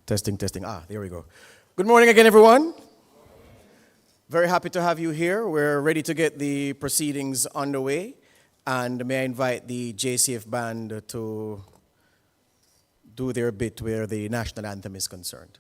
Testing, testing. There we go. Good morning again, everyone. Very happy to have you here. We're ready to get the proceedings underway. And may I invite the JCF band to do their bit where the national anthem is concerned.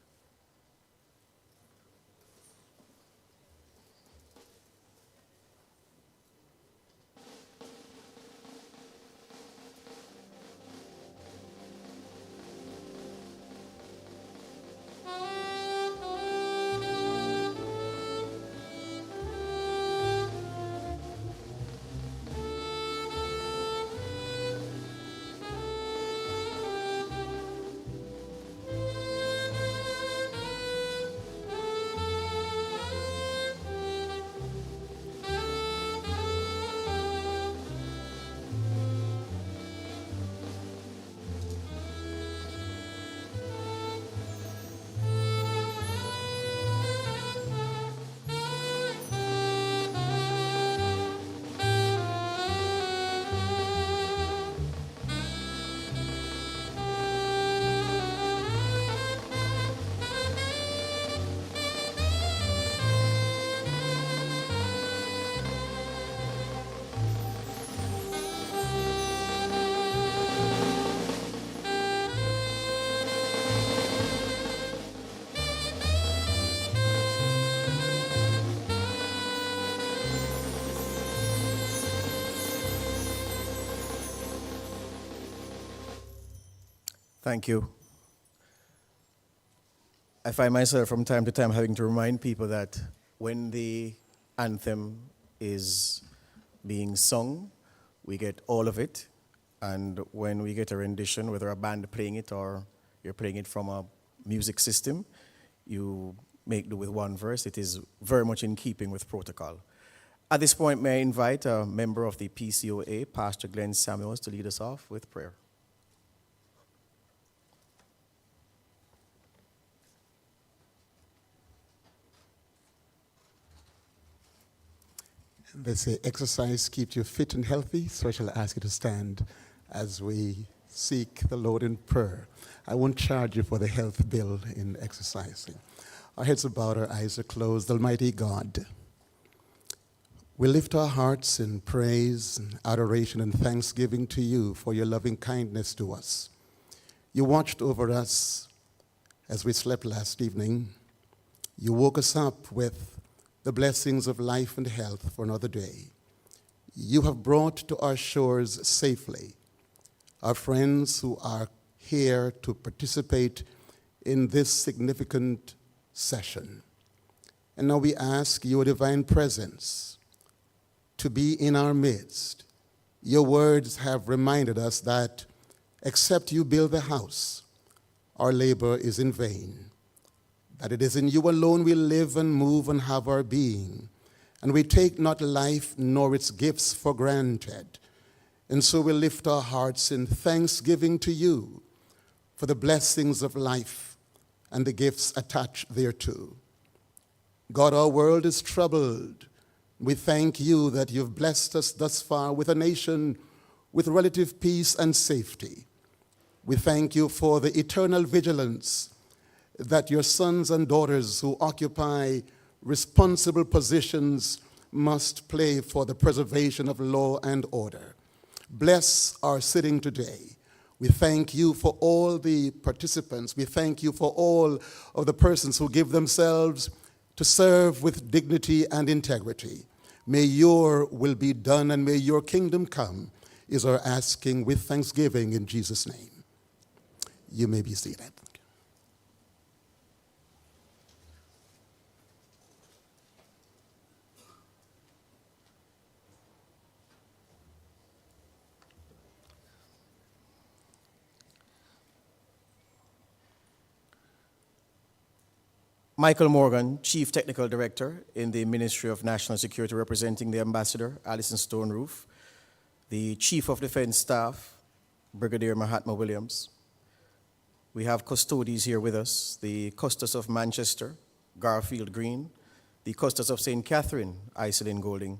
Thank you. I find myself from time to time having to remind people that when the anthem is being sung, we get all of it. And when we get a rendition, whether a band playing it or you're playing it from a music system, you make do with one verse. It is very much in keeping with protocol. At this point, may I invite a member of the PCOA, Pastor Glenn Samuels, to lead us off with prayer. They say exercise keeps you fit and healthy, so I shall ask you to stand as we seek the Lord in prayer. I won't charge you for the health bill in exercising. Our heads are bowed, our eyes are closed. Almighty God, we lift our hearts in praise and adoration and thanksgiving to you for your loving kindness to us. You watched over us as we slept last evening. You woke us up with the blessings of life and health for another day. You have brought to our shores safely our friends who are here to participate in this significant session. And now we ask your divine presence to be in our midst. Your words have reminded us that except you build the house, our labor is in vain. That it is in you alone we live and move and have our being. And we take not life nor its gifts for granted. And so we lift our hearts in thanksgiving to you for the blessings of life and the gifts attached thereto. God, our world is troubled. We thank you that you've blessed us thus far with a nation with relative peace and safety. We thank you for the eternal vigilance that your sons and daughters who occupy responsible positions must play for the preservation of law and order. Bless our sitting today. We thank you for all the participants. We thank you for all of the persons who give themselves to serve with dignity and integrity. May your will be done and may your kingdom come, is our asking with thanksgiving in Jesus' name. You may be seated. Michael Morgan, Chief Technical Director in the Ministry of National Security, representing the Ambassador, Alison Stone-Roof, the Chief of Defense Staff, Brigadier Mahatma Williams. We have custodies here with us, the Custos of Manchester, Garfield Green, the Custos of St. Catherine, Iselin Golding,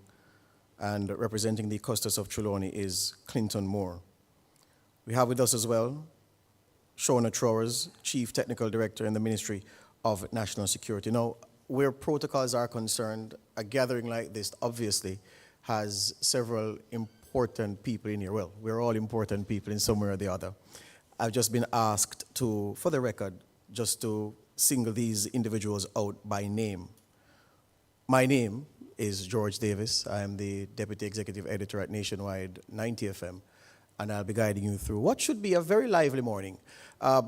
and representing the Custos of Trelawney is Clinton Moore. We have with us as well Shona Trowers, Chief Technical Director in the Ministry of National Security. Now, where protocols are concerned, a gathering like this obviously has several important people in here. Well, we're all important people in some way or the other. I've just been asked to, for the record, just to single these individuals out by name. My name is George Davis. I am the Deputy Executive Editor at Nationwide 90 FM, and I'll be guiding you through what should be a very lively morning.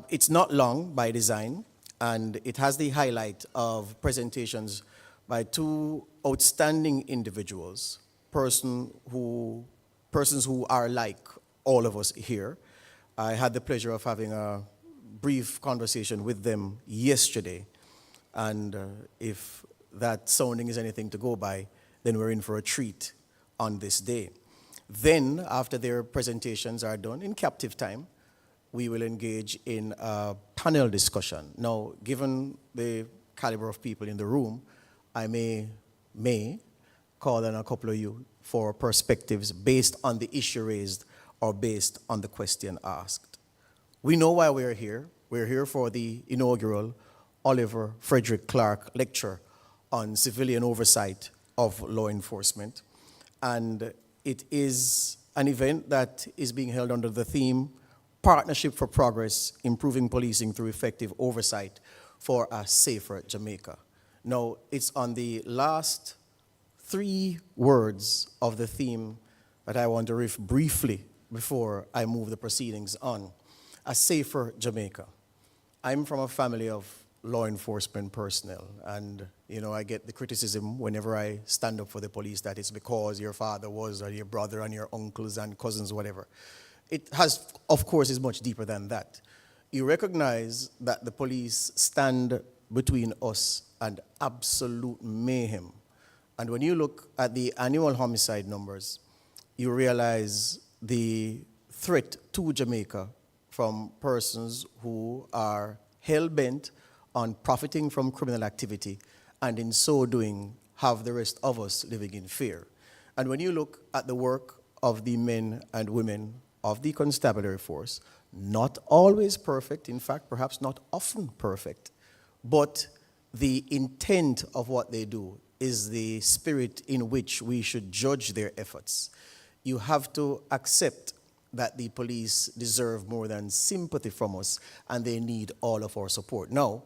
It's not long by design, and it has the highlight of presentations by two outstanding individuals, persons who are like all of us here. I had the pleasure of having a brief conversation with them yesterday, and if that sounding is anything to go by, then we're in for a treat on this day. Then, after their presentations are done, in captive time, we will engage in a panel discussion. Now, given the caliber of people in the room, I may call on a couple of you for perspectives based on the issue raised or based on the question asked. We know why we're here. We're here for the inaugural Oliver Frederick Clarke Lecture on Civilian Oversight of Law Enforcement. And it is an event that is being held under the theme, Partnership for Progress, Improving Policing Through Effective Oversight for a Safer Jamaica. Now, it's on the last 3 words of the theme that I want to riff briefly before I move the proceedings on. A safer Jamaica. I'm from a family of law enforcement personnel, and I get the criticism whenever I stand up for the police that it's because your father was, or your brother and your uncles and cousins, whatever. It has, of course, is much deeper than that. You recognize that the police stand between us and absolute mayhem. And when you look at the annual homicide numbers, you realize the threat to Jamaica from persons who are hell-bent on profiting from criminal activity, and in so doing, have the rest of us living in fear. And when you look at the work of the men and women of the constabulary force, not always perfect, in fact, perhaps not often perfect, but the intent of what they do is the spirit in which we should judge their efforts. You have to accept that the police deserve more than sympathy from us, and they need all of our support. Now,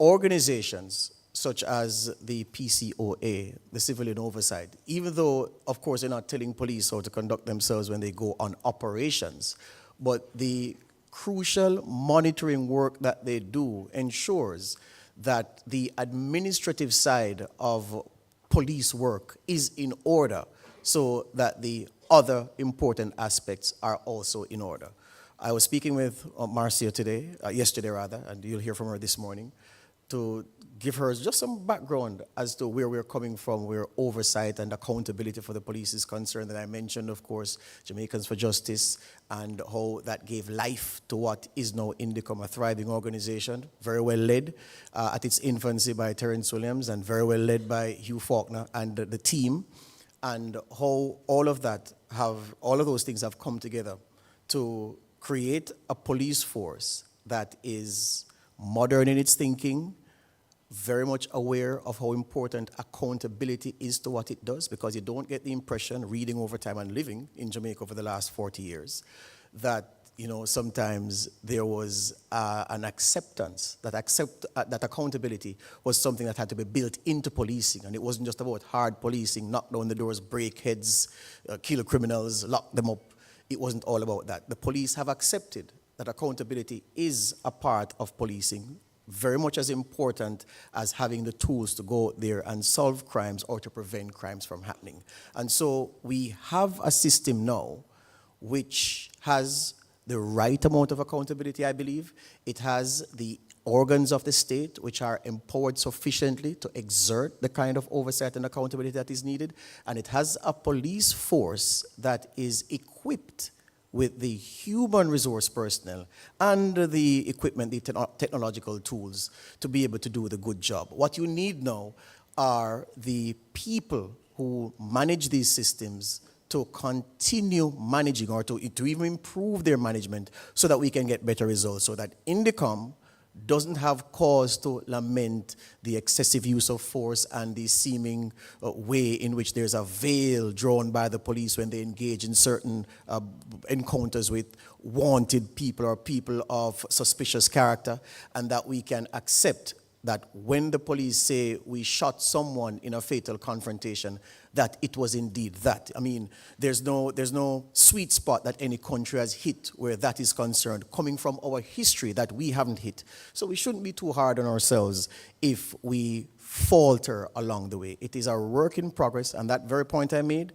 organizations such as the PCOA, the Civilian Oversight, even though, of course, they're not telling police how to conduct themselves when they go on operations, but the crucial monitoring work that they do ensures that the administrative side of police work is in order so that the other important aspects are also in order. I was speaking with Marcia yesterday, and you'll hear from her this morning, to give her just some background as to where we're coming from, where oversight and accountability for the police is concerned. And I mentioned, of course, Jamaicans for Justice and how that gave life to what is now Indicom, a thriving organization, very well led at its infancy by Terrence Williams and very well led by Hugh Faulkner and the team, and how all of those things have come together to create a police force that is modern in its thinking, very much aware of how important accountability is to what it does, because you don't get the impression, reading over time and living in Jamaica over the last 40 years, that sometimes there was an acceptance that accountability was something that had to be built into policing, and it wasn't just about hard policing, knock down the doors, break heads, kill criminals, lock them up. It wasn't all about that. The police have accepted that accountability is a part of policing, very much as important as having the tools to go there and solve crimes or to prevent crimes from happening. And so we have a system now which has the right amount of accountability, I believe. It has the organs of the state which are empowered sufficiently to exert the kind of oversight and accountability that is needed. And it has a police force that is equipped with the human resource personnel and the equipment, the technological tools to be able to do the good job. What you need now are the people who manage these systems to continue managing or to even improve their management so that we can get better results, so that Indicom doesn't have cause to lament the excessive use of force and the seeming way in which there's a veil drawn by the police when they engage in certain encounters with wanted people or people of suspicious character, and that we can accept that when the police say we shot someone in a fatal confrontation, that it was indeed that. I mean, there's no sweet spot that any country has hit where that is concerned, coming from our history that we haven't hit. So we shouldn't be too hard on ourselves if we falter along the way. It is a work in progress, and that very point I made,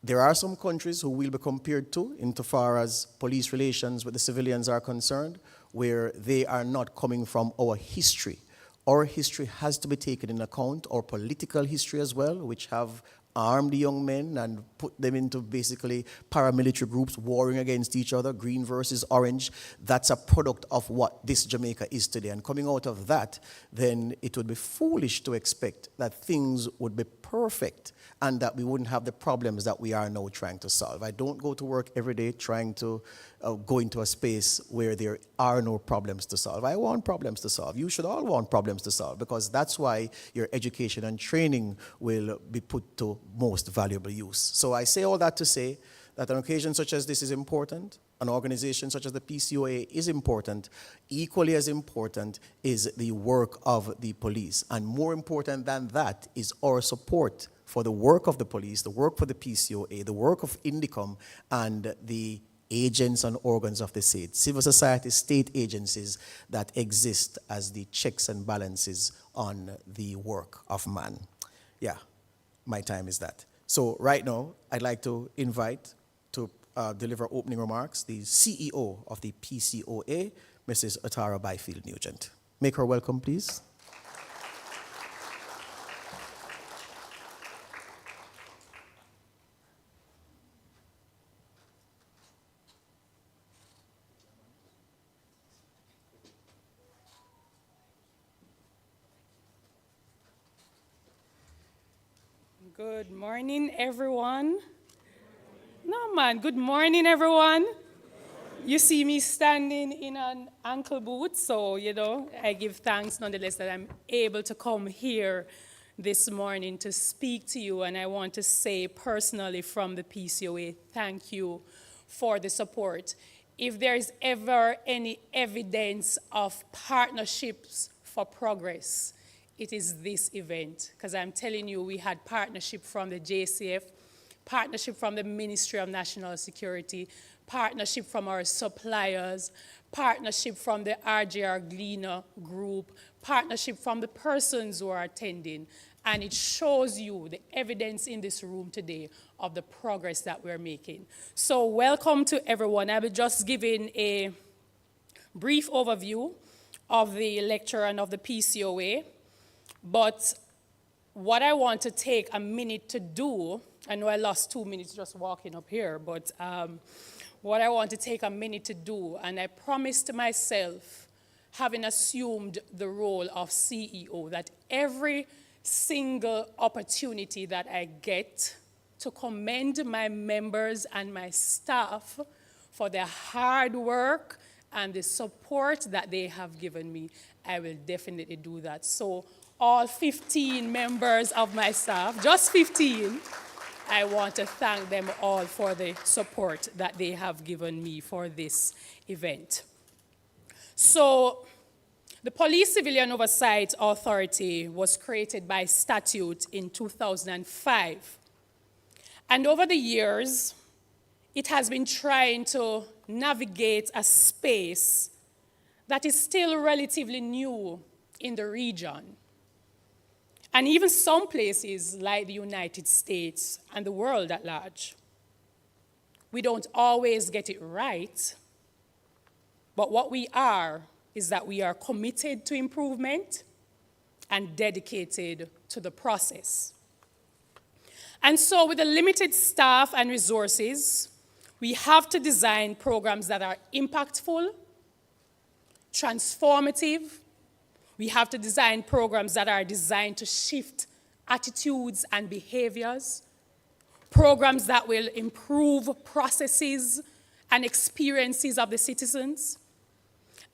there are some countries who will be compared to, insofar as police relations with the civilians are concerned, where they are not coming from our history. Our history has to be taken into account, our political history as well, which have armed young men and put them into basically paramilitary groups warring against each other, green versus orange. That's a product of what this Jamaica is today. And coming out of that, then it would be foolish to expect that things would be perfect and that we wouldn't have the problems that we are now trying to solve. I don't go to work every day trying to go into a space where there are no problems to solve. I want problems to solve. You should all want problems to solve, because that's why your education and training will be put to most valuable use. So I say all that to say that an occasion such as this is important. An organization such as the PCOA is important. Equally as important is the work of the police. And more important than that is our support for the work of the police, the work for the PCOA, the work of Indicom, and the agents and organs of the state, civil society, state agencies that exist as the checks and balances on the work of man. Yeah, my time is that. So right now, I'd like to invite to deliver opening remarks the CEO of the PCOA, Mrs. Atara Byfield-Nugent. Make her welcome, please. Good morning, everyone. No, man, good morning, everyone. You see me standing in an ankle boot, so, I give thanks nonetheless that I'm able to come here this morning to speak to you, and I want to say personally from the PCOA, thank you for the support. If there is ever any evidence of partnerships for progress, it is this event, because I'm telling you, we had partnership from the JCF, partnership from the Ministry of National Security, partnership from our suppliers, partnership from the RJR Gleaner group, partnership from the persons who are attending. And it shows you the evidence in this room today of the progress that we're making. So welcome to everyone. I will just giving a brief overview of the lecture and of the PCOA. But what I want to take a minute to do, I know I lost 2 minutes just walking up here, but what I want to take a minute to do, and I promised myself, having assumed the role of CEO, that every single opportunity that I get to commend my members and my staff for their hard work and the support that they have given me, I will definitely do that. So all 15 members of my staff, just 15, I want to thank them all for the support that they have given me for this event. So the Police Civilian Oversight Authority was created by statute in 2005. And over the years, it has been trying to navigate a space that is still relatively new in the region. And even some places like the United States and the world at large. We don't always get it right, but what we are is that we are committed to improvement and dedicated to the process. And so with the limited staff and resources, we have to design programs that are impactful, transformative. We have to design programs that are designed to shift attitudes and behaviors. programs that will improve processes and experiences of the citizens,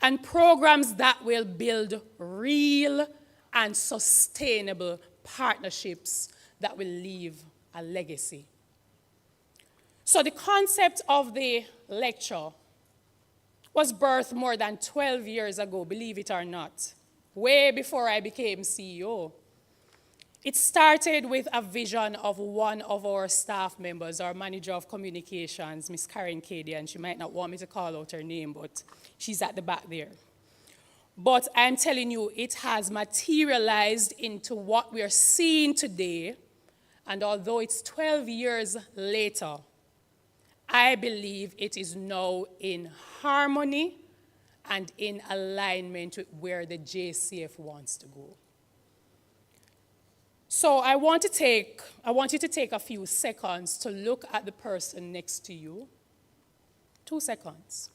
and programs that will build real and sustainable partnerships that will leave a legacy. So the concept of the lecture was birthed more than 12 years ago, believe it or not, way before I became CEO. It started with a vision of one of our staff members, our manager of communications, Miss Karen Cady, and she might not want me to call out her name, but she's at the back there. But I'm telling you, it has materialized into what we are seeing today, and although it's 12 years later, I believe it is now in harmony and in alignment with where the JCF wants to go. So I want you to take a few seconds to look at the person next to you. 2 seconds.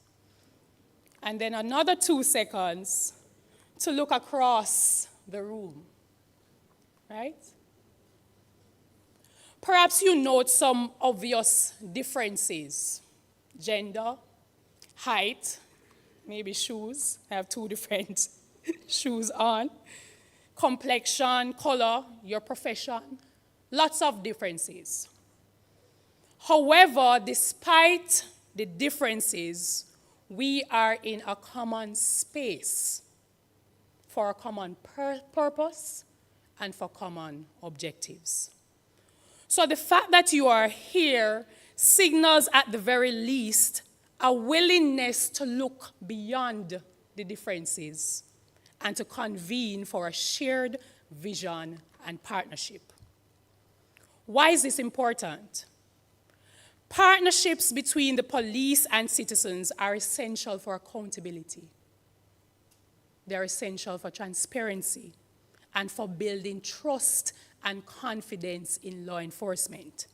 And then another 2 seconds to look across the room. Right? Perhaps you note some obvious differences. Gender, height, maybe shoes. I have 2 different shoes on. Complexion, color, your profession, lots of differences. However, despite the differences, we are in a common space for a common purpose and for common objectives. So the fact that you are here signals at the very least a willingness to look beyond the differences and to convene for a shared vision and partnership. Why is this important? Partnerships between the police and citizens are essential for accountability. They're essential for transparency and for building trust and confidence in law enforcement,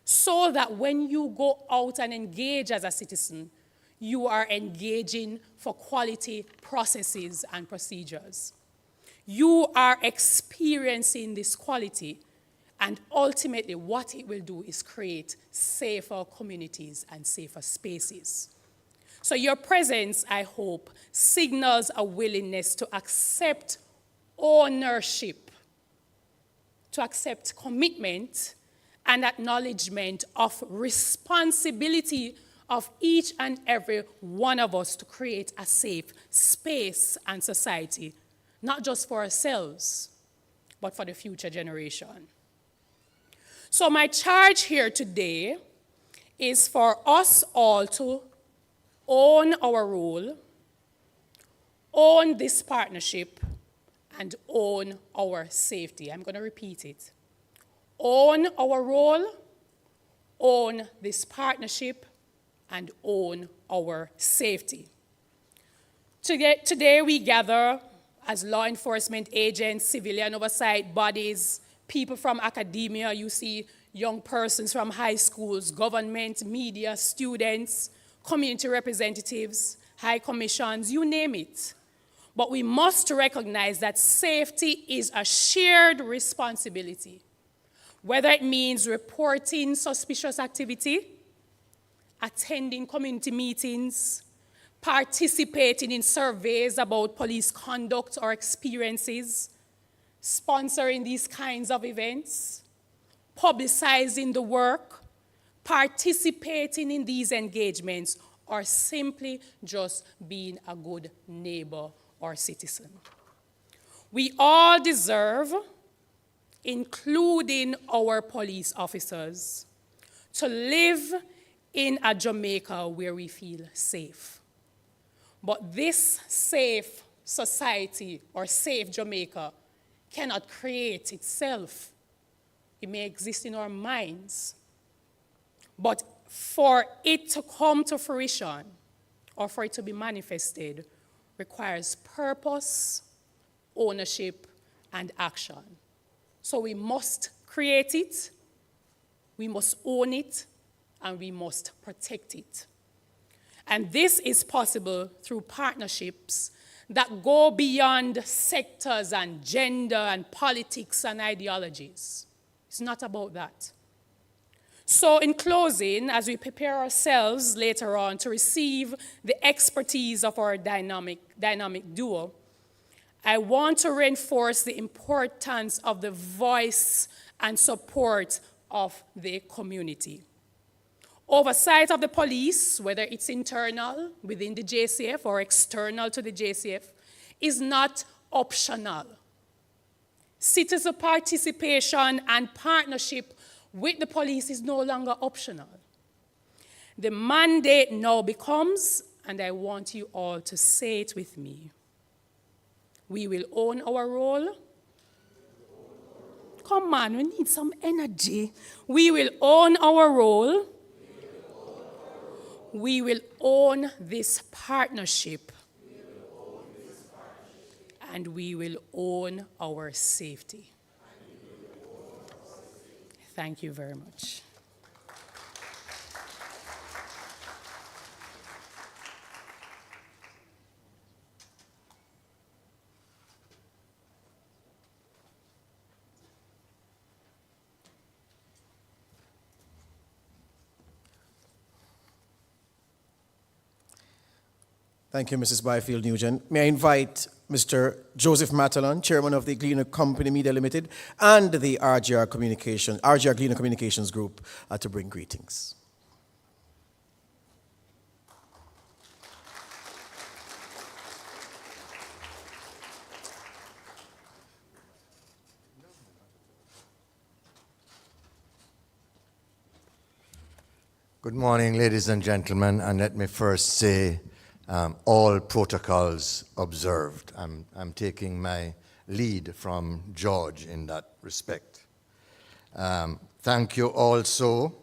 so that when you go out and engage as a citizen, you are engaging for quality processes and procedures. You are experiencing this quality, and ultimately what it will do is create safer communities and safer spaces. So your presence, I hope, signals a willingness to accept ownership, to accept commitment and acknowledgement of responsibility of each and every one of us to create a safe space and society, not just for ourselves, but for the future generation. So my charge here today is for us all to own our role, own this partnership, and own our safety. I'm going to repeat it. Own our role, own this partnership, and own our safety. Today we gather as law enforcement agents, civilian oversight bodies, people from academia. You see young persons from high schools, government, media, students, community representatives, high commissions, you name it. But we must recognize that safety is a shared responsibility, whether it means reporting suspicious activity, attending community meetings, participating in surveys about police conduct or experiences, sponsoring these kinds of events, publicizing the work, participating in these engagements, or simply just being a good neighbor or citizen. We all deserve, including our police officers, to live in a Jamaica where we feel safe. But this safe society or safe Jamaica cannot create itself. It may exist in our minds, but for it to come to fruition or for it to be manifested requires purpose, ownership, and action. So we must create it, we must own it, and we must protect it. And this is possible through partnerships that go beyond sectors and gender and politics and ideologies. It's not about that. So in closing, as we prepare ourselves later on to receive the expertise of our dynamic duo, I want to reinforce the importance of the voice and support of the community. Oversight of the police, whether it's internal within the JCF or external to the JCF, is not optional. Citizen participation and partnership with the police is no longer optional. The mandate now becomes, and I want you all to say it with me, we will own our role. Come on, we need some energy. We will own our role. We will own this partnership. And we will own our safety. Thank you very much. Thank you, Mrs. Byfield Nugent. May I invite Mr. Joseph Matalon, Chairman of the Gleaner Company Media Limited and the RGR Gleaner Communications Group to bring greetings. Good morning, ladies and gentlemen, and let me first say all protocols observed. I'm taking my lead from George in that respect. Thank you also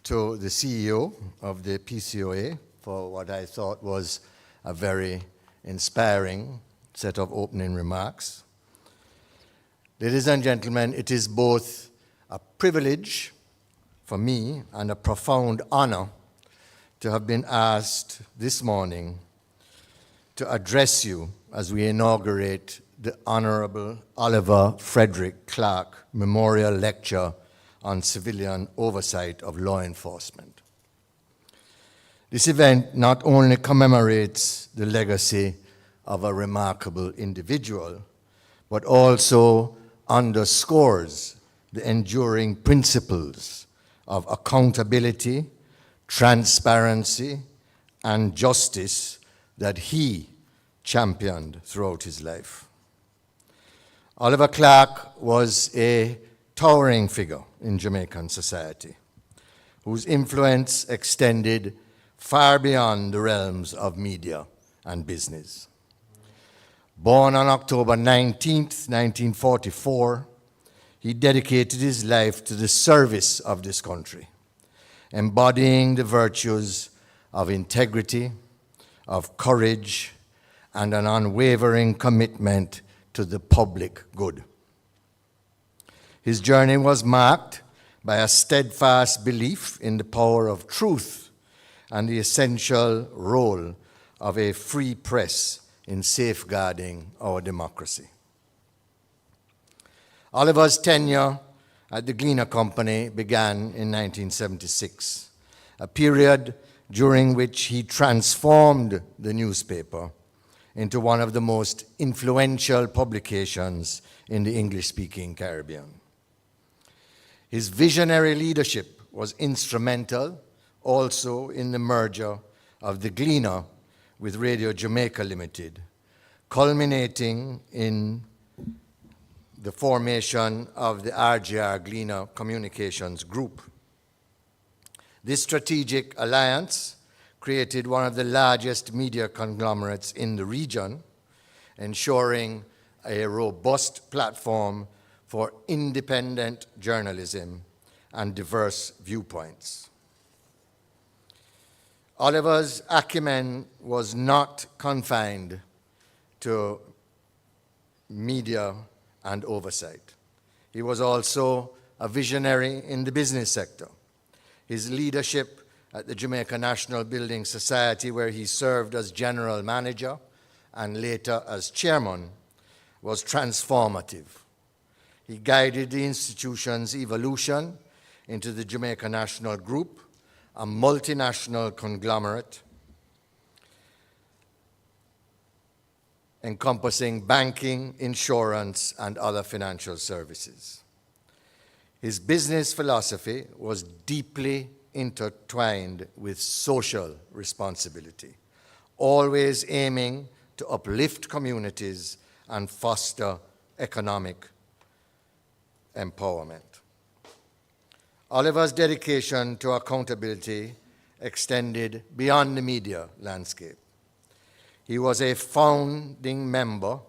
to the CEO of the PCOA for what I thought was a very inspiring set of opening remarks. Ladies and gentlemen, it is both a privilege for me and a profound honor to have been asked this morning to address you as we inaugurate the Honorable Oliver Frederick Clarke Memorial Lecture on Civilian Oversight of Law Enforcement. This event not only commemorates the legacy of a remarkable individual, but also underscores the enduring principles of accountability, transparency, and justice that he championed throughout his life. Oliver Clarke was a towering figure in Jamaican society, whose influence extended far beyond the realms of media and business. Born on October 19th, 1944, he dedicated his life to the service of this country, embodying the virtues of integrity, of courage, and an unwavering commitment to the public good. His journey was marked by a steadfast belief in the power of truth and the essential role of a free press in safeguarding our democracy. Oliver's tenure at the Gleaner Company began in 1976, a period during which he transformed the newspaper into one of the most influential publications in the English-speaking Caribbean. His visionary leadership was instrumental also in the merger of the Gleaner with Radio Jamaica Limited, culminating in the formation of the RGR Gleaner Communications Group. This strategic alliance created one of the largest media conglomerates in the region, ensuring a robust platform for independent journalism and diverse viewpoints. Oliver's acumen was not confined to media and oversight. He was also a visionary in the business sector. His leadership at the Jamaica National Building Society, where he served as general manager and later as chairman, was transformative. He guided the institution's evolution into the Jamaica National Group, a multinational conglomerate encompassing banking, insurance, and other financial services. His business philosophy was deeply intertwined with social responsibility, always aiming to uplift communities and foster economic empowerment. Oliver's dedication to accountability extended beyond the media landscape. He was a founding member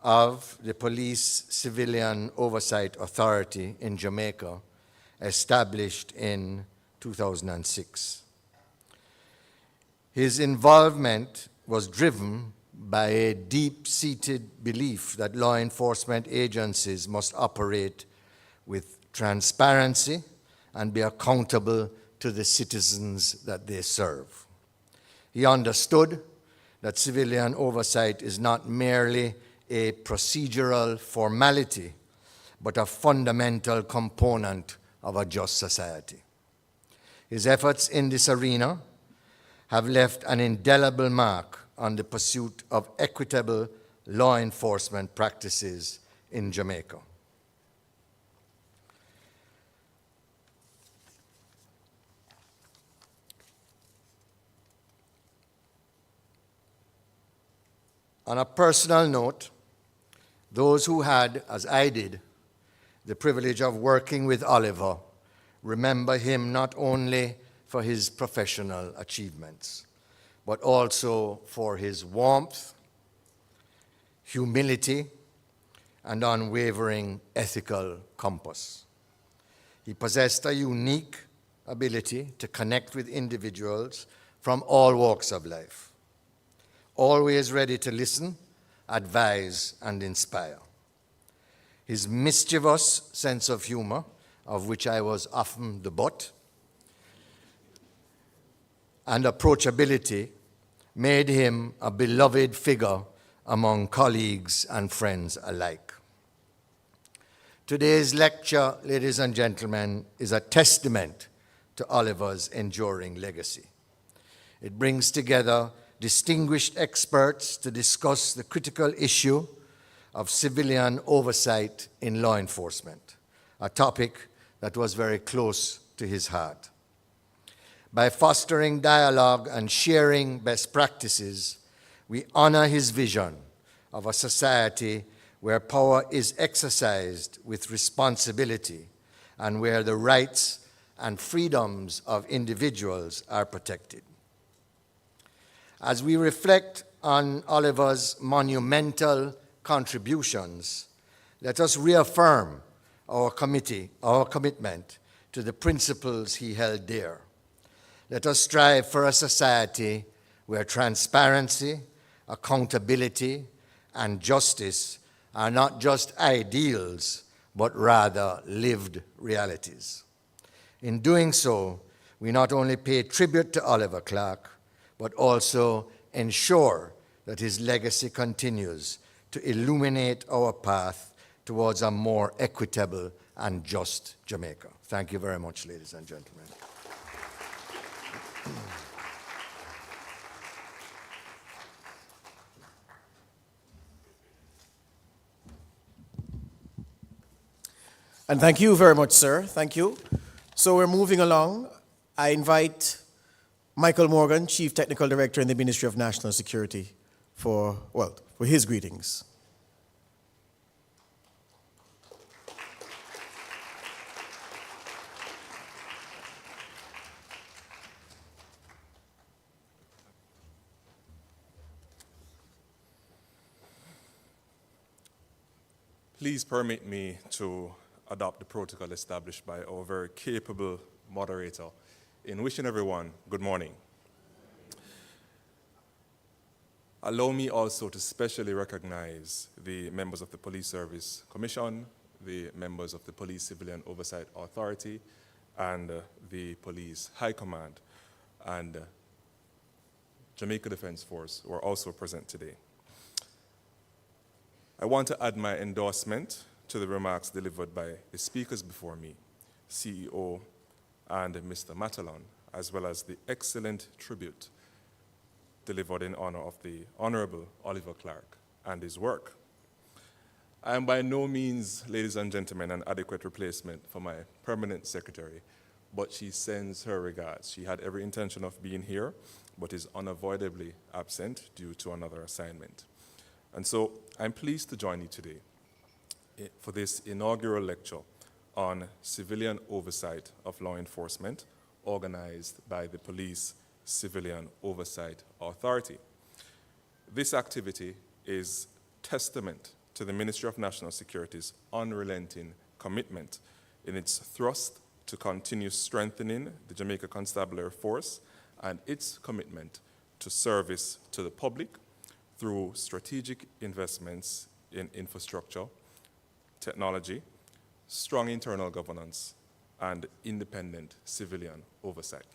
of the Police Civilian Oversight Authority in Jamaica, established in 2006. His involvement was driven by a deep-seated belief that law enforcement agencies must operate with transparency and be accountable to the citizens that they serve. He understood that civilian oversight is not merely a procedural formality, but a fundamental component of a just society. His efforts in this arena have left an indelible mark on the pursuit of equitable law enforcement practices in Jamaica. On a personal note, those who had, as I did, the privilege of working with Oliver remember him not only for his professional achievements, but also for his warmth, humility, and unwavering ethical compass. He possessed a unique ability to connect with individuals from all walks of life, always ready to listen, advise, and inspire. His mischievous sense of humor, of which I was often the butt, and approachability made him a beloved figure among colleagues and friends alike. Today's lecture, ladies and gentlemen, is a testament to Oliver's enduring legacy. It brings together distinguished experts to discuss the critical issue of civilian oversight in law enforcement, a topic that was very close to his heart. By fostering dialogue and sharing best practices, we honor his vision of a society where power is exercised with responsibility and where the rights and freedoms of individuals are protected. As we reflect on Oliver's monumental contributions, let us reaffirm our commitment to the principles he held dear. Let us strive for a society where transparency, accountability, and justice are not just ideals, but rather lived realities. In doing so, we not only pay tribute to Oliver Clarke, but also ensure that his legacy continues to illuminate our path towards a more equitable and just Jamaica. Thank you very much, ladies and gentlemen. And thank you very much, sir. Thank you. So we're moving along. I invite Michael Morgan, Chief Technical Director in the Ministry of National Security, for his greetings. Please permit me to adopt the protocol established by our very capable moderator in wishing everyone good morning. Allow me also to specially recognize the members of the Police Service Commission, the members of the Police Civilian Oversight Authority, and the Police High Command, and Jamaica Defense Force, who are also present today. I want to add my endorsement to the remarks delivered by the speakers before me, CEO, and Mr. Matalon, as well as the excellent tribute delivered in honor of the Honorable Oliver Clarke and his work. I am by no means, ladies and gentlemen, an adequate replacement for my permanent secretary, but she sends her regards. She had every intention of being here, but is unavoidably absent due to another assignment. And so I'm pleased to join you today for this inaugural lecture on civilian oversight of law enforcement, organized by the Police Civilian Oversight Authority. This activity is testament to the Ministry of National Security's unrelenting commitment in its thrust to continue strengthening the Jamaica Constabulary Force and its commitment to service to the public through strategic investments in infrastructure, technology, strong internal governance, and independent civilian oversight.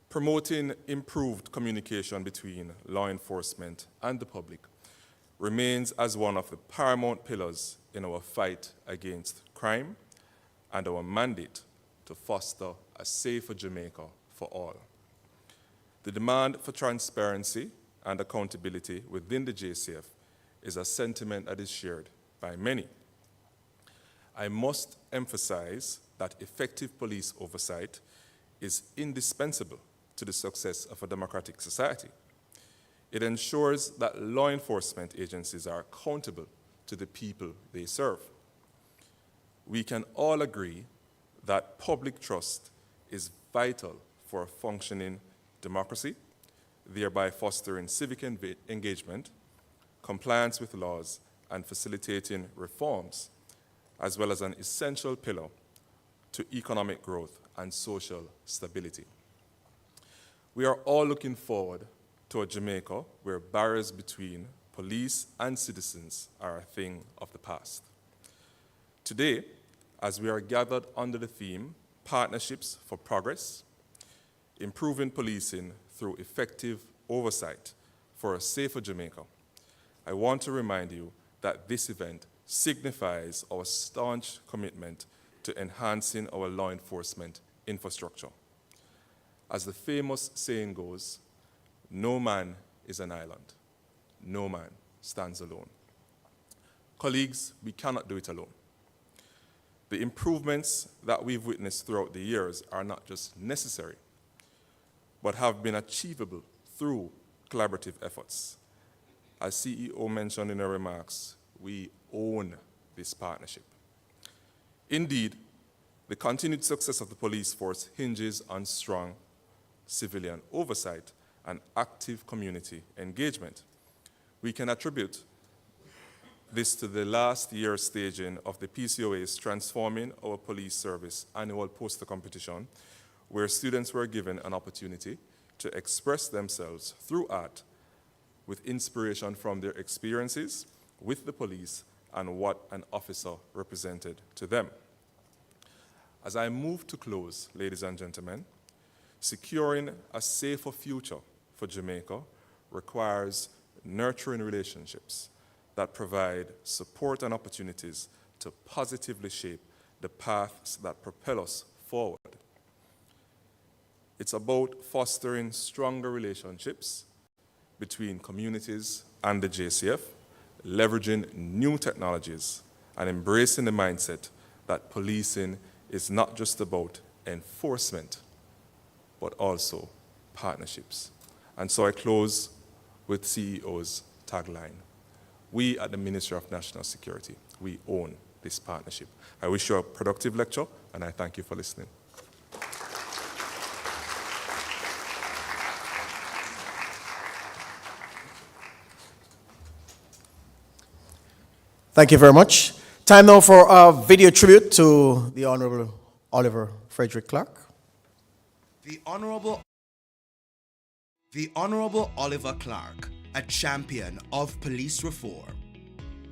Promoting improved communication between law enforcement and the public remains as one of the paramount pillars in our fight against crime and our mandate to foster a safer Jamaica for all. The demand for transparency and accountability within the JCF is a sentiment that is shared by many. I must emphasize that effective police oversight is indispensable to the success of a democratic society. It ensures that law enforcement agencies are accountable to the people they serve. We can all agree that public trust is vital for a functioning democracy, thereby fostering civic engagement, compliance with laws, and facilitating reforms, as well as an essential pillar to economic growth and social stability. We are all looking forward to a Jamaica where barriers between police and citizens are a thing of the past. Today, as we are gathered under the theme, Partnerships for Progress, improving policing through effective oversight for a safer Jamaica, I want to remind you that this event signifies our staunch commitment to enhancing our law enforcement infrastructure. As the famous saying goes, no man is an island. No man stands alone. Colleagues, we cannot do it alone. The improvements that we've witnessed throughout the years are not just necessary, but have been achievable through collaborative efforts. As CEO mentioned in her remarks, we own this partnership. Indeed, the continued success of the police force hinges on strong civilian oversight and active community engagement. We can attribute this to the last year's staging of the PCOA's Transforming Our Police Service annual poster competition, where students were given an opportunity to express themselves through art with inspiration from their experiences with the police and what an officer represented to them. As I move to close, ladies and gentlemen, securing a safer future for Jamaica requires nurturing relationships that provide support and opportunities to positively shape the paths that propel us forward. It's about fostering stronger relationships between communities and the JCF, leveraging new technologies, and embracing the mindset that policing is not just about enforcement, but also partnerships. And so I close with CEO's tagline. We at the Ministry of National Security, we own this partnership. I wish you a productive lecture, and I thank you for listening. Thank you very much. Time now for a video tribute to the Honorable Oliver Frederick Clarke. The Honorable Oliver Clarke, a champion of police reform.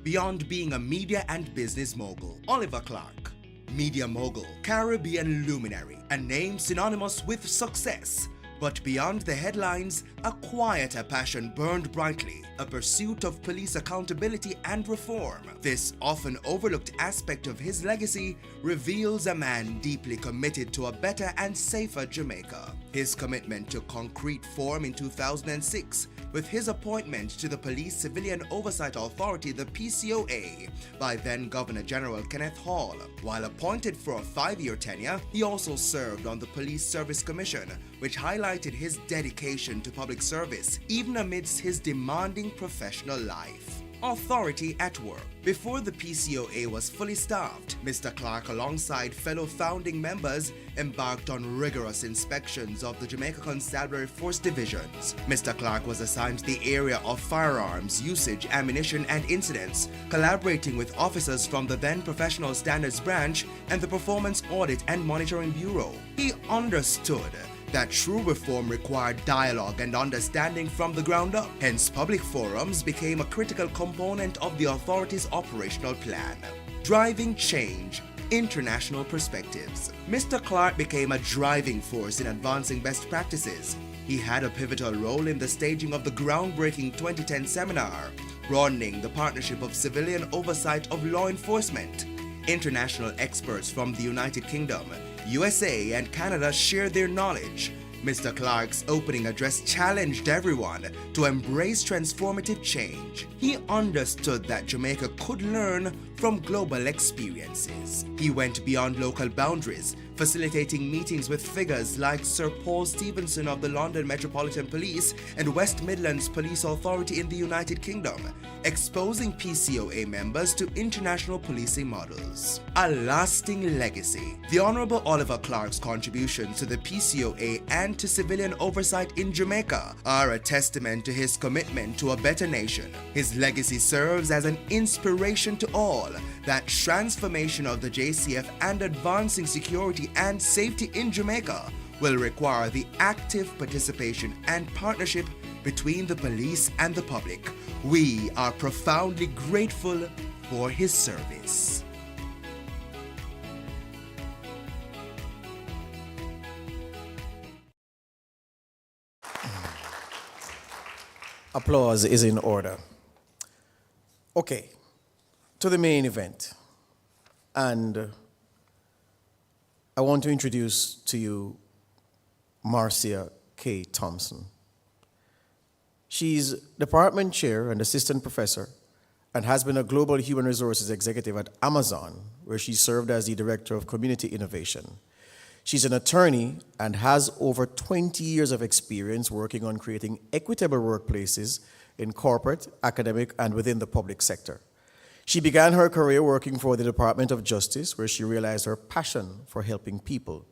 Beyond being a media and business mogul, Oliver Clarke, media mogul, Caribbean luminary, a name synonymous with success, But beyond the headlines, a quieter passion burned brightly, a pursuit of police accountability and reform. This often overlooked aspect of his legacy reveals a man deeply committed to a better and safer Jamaica. His commitment took concrete form in 2006 with his appointment to the Police Civilian Oversight Authority, the PCOA, by then Governor General Kenneth Hall. While appointed for a 5-year tenure, he also served on the Police Service Commission, which highlighted his dedication to public service, even amidst his demanding professional life. Authority at work. Before the PCOA was fully staffed, Mr. Clarke, alongside fellow founding members, embarked on rigorous inspections of the Jamaica Constabulary Force divisions. Mr. Clarke was assigned the area of firearms, usage, ammunition, and incidents, collaborating with officers from the then Professional Standards Branch and the Performance Audit and Monitoring Bureau. He understood that true reform required dialogue and understanding from the ground up. Hence, public forums became a critical component of the authority's operational plan. Driving change, international perspectives. Mr. Clarke became a driving force in advancing best practices. He had a pivotal role in the staging of the groundbreaking 2010 seminar, broadening the partnership of civilian oversight of law enforcement. International experts from the United Kingdom, USA, and Canada shared their knowledge. Mr. Clarke's opening address challenged everyone to embrace transformative change. He understood that Jamaica could learn from global experiences. He went beyond local boundaries, facilitating meetings with figures like Sir Paul Stevenson of the London Metropolitan Police and West Midlands Police Authority in the United Kingdom, exposing PCOA members to international policing models. A lasting legacy. The Honorable Oliver Clarke's contributions to the PCOA and to civilian oversight in Jamaica are a testament to his commitment to a better nation. His legacy serves as an inspiration to all that transformation of the JCF and advancing security and safety in Jamaica will require the active participation and partnership between the police and the public. We are profoundly grateful for his service. Applause is in order. Okay, to the main event. And I want to introduce to you Marcia K. Thompson. She's department chair and assistant professor and has been a global human resources executive at Amazon, where she served as the director of community innovation. She's an attorney and has over 20 years of experience working on creating equitable workplaces in corporate, academic, and within the public sector. She began her career working for the Department of Justice, where she realized her passion for helping people.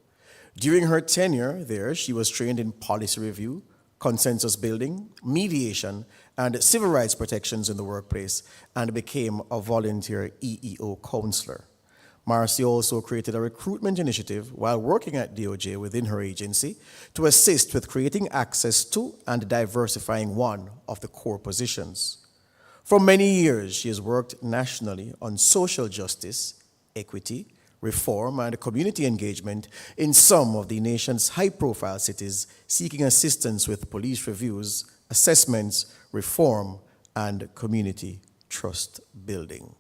During her tenure there, she was trained in policy review, consensus building, mediation, and civil rights protections in the workplace, and became a volunteer EEO counselor. Marcy also created a recruitment initiative while working at DOJ within her agency to assist with creating access to and diversifying one of the core positions. For many years, she has worked nationally on social justice, equity, reform, and community engagement in some of the nation's high-profile cities, seeking assistance with police reviews, assessments, reform, and community trust building.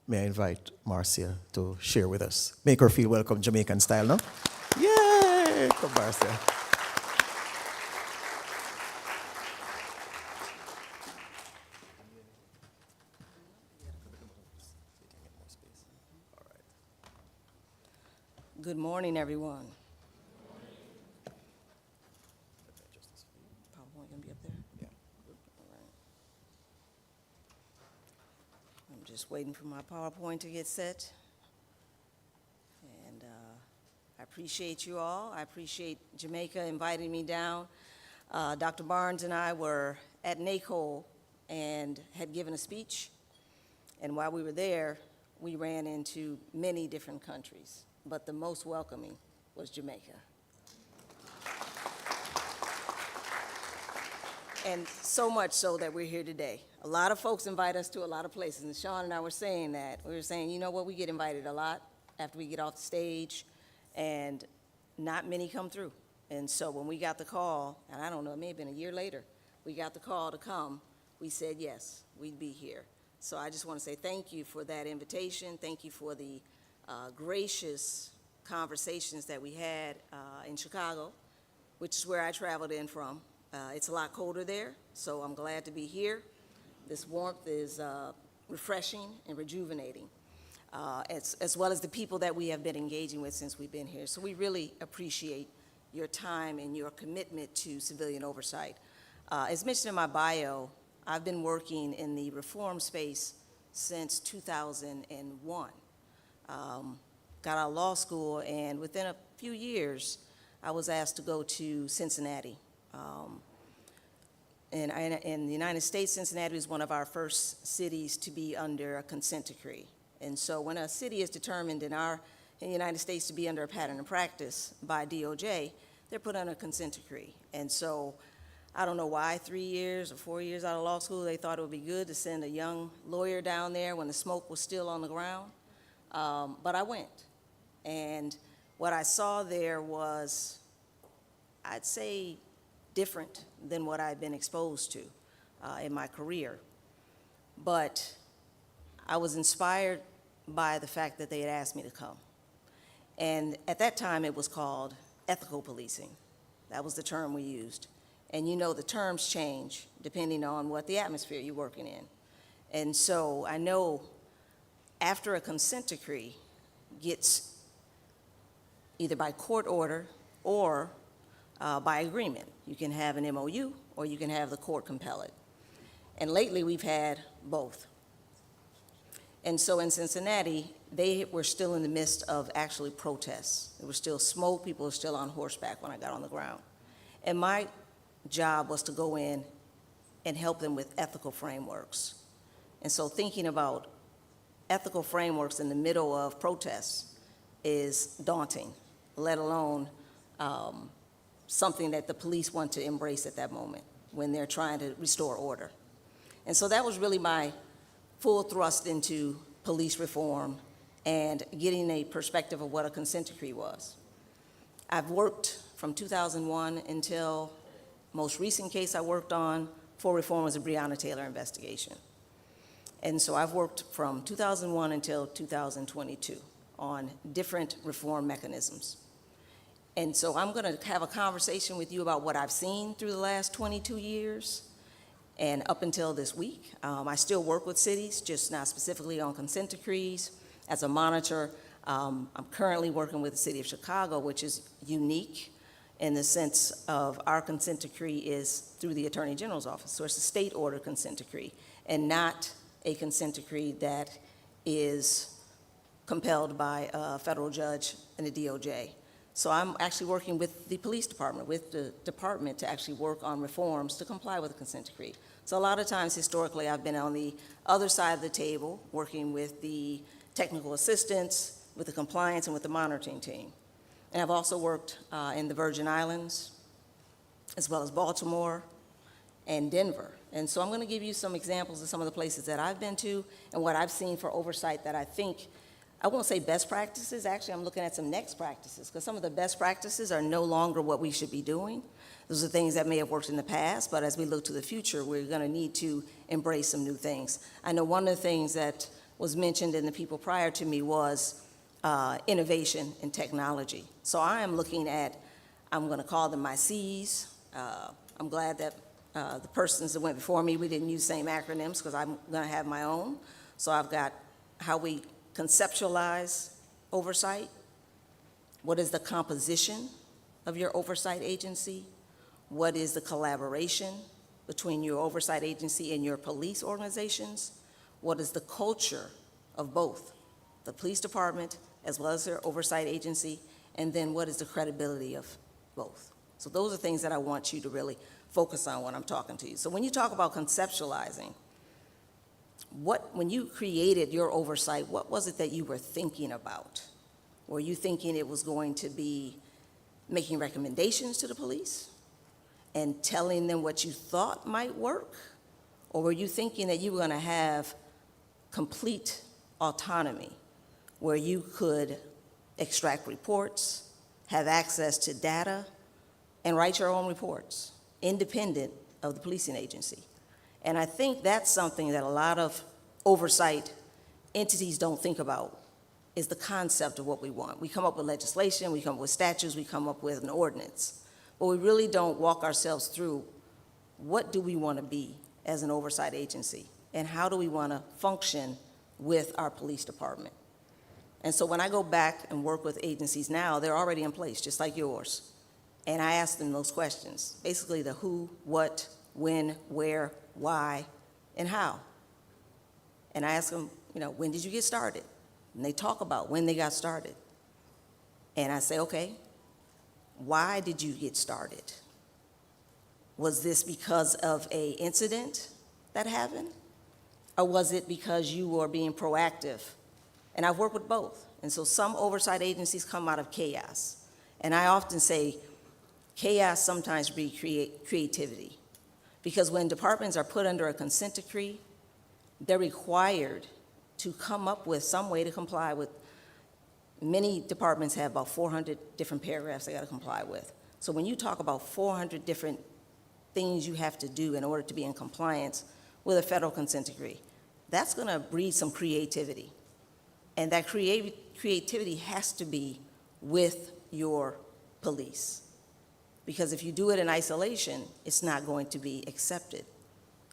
May I invite Marcia to share with us. Make her feel welcome, Jamaican style, no? Yay! Come, Marcia. Good morning, everyone. PowerPoint gonna be up there? Yeah. All right. I'm just waiting for my PowerPoint to get set. And I appreciate you all. I appreciate Jamaica inviting me down. Dr. Barnes and I were at NACO and had given a speech. And while we were there, we ran into many different countries, but the most welcoming was Jamaica. And so much so that we're here today. A lot of folks invite us to a lot of places, and Sean and I were saying that. We were saying, you know what, we get invited a lot after we get off the stage, and not many come through. And so when we got the call, and I don't know, it may have been a year later, we got the call to come, we said yes, we'd be here. So I just want to say thank you for that invitation. Thank you for the gracious conversations that we had in Chicago, which is where I traveled in from. It's a lot colder there, so I'm glad to be here. This warmth is refreshing and rejuvenating, as well as the people that we have been engaging with since we've been here. So we really appreciate your time and your commitment to civilian oversight. As mentioned in my bio, I've been working in the reform space since 2001. Got out of law school, and within a few years, I was asked to go to Cincinnati. In the United States, Cincinnati was one of our first cities to be under a consent decree. And so when a city is determined in the United States to be under a pattern of practice by DOJ, they're put under a consent decree. And so I don't know why 3 years or 4 years out of law school, they thought it would be good to send a young lawyer down there when the smoke was still on the ground. But I went. And what I saw there was, I'd say, different than what I'd been exposed to in my career. But I was inspired by the fact that they had asked me to come. And at that time, it was called ethical policing. That was the term we used. And you know the terms change depending on what the atmosphere you're working in. And so I know after a consent decree gets either by court order or by agreement. You can have an MOU or you can have the court compel it. And lately we've had both. And so in Cincinnati, they were still in the midst of actually protests. There was still smoke, people were still on horseback when I got on the ground. And my job was to go in and help them with ethical frameworks. And so thinking about ethical frameworks in the middle of protests is daunting, let alone something that the police want to embrace at that moment when they're trying to restore order. And so that was really my full thrust into police reform and getting a perspective of what a consent decree was. I've worked from 2001 until most recent case I worked on for reform was a Breonna Taylor investigation. And so I've worked from 2001 until 2022 on different reform mechanisms. And so I'm going to have a conversation with you about what I've seen through the last 22 years and up until this week. I still work with cities, just not specifically on consent decrees. As a monitor, I'm currently working with the city of Chicago, which is unique in the sense of our consent decree is through the Attorney General's office. So it's a state order consent decree and not a consent decree that is compelled by a federal judge and the DOJ. So I'm actually working with the police department, with the department to actually work on reforms to comply with the consent decree. So a lot of times historically I've been on the other side of the table working with the technical assistants, with the compliance, and with the monitoring team. And I've also worked in the Virgin Islands, as well as Baltimore and Denver. And so I'm going to give you some examples of some of the places that I've been to and what I've seen for oversight that I think, I won't say best practices, actually I'm looking at some next practices, because some of the best practices are no longer what we should be doing. Those are things that may have worked in the past, but as we look to the future, we're going to need to embrace some new things. I know one of the things that was mentioned in the people prior to me was innovation and technology. So I am looking at, I'm going to call them my C's. I'm glad that the persons that went before me, we didn't use the same acronyms because I'm going to have my own. So I've got how we conceptualize oversight. What is the composition of your oversight agency? What is the collaboration between your oversight agency and your police organizations? What is the culture of both the police department as well as their oversight agency? And then what is the credibility of both? So those are things that I want you to really focus on when I'm talking to you. So when you talk about conceptualizing, when you created your oversight, what was it that you were thinking about? Were you thinking it was going to be making recommendations to the police and telling them what you thought might work? Or were you thinking that you were going to have complete autonomy where you could extract reports, have access to data, and write your own reports, independent of the policing agency. And I think that's something that a lot of oversight entities don't think about, is the concept of what we want. We come up with legislation, we come up with statutes, we come up with an ordinance, but we really don't walk ourselves through what do we want to be as an oversight agency, and how do we want to function with our police department. And so when I go back and work with agencies now, they're already in place, just like yours. And I ask them those questions, basically the who, what, when, where, why, and how. And I ask them, when did you get started? And they talk about when they got started. And I say, okay, why did you get started? Was this because of an incident that happened? Or was it because you were being proactive? And I've worked with both. And so some oversight agencies come out of chaos. And I often say chaos sometimes breeds creativity. Because when departments are put under a consent decree, they're required to come up with some way to comply with. Many departments have about 400 different paragraphs they got to comply with. So when you talk about 400 different things you have to do in order to be in compliance with a federal consent decree, that's going to breed some creativity. And that creativity has to be with your police. Because if you do it in isolation, it's not going to be accepted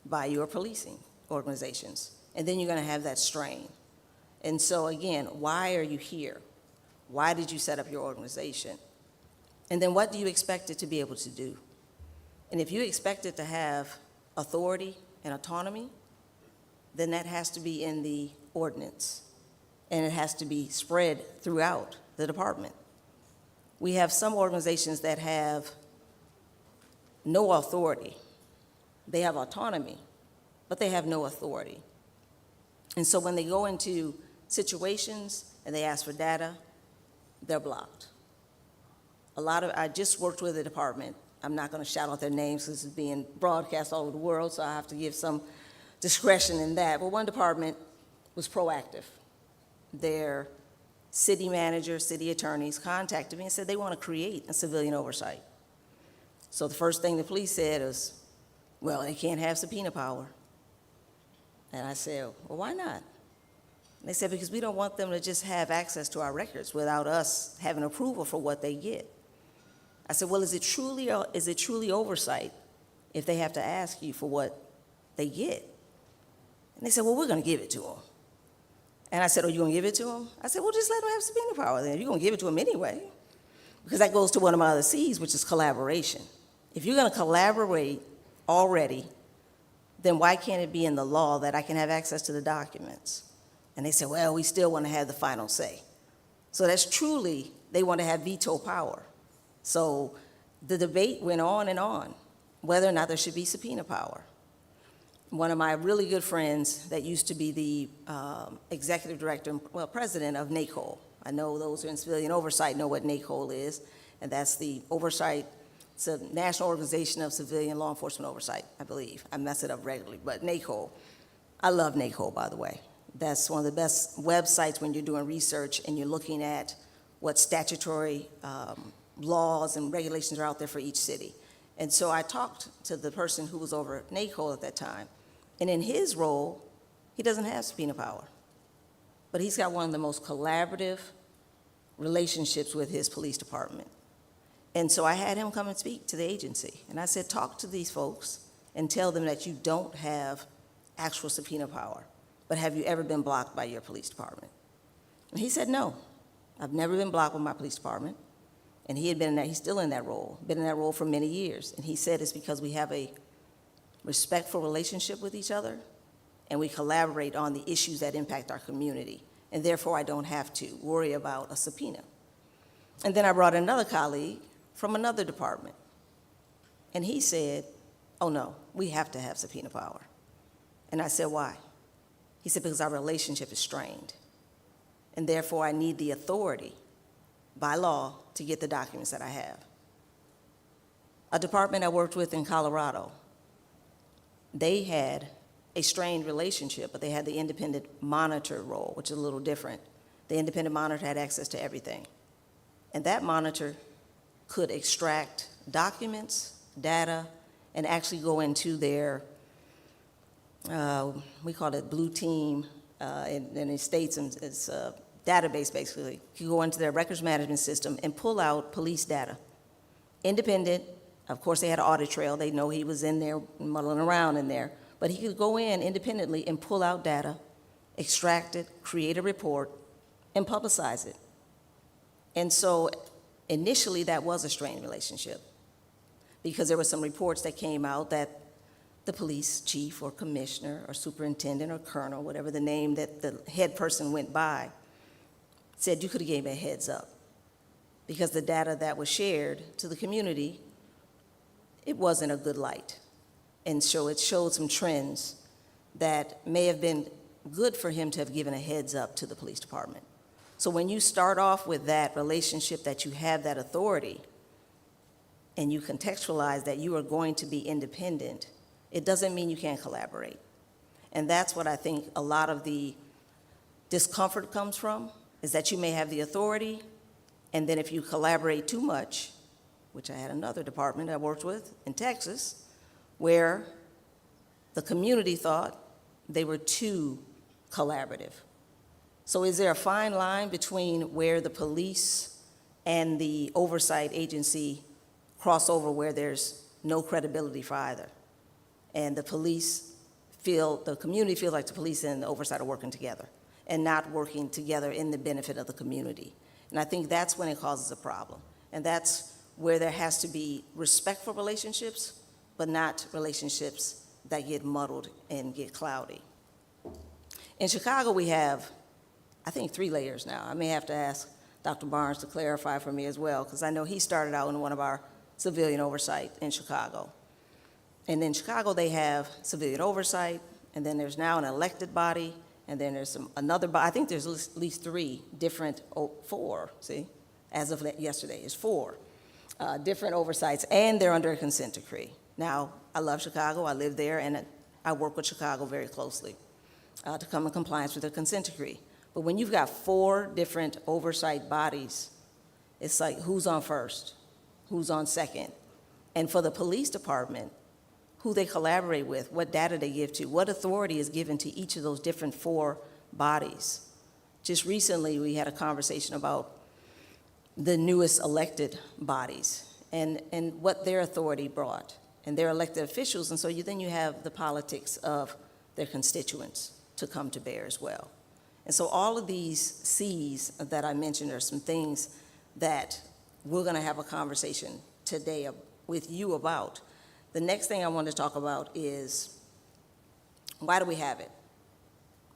by your policing organizations. And then you're going to have that strain. And so again, why are you here? Why did you set up your organization? And then what do you expect it to be able to do? And if you expect it to have authority and autonomy, then that has to be in the ordinance. And it has to be spread throughout the department. We have some organizations that have no authority. They have autonomy, but they have no authority. And so when they go into situations and they ask for data, they're blocked. I just worked with a department. I'm not going to shout out their names because this is being broadcast all over the world, so I have to give some discretion in that. But one department was proactive. Their city manager, city attorneys contacted me and said they want to create a civilian oversight. So the first thing the police said was, well, they can't have subpoena power. And I said, well, why not? And they said, because we don't want them to just have access to our records without us having approval for what they get. I said, well, is it truly oversight if they have to ask you for what they get? And they said, well, we're going to give it to them. And I said, oh, you going to give it to them? I said, well, just let them have subpoena power then. You're going to give it to them anyway. Because that goes to one of my other C's, which is collaboration. If you're going to collaborate already, then why can't it be in the law that I can have access to the documents? And they said, well, we still want to have the final say. So that's truly, they want to have veto power. So the debate went on and on, whether or not there should be subpoena power. One of my really good friends that used to be the executive director, well, president of NACOL. I know those who are in civilian oversight know what NACOL is, and that's the oversight. It's a National Organization of Civilian Law Enforcement Oversight, I believe. I mess it up regularly, but NACOL. I love NACOL, by the way. That's one of the best websites when you're doing research and you're looking at what statutory laws and regulations are out there for each city. And so I talked to the person who was over NACOL at that time. And in his role, he doesn't have subpoena power. But he's got one of the most collaborative relationships with his police department. And so I had him come and speak to the agency. And I said, talk to these folks and tell them that you don't have actual subpoena power. But have you ever been blocked by your police department? And he said, no, I've never been blocked by my police department. And he had been in that, he's still in that role, been in that role for many years. And he said it's because we have a respectful relationship with each other, and we collaborate on the issues that impact our community. And therefore, I don't have to worry about a subpoena. And then I brought another colleague from another department. And he said, oh no, we have to have subpoena power. And I said, why? He said, because our relationship is strained. And therefore, I need the authority by law to get the documents that I have. A department I worked with in Colorado, they had a strained relationship, but they had the independent monitor role, which is a little different. The independent monitor had access to everything. And that monitor could extract documents, data, and actually go into their, we call it blue team, and it states it's a database basically. You go into their records management system and pull out police data. Independent, of course they had an audit trail, they know he was in there muddling around in there, but he could go in independently and pull out data, extract it, create a report, and publicize it. And so initially that was a strained relationship because there were some reports that came out that the police chief or commissioner or superintendent or colonel, whatever the name that the head person went by, said you could have gave me a heads up because the data that was shared to the community, it wasn't a good light. And so it showed some trends that may have been good for him to have given a heads up to the police department. So when you start off with that relationship that you have that authority and you contextualize that you are going to be independent, it doesn't mean you can't collaborate. And that's what I think a lot of the discomfort comes from, is that you may have the authority, and then if you collaborate too much, which I had another department I worked with in Texas, where the community thought they were too collaborative. So is there a fine line between where the police and the oversight agency cross over where there's no credibility for either? And the community feels like the police and the oversight are working together and not working together in the benefit of the community. And I think that's when it causes a problem. And that's where there has to be respectful relationships, but not relationships that get muddled and get cloudy. In Chicago, we have, I think, 3 layers now. I may have to ask Dr. Barnes to clarify for me as well, because I know he started out in one of our civilian oversight in Chicago. And in Chicago, they have civilian oversight, and then there's now an elected body, and then there's another body. I think there's at least 3 different, 4, see? As of yesterday, it's 4 different oversights, and they're under a consent decree. Now, I love Chicago, I live there, and I work with Chicago very closely to come in compliance with the consent decree. But when you've got 4 different oversight bodies, it's like who's on first, who's on second? And for the police department, who they collaborate with, what data they give to, what authority is given to each of those different 4 bodies. Just recently, we had a conversation about the newest elected bodies and what their authority brought, and their elected officials, and so then you have the politics of their constituents to come to bear as well. And so all of these C's that I mentioned are some things that we're gonna have a conversation today with you about. The next thing I want to talk about is, why do we have it?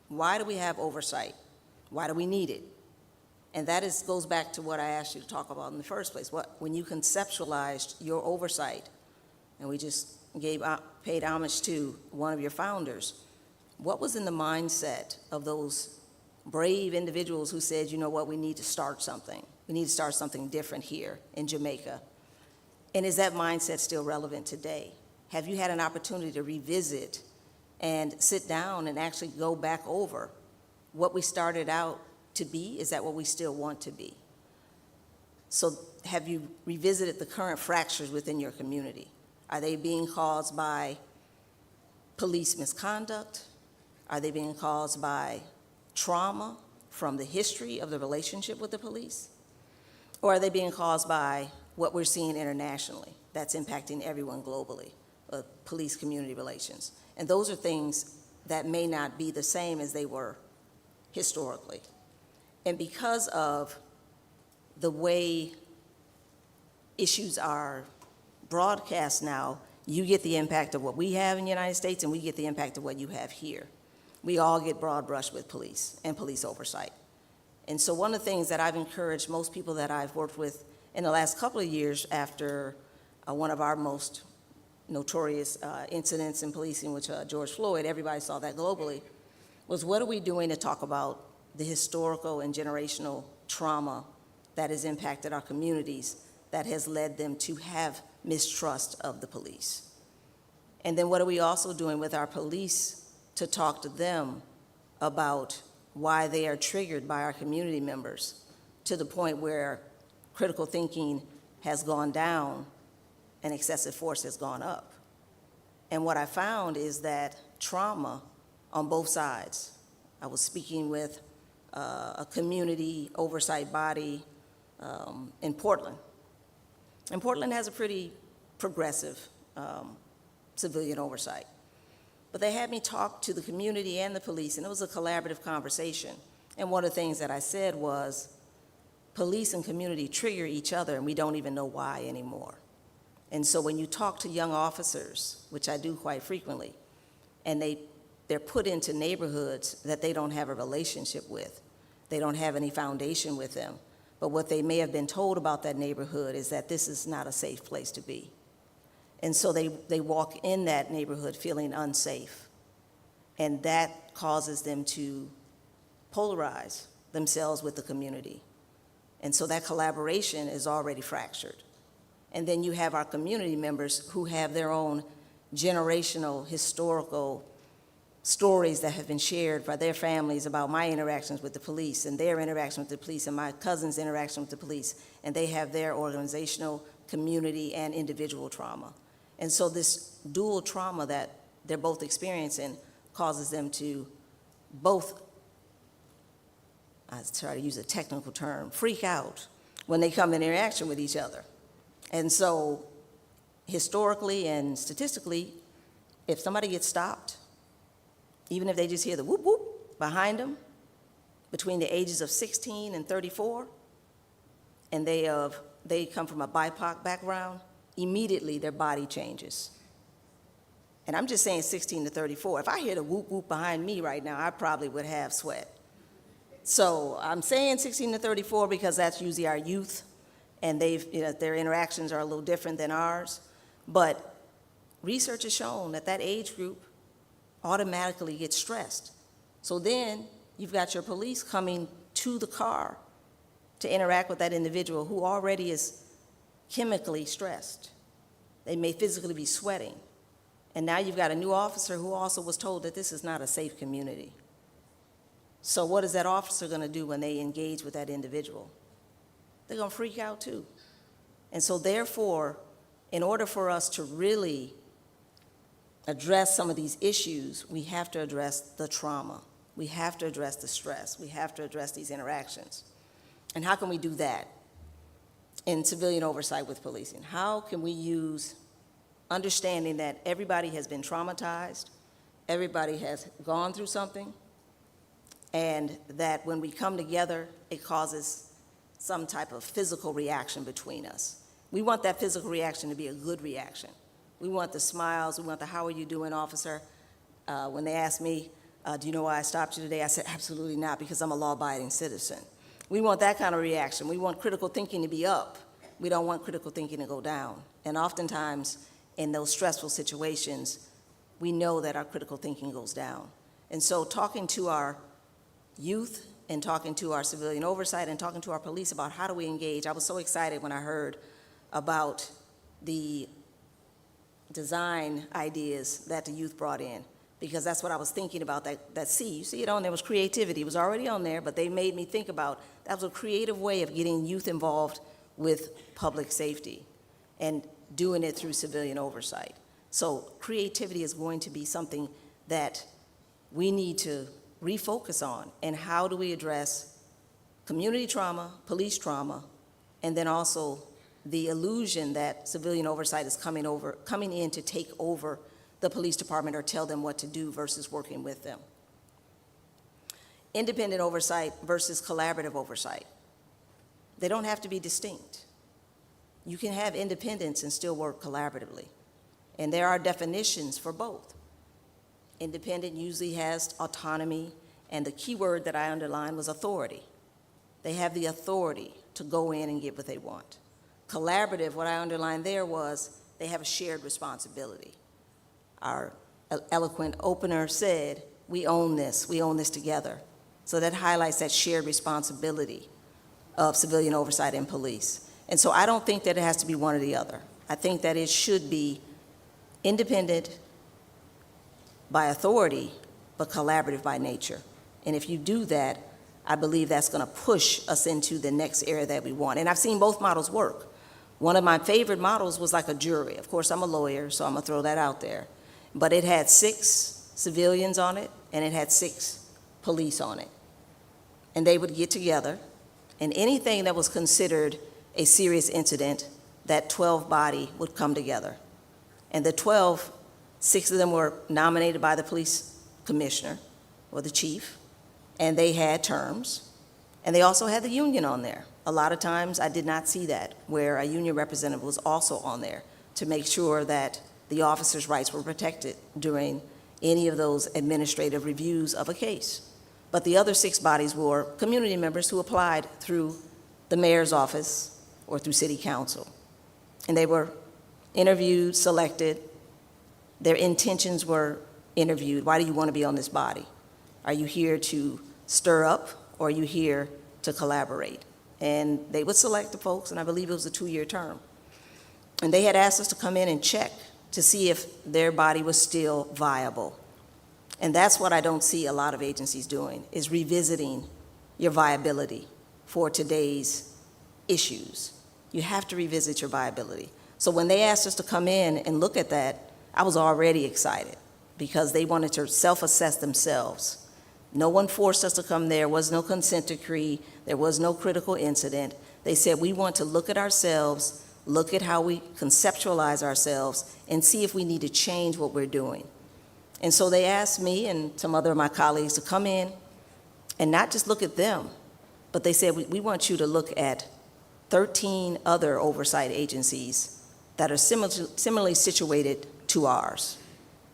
Why do we have oversight? Why do we need it? And that goes back to what I asked you to talk about in the first place. When you conceptualized your oversight, and we just paid homage to one of your founders, what was in the mindset of those brave individuals who said, you know what, we need to start something. We need to start something different here in Jamaica. And is that mindset still relevant today? Have you had an opportunity to revisit and sit down and actually go back over what we started out to be? Is that what we still want to be? So have you revisited the current fractures within your community? Are they being caused by police misconduct? Are they being caused by trauma from the history of the relationship with the police? Or are they being caused by what we're seeing internationally that's impacting everyone globally, police community relations? And those are things that may not be the same as they were historically. And because of the way issues are broadcast now, you get the impact of what we have in the United States, and we get the impact of what you have here. We all get broad brushed with police and police oversight. And so one of the things that I've encouraged most people that I've worked with in the last couple of years after one of our most notorious incidents in policing, which George Floyd, everybody saw that globally, was what are we doing to talk about the historical and generational trauma that has impacted our communities that has led them to have mistrust of the police? And then what are we also doing with our police to talk to them about why they are triggered by our community members to the point where critical thinking has gone down and excessive force has gone up. And what I found is that trauma on both sides. I was speaking with a community oversight body in Portland. And Portland has a pretty progressive civilian oversight. But they had me talk to the community and the police, and it was a collaborative conversation. And one of the things that I said was, police and community trigger each other, and we don't even know why anymore. And so when you talk to young officers, which I do quite frequently, and they're put into neighborhoods that they don't have a relationship with, they don't have any foundation with them, but what they may have been told about that neighborhood is that this is not a safe place to be. And so they walk in that neighborhood feeling unsafe, and that causes them to polarize themselves with the community. And so that collaboration is already fractured. And then you have our community members who have their own generational, historical stories that have been shared by their families about my interactions with the police and their interaction with the police and my cousin's interaction with the police. And they have their organizational, community, and individual trauma. And so this dual trauma that they're both experiencing causes them to both, I try to use a technical term, freak out when they come in interaction with each other. And so historically and statistically, if somebody gets stopped, even if they just hear the whoop whoop behind them, between the ages of 16 and 34, and they come from a BIPOC background, immediately their body changes. And I'm just saying 16 to 34. If I hear the whoop whoop behind me right now, I probably would have sweat. So I'm saying 16 to 34 because that's usually our youth, and their interactions are a little different than ours. But research has shown that age group automatically gets stressed. So then you've got your police coming to the car to interact with that individual who already is chemically stressed. They may physically be sweating. And now you've got a new officer who also was told that this is not a safe community. So what is that officer going to do when they engage with that individual? They're going to freak out too. And so therefore, in order for us to really address some of these issues, we have to address the trauma. We have to address the stress. We have to address these interactions. And how can we do that in civilian oversight with policing? How can we use understanding that everybody has been traumatized, everybody has gone through something, and that when we come together, it causes some type of physical reaction between us. We want that physical reaction to be a good reaction. We want the smiles, we want the "how are you doing, officer?" When they ask me, do you know why I stopped you today? I said, absolutely not, because I'm a law-abiding citizen. We want that kind of reaction. We want critical thinking to be up. We don't want critical thinking to go down. And oftentimes, in those stressful situations, we know that our critical thinking goes down. And so talking to our youth and talking to our civilian oversight and talking to our police about how do we engage, I was so excited when I heard about the design ideas that the youth brought in, because that's what I was thinking about, that C. You see it on there, was creativity. It was already on there, but they made me think about that was a creative way of getting youth involved with public safety and doing it through civilian oversight. So creativity is going to be something that we need to refocus on. And how do we address community trauma, police trauma, and then also the illusion that civilian oversight is coming in to take over the police department or tell them what to do versus working with them. Independent oversight versus collaborative oversight. They don't have to be distinct. You can have independence and still work collaboratively. And there are definitions for both. Independent usually has autonomy, and the key word that I underlined was authority. They have the authority to go in and get what they want. Collaborative, what I underlined there was they have a shared responsibility. Our eloquent opener said, we own this together. So that highlights that shared responsibility of civilian oversight and police. And so I don't think that it has to be one or the other. I think that it should be independent by authority, but collaborative by nature. And if you do that, I believe that's going to push us into the next area that we want. And I've seen both models work. One of my favorite models was like a jury. Of course, I'm a lawyer, so I'm gonna throw that out there. But it had 6 civilians on it, and it had 6 police on it. And they would get together, and anything that was considered a serious incident, that 12 body would come together. And the 12, 6 of them were nominated by the police commissioner or the chief, and they had terms. And they also had the union on there. A lot of times I did not see that, where a union representative was also on there to make sure that the officers' rights were protected during any of those administrative reviews of a case. But the other 6 bodies were community members who applied through the mayor's office or through city council. And they were interviewed, selected. Their intentions were interviewed. Why do you want to be on this body? Are you here to stir up, or are you here to collaborate? And they would select the folks, and I believe it was a 2-year term. And they had asked us to come in and check to see if their body was still viable. And that's what I don't see a lot of agencies doing, is revisiting your viability for today's issues. You have to revisit your viability. So when they asked us to come in and look at that, I was already excited because they wanted to self-assess themselves. No one forced us to come there. There was no consent decree. There was no critical incident. They said, we want to look at ourselves, look at how we conceptualize ourselves, and see if we need to change what we're doing. And so they asked me and some other of my colleagues to come in and not just look at them, but they said, we want you to look at 13 other oversight agencies that are similarly situated to ours.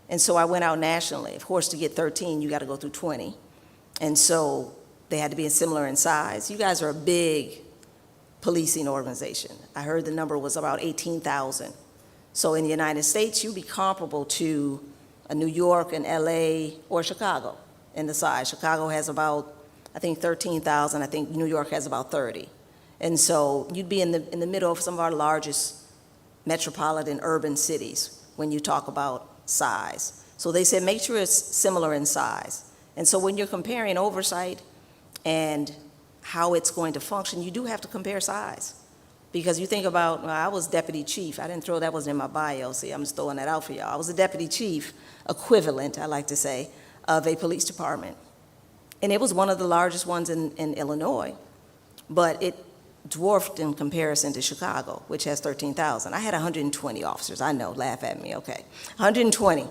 And so I went out nationally. Of course, to get 13, you got to go through 20. And so they had to be similar in size. You guys are a big policing organization. I heard the number was about 18,000. So in the United States, you'd be comparable to a New York and LA or Chicago in the size. Chicago has about, I think, 13,000. I think New York has about 30. And so you'd be in the middle of some of our largest metropolitan urban cities when you talk about size. So they said, make sure it's similar in size. And so when you're comparing oversight and how it's going to function, you do have to compare size. Because you think about, well, I was deputy chief. I didn't throw, that wasn't in my bio. See, I'm just throwing that out for y'all. I was a deputy chief equivalent, I like to say, of a police department. And it was one of the largest ones in Illinois, but it dwarfed in comparison to Chicago, which has 13,000. I had 120 officers. I know, laugh at me, okay. 120.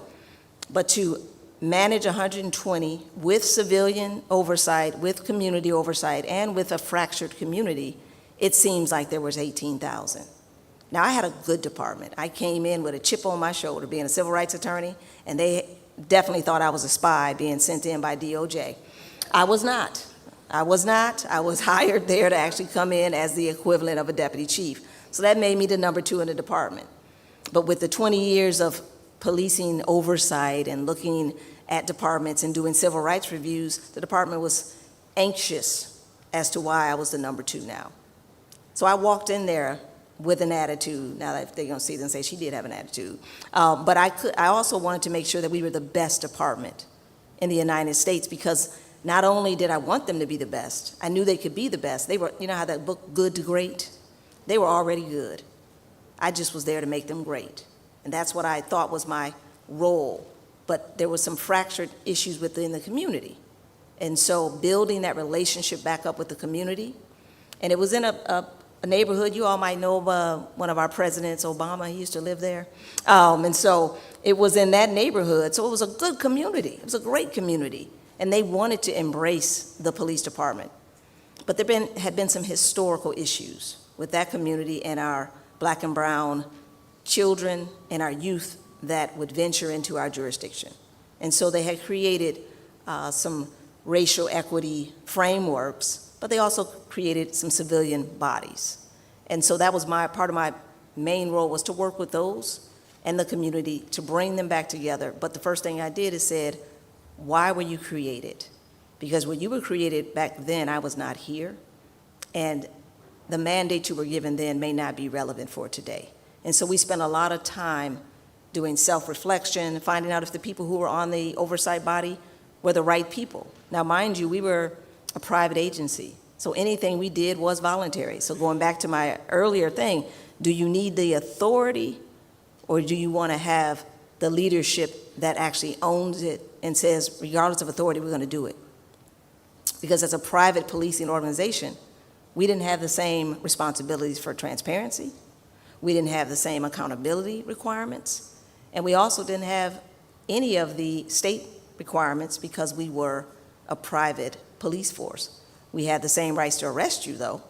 But to manage 120 with civilian oversight, with community oversight, and with a fractured community, it seems like there was 18,000. Now, I had a good department. I came in with a chip on my shoulder, being a civil rights attorney, and they definitely thought I was a spy being sent in by DOJ. I was not. I was not. I was hired there to actually come in as the equivalent of a deputy chief. So that made me the number 2 in the department. But with the 20 years of policing oversight and looking at departments and doing civil rights reviews, the department was anxious as to why I was the number 2 now. So I walked in there with an attitude. Now that they're going to see it and say she did have an attitude. But I also wanted to make sure that we were the best department in the United States, because not only did I want them to be the best, I knew they could be the best. They were, you know how that book, Good to Great? They were already good. I just was there to make them great. And that's what I thought was my role. But there were some fractured issues within the community. And so building that relationship back up with the community, and it was in a neighborhood, you all might know one of our presidents, Obama, he used to live there. And so it was in that neighborhood. So it was a good community. It was a great community. And they wanted to embrace the police department. But there had been some historical issues with that community and our black and brown children and our youth that would venture into our jurisdiction. And so they had created some racial equity frameworks, but they also created some civilian bodies. And so that was part of my main role, was to work with those and the community to bring them back together. But the first thing I did is said, why were you created? Because when you were created back then, I was not here. And the mandate you were given then may not be relevant for today. And so we spent a lot of time doing self-reflection, finding out if the people who were on the oversight body were the right people. Now, mind you, we were a private agency, so anything we did was voluntary. So going back to my earlier thing, Do you need the authority, or do you want to have the leadership that actually owns it and says, regardless of authority, we're going to do it? Because as a private policing organization, we didn't have the same responsibilities for transparency. We didn't have the same accountability requirements. And we also didn't have any of the state requirements because we were a private police force. We had the same rights to arrest you, though,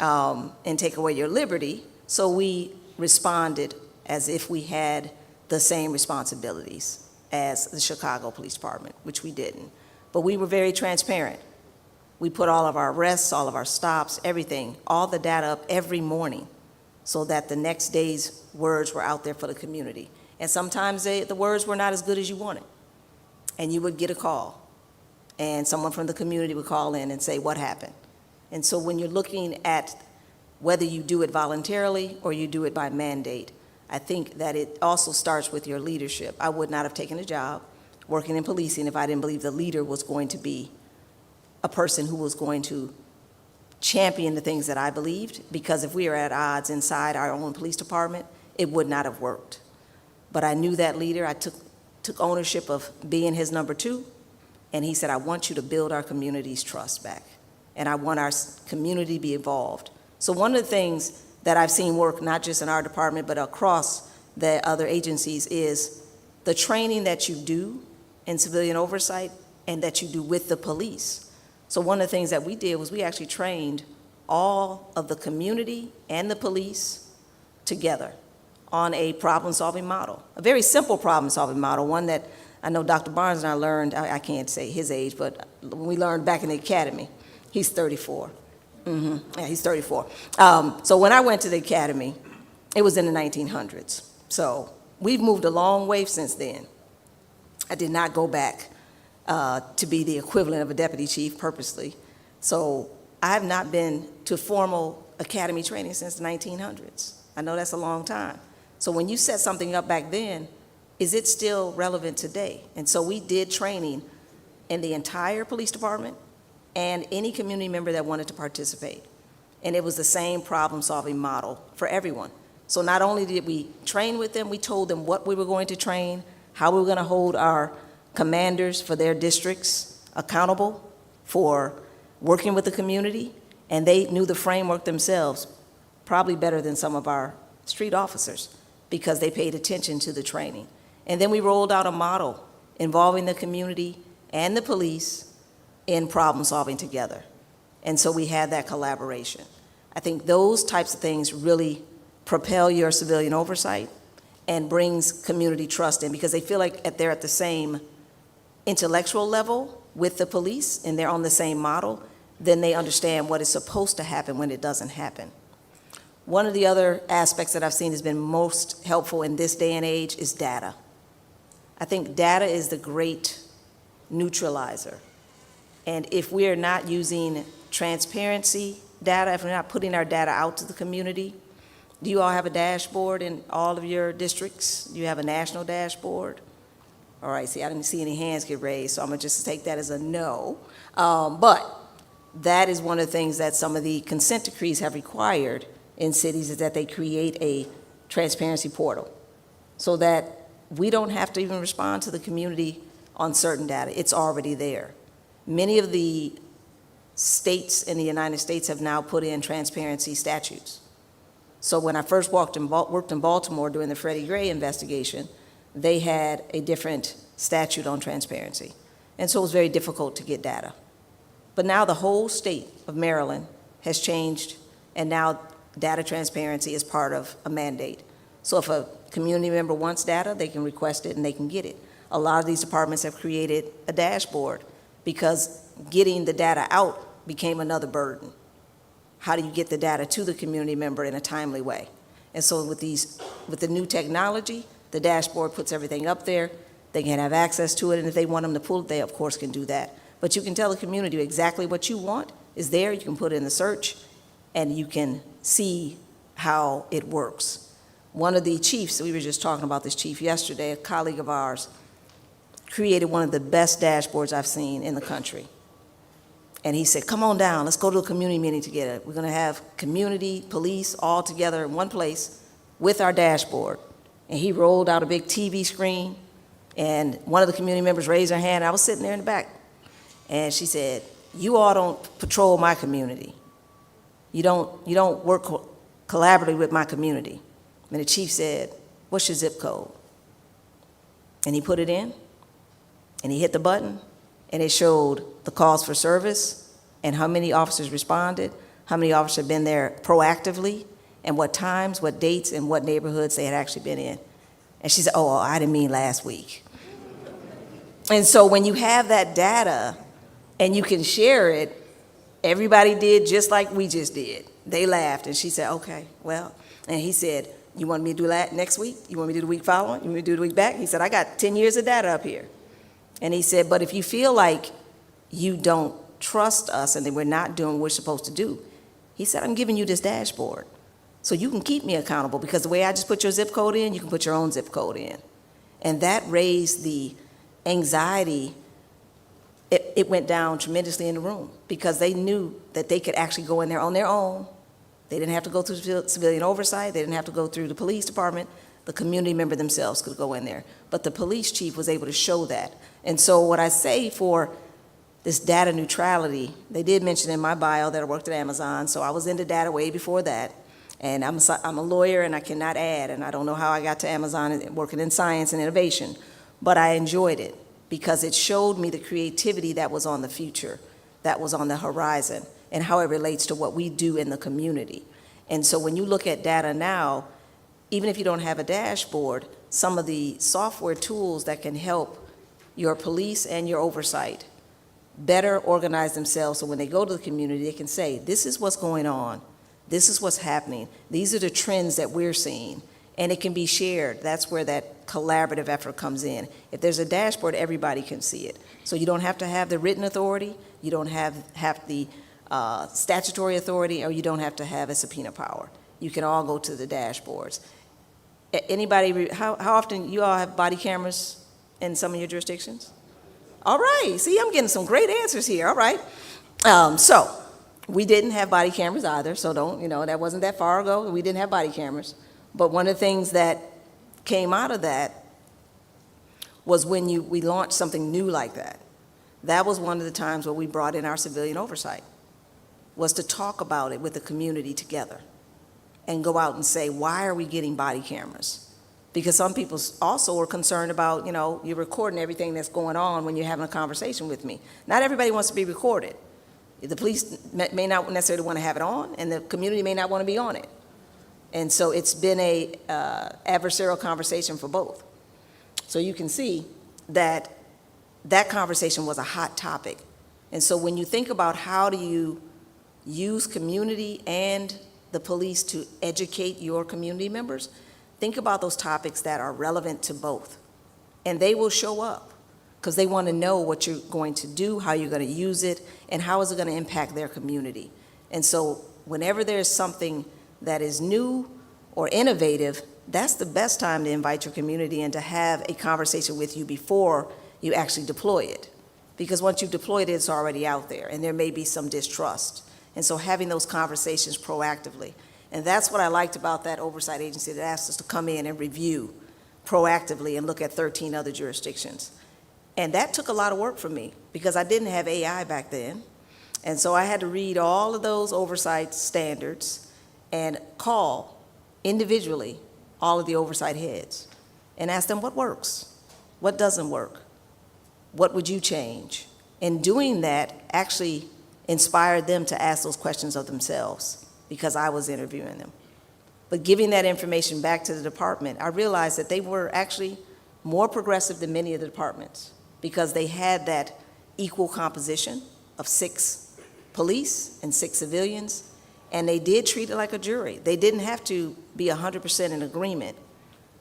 and take away your liberty. So we responded as if we had the same responsibilities as the Chicago Police Department, which we didn't. But we were very transparent. We put all of our arrests, all of our stops, everything, all the data up every morning so that the next day's words were out there for the community. And sometimes the words were not as good as you wanted. And you would get a call, and someone from the community would call in and say, what happened? And so when you're looking at whether you do it voluntarily or you do it by mandate, I think that it also starts with your leadership. I would not have taken a job working in policing if I didn't believe the leader was going to be a person who was going to champion the things that I believed, because if we were at odds inside our own police department, it would not have worked. But I knew that leader. I took ownership of being his number two, and he said, I want you to build our community's trust back, and I want our community to be involved. So one of the things that I've seen work, not just in our department, but across the other agencies, is the training that you do in civilian oversight and that you do with the police. So one of the things that we did was we actually trained all of the community and the police together on a problem-solving model, a very simple problem-solving model, one that I know Dr. Barnes and I learned, I can't say his age, but we learned back in the academy. He's 34. Yeah, he's 34. So when I went to the academy, it was in the 1900s. So we've moved a long way since then. I did not go back to be the equivalent of a deputy chief purposely. So I have not been to formal academy training since the 1900s. I know that's a long time. So when you set something up back then, is it still relevant today? And so we did training in the entire police department and any community member that wanted to participate. And it was the same problem-solving model for everyone. So not only did we train with them, we told them what we were going to train, how we were going to hold our commanders for their districts accountable for working with the community, and they knew the framework themselves probably better than some of our street officers because they paid attention to the training. And then we rolled out a model involving the community and the police in problem solving together. And so we had that collaboration. I think those types of things really propel your civilian oversight and brings community trust in, because they feel like they're at the same intellectual level with the police and they're on the same model, then they understand what is supposed to happen when it doesn't happen. One of the other aspects that I've seen has been most helpful in this day and age is data. I think data is the great neutralizer. And if we are not using transparency data, if we're not putting our data out to the community, do you all have a dashboard in all of your districts? Do you have a national dashboard? All right, see, I didn't see any hands get raised, so I'm gonna just take that as a no. But that is one of the things that some of the consent decrees have required in cities, is that they create a transparency portal so that we don't have to even respond to the community on certain data. It's already there. Many of the states in the United States have now put in transparency statutes. So when I first worked in Baltimore during the Freddie Gray investigation, they had a different statute on transparency. And so it was very difficult to get data. But now the whole state of Maryland has changed, and now data transparency is part of a mandate. So if a community member wants data, they can request it and they can get it. A lot of these departments have created a dashboard because getting the data out became another burden. How do you get the data to the community member in a timely way? And so with the new technology, the dashboard puts everything up there. They can have access to it, and if they want them to pull it, they of course can do that. But you can tell the community exactly what you want is there. You can put it in the search, and you can see how it works. One of the chiefs, we were just talking about this chief yesterday, a colleague of ours, created one of the best dashboards I've seen in the country. And he said, come on down, let's go to a community meeting together. We're gonna have community, police, all together in one place with our dashboard. And he rolled out a big TV screen, and one of the community members raised her hand. I was sitting there in the back. And she said, you all don't patrol my community. You don't work collaboratively with my community. And the chief said, what's your zip code? And he put it in, and he hit the button, and it showed the calls for service and how many officers responded, how many officers had been there proactively, and what times, what dates, and what neighborhoods they had actually been in. And she said, oh, I didn't mean last week. And so when you have that data and you can share it, everybody did just like we just did. They laughed, and she said, okay, well, and he said, you want me to do that next week? You want me to do the week following? You want me to do the week back? He said, I got 10 years of data up here. And he said, but if you feel like you don't trust us and that we're not doing what we're supposed to do, he said, I'm giving you this dashboard so you can keep me accountable, because the way I just put your zip code in, you can put your own zip code in. And that raised the anxiety. It went down tremendously in the room, because they knew that they could actually go in there on their own. They didn't have to go through civilian oversight. They didn't have to go through the police department. The community member themselves could go in there. But the police chief was able to show that. And so what I say for this data neutrality, they did mention in my bio that I worked at Amazon, so I was into data way before that. And I'm a lawyer, and I cannot add, and I don't know how I got to Amazon working in science and innovation, but I enjoyed it because it showed me the creativity that was on the future, that was on the horizon, and how it relates to what we do in the community. And so when you look at data now, even if you don't have a dashboard, some of the software tools that can help your police and your oversight better organize themselves, so when they go to the community, they can say, this is what's going on. This is what's happening. These are the trends that we're seeing. And it can be shared. That's where that collaborative effort comes in. If there's a dashboard, everybody can see it. So you don't have to have the written authority, you don't have the statutory authority, or you don't have to have a subpoena power. You can all go to the dashboards. Anybody, how often you all have body cameras in some of your jurisdictions? All right, see, I'm getting some great answers here, all right. So we didn't have body cameras either, so that wasn't that far ago. We didn't have body cameras. But one of the things that came out of that was when we launched something new like that. That was one of the times where we brought in our civilian oversight, was to talk about it with the community together and go out and say, why are we getting body cameras? Because some people also were concerned about, you're recording everything that's going on when you're having a conversation with me. Not everybody wants to be recorded. The police may not necessarily want to have it on, and the community may not want to be on it. And so it's been a adversarial conversation for both. So you can see that that conversation was a hot topic. And so when you think about how do you use community and the police to educate your community members, think about those topics that are relevant to both. And they will show up because they want to know what you're going to do, how you're going to use it, and how is it going to impact their community. And so whenever there's something that is new or innovative, that's the best time to invite your community and to have a conversation with you before you actually deploy it. Because once you've deployed it, it's already out there, and there may be some distrust. And so having those conversations proactively. And that's what I liked about that oversight agency that asked us to come in and review proactively and look at 13 other jurisdictions. And that took a lot of work for me because I didn't have AI back then. And so I had to read all of those oversight standards and call individually all of the oversight heads and ask them what works, what doesn't work, what would you change? And doing that actually inspired them to ask those questions of themselves because I was interviewing them. But giving that information back to the department, I realized that they were actually more progressive than many of the departments because they had that equal composition of 6 police and 6 civilians, and they did treat it like a jury. They didn't have to be 100% in agreement,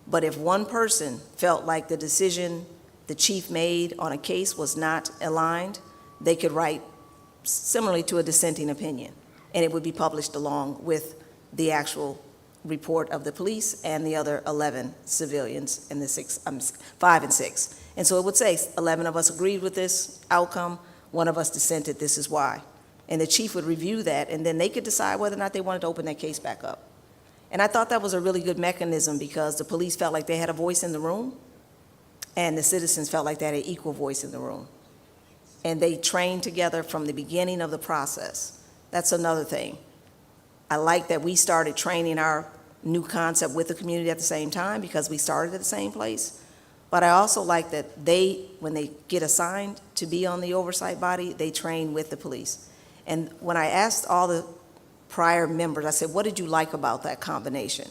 but if one person felt like the decision the chief made on a case was not aligned, they could write similarly to a dissenting opinion, and it would be published along with the actual report of the police and the other 11 civilians and the 5 and 6. And so it would say 11 of us agreed with this outcome, one of us dissented, this is why. And the chief would review that, and then they could decide whether or not they wanted to open that case back up. And I thought that was a really good mechanism because the police felt like they had a voice in the room, and the citizens felt like they had an equal voice in the room. And they trained together from the beginning of the process. That's another thing. I like that we started training our new concept with the community at the same time because we started at the same place. But I also like that they, when they get assigned to be on the oversight body, they train with the police. And when I asked all the prior members, I said, what did you like about that combination?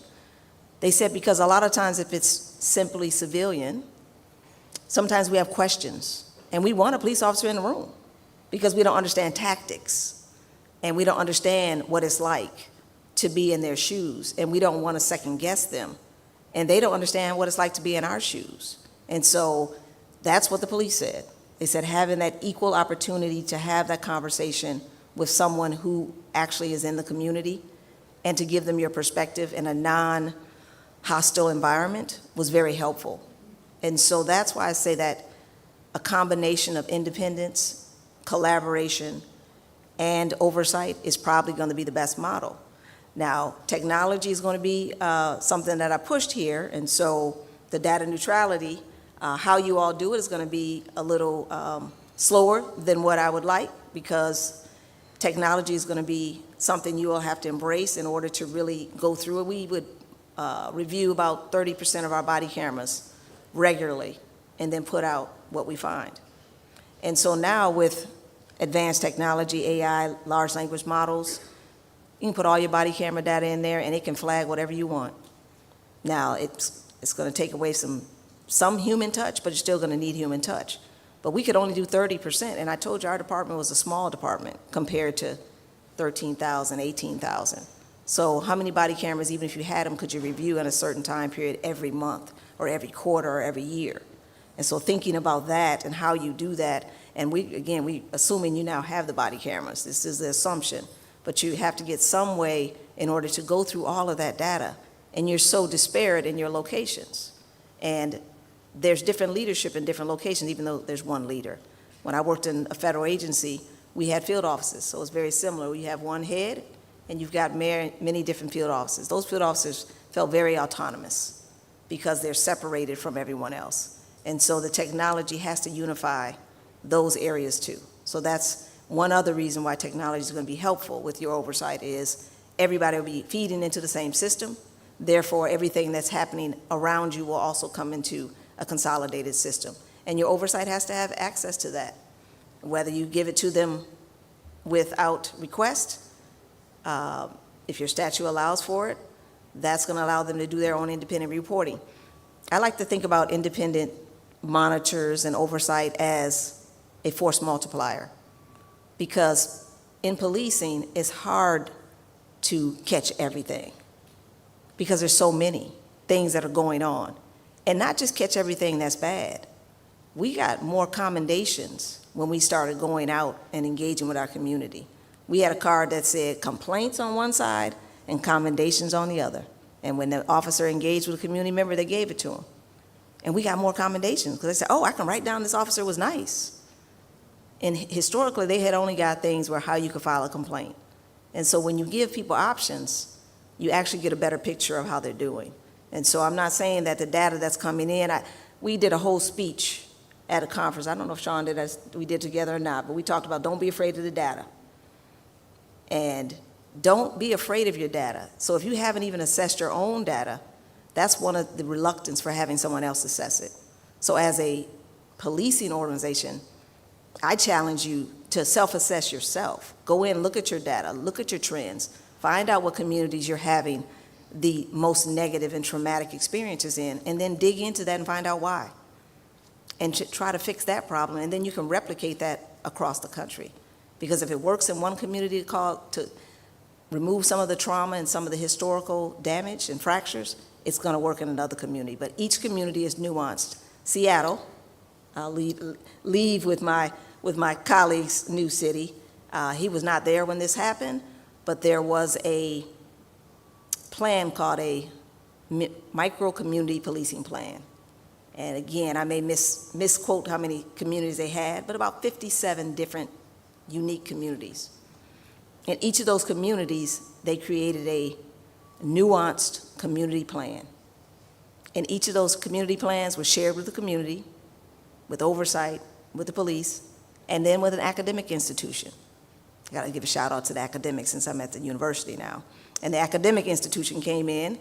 They said, because a lot of times if it's simply civilian, sometimes we have questions. And we want a police officer in the room because we don't understand tactics. And we don't understand what it's like to be in their shoes. And we don't want to second guess them. And they don't understand what it's like to be in our shoes. And so that's what the police said. They said having that equal opportunity to have that conversation with someone who actually is in the community and to give them your perspective in a non-hostile environment was very helpful. And so that's why I say that a combination of independence, collaboration, and oversight is probably going to be the best model. Now, technology is going to be something that I pushed here, and so the data neutrality, how you all do it is going to be a little slower than what I would like because technology is going to be something you all have to embrace in order to really go through it. We would review about 30% of our body cameras regularly and then put out what we find. And so now with advanced technology, AI, large language models, you can put all your body camera data in there and it can flag whatever you want. Now, it's going to take away some human touch, but you're still going to need human touch. But we could only do 30%, and I told you our department was a small department compared to 13,000, 18,000. So how many body cameras, even if you had them, could you review in a certain time period every month or every quarter or every year? And so thinking about that and how you do that, and we assuming you now have the body cameras, this is the assumption, but you have to get some way in order to go through all of that data, and you're so disparate in your locations. And there's different leadership in different locations, even though there's one leader. When I worked in a federal agency, we had field offices, so it's very similar. You have one head, and you've got many different field officers. Those field officers felt very autonomous because they're separated from everyone else. And so the technology has to unify those areas too. So that's one other reason why technology is going to be helpful with your oversight is everybody will be feeding into the same system. Therefore, everything that's happening around you will also come into a consolidated system. And your oversight has to have access to that. Whether you give it to them without request, if your statute allows for it, that's going to allow them to do their own independent reporting. I like to think about independent monitors and oversight as a force multiplier. Because in policing, it's hard to catch everything because there's so many things that are going on. And not just catch everything that's bad. We got more commendations when we started going out and engaging with our community. We had a card that said complaints on one side and commendations on the other. And when the officer engaged with a community member, they gave it to him. And we got more commendations because they said, oh, I can write down this officer was nice. And historically, they had only got things where how you could file a complaint. And so when you give people options, you actually get a better picture of how they're doing. And so I'm not saying that the data that's coming in, we did a whole speech at a conference. I don't know if Sean did as we did together or not, but we talked about don't be afraid of the data. And don't be afraid of your data. So if you haven't even assessed your own data, that's one of the reluctance for having someone else assess it. So as a policing organization, I challenge you to self-assess yourself. Go in, look at your data, look at your trends, find out what communities you're having the most negative and traumatic experiences in, and then dig into that and find out why. And try to fix that problem, and then you can replicate that across the country. Because if it works in one community to remove some of the trauma and some of the historical damage and fractures, it's going to work in another community. But each community is nuanced. Seattle, I'll leave with my colleague's new city. He was not there when this happened, but there was a plan called a micro community policing plan. And again, I may misquote how many communities they had, but about 57 different unique communities. In each of those communities, they created a nuanced community plan. And each of those community plans was shared with the community, with oversight, with the police, and then with an academic institution. I gotta give a shout out to the academics since I'm at the university now. And the academic institution came in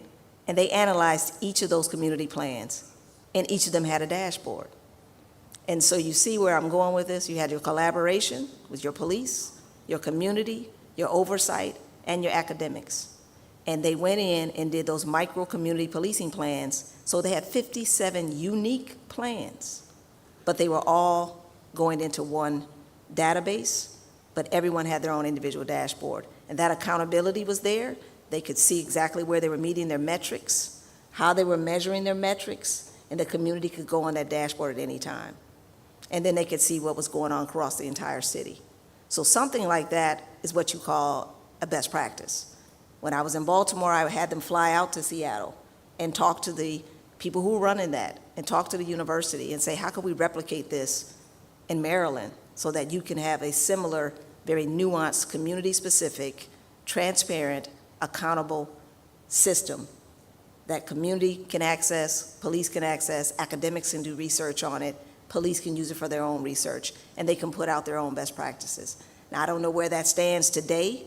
and they analyzed each of those community plans, and each of them had a dashboard. And so you see where I'm going with this. You had your collaboration with your police, your community, your oversight, and your academics. And they went in and did those micro community policing plans. So they had 57 unique plans, but they were all going into one database, but everyone had their own individual dashboard. And that accountability was there. They could see exactly where they were meeting their metrics, how they were measuring their metrics, and the community could go on that dashboard at any time. And then they could see what was going on across the entire city. So something like that is what you call a best practice. When I was in Baltimore, I had them fly out to Seattle and talk to the people who were running that and talk to the university and say, how can we replicate this in Maryland so that you can have a similar, very nuanced, community-specific, transparent, accountable system that community can access, police can access, academics can do research on it, police can use it for their own research, and they can put out their own best practices. Now, I don't know where that stands today,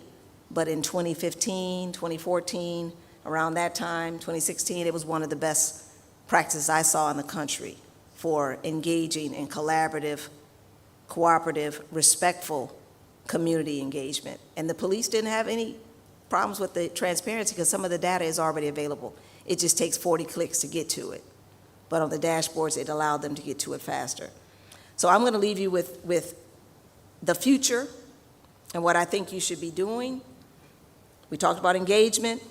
but in 2015, 2014, around that time, 2016, it was one of the best practices I saw in the country for engaging in collaborative, cooperative, respectful community engagement. And the police didn't have any problems with the transparency because some of the data is already available. It just takes 40 clicks to get to it. But on the dashboards, it allowed them to get to it faster. So I'm going to leave you with the future and what I think you should be doing. We talked about engagement,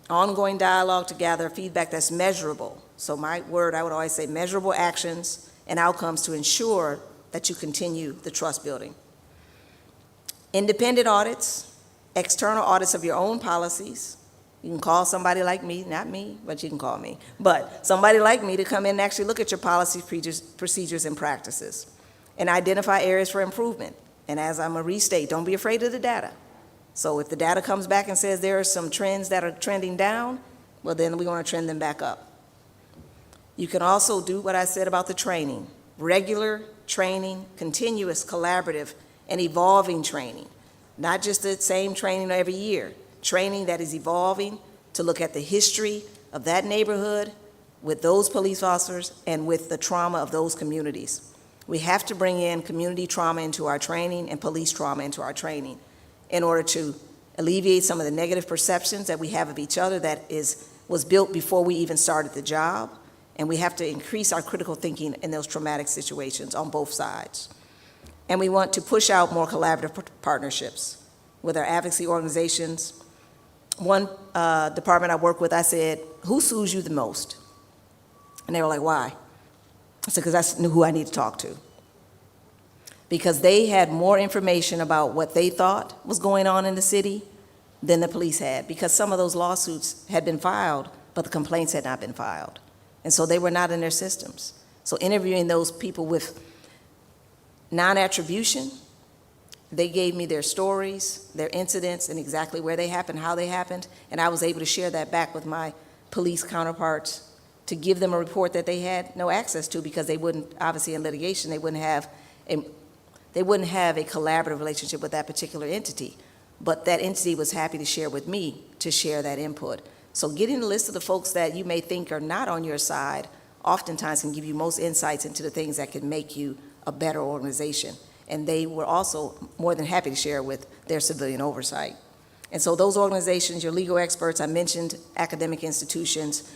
ongoing dialogue to gather feedback that's measurable. So my word, I would always say measurable actions and outcomes to ensure that you continue the trust building. Independent audits, external audits of your own policies. You can call somebody like me, not me, but you can call me, but somebody like me to come in and actually look at your policies, procedures, and practices and identify areas for improvement. And as I'm going to restate, don't be afraid of the data. So if the data comes back and says there are some trends that are trending down, well, then we want to trend them back up. You can also do what I said about the training, regular training, continuous, collaborative, and evolving training, not just the same training every year. Training that is evolving to look at the history of that neighborhood with those police officers and with the trauma of those communities. We have to bring in community trauma into our training and police trauma into our training in order to alleviate some of the negative perceptions that we have of each other that was built before we even started the job. And we have to increase our critical thinking in those traumatic situations on both sides. And we want to push out more collaborative partnerships with our advocacy organizations. One department I work with, I said, who sues you the most? And they were like, why? I said, because I knew who I need to talk to. Because they had more information about what they thought was going on in the city than the police had, because some of those lawsuits had been filed, but the complaints had not been filed. And so they were not in their systems. So interviewing those people with non-attribution, they gave me their stories, their incidents, and exactly where they happened, how they happened, and I was able to share that back with my police counterparts to give them a report that they had no access to because they wouldn't, obviously in litigation, they wouldn't have a collaborative relationship with that particular entity. But that entity was happy to share with me to share that input. So getting a list of the folks that you may think are not on your side oftentimes can give you most insights into the things that can make you a better organization. And they were also more than happy to share with their civilian oversight. And so those organizations, your legal experts, I mentioned academic institutions.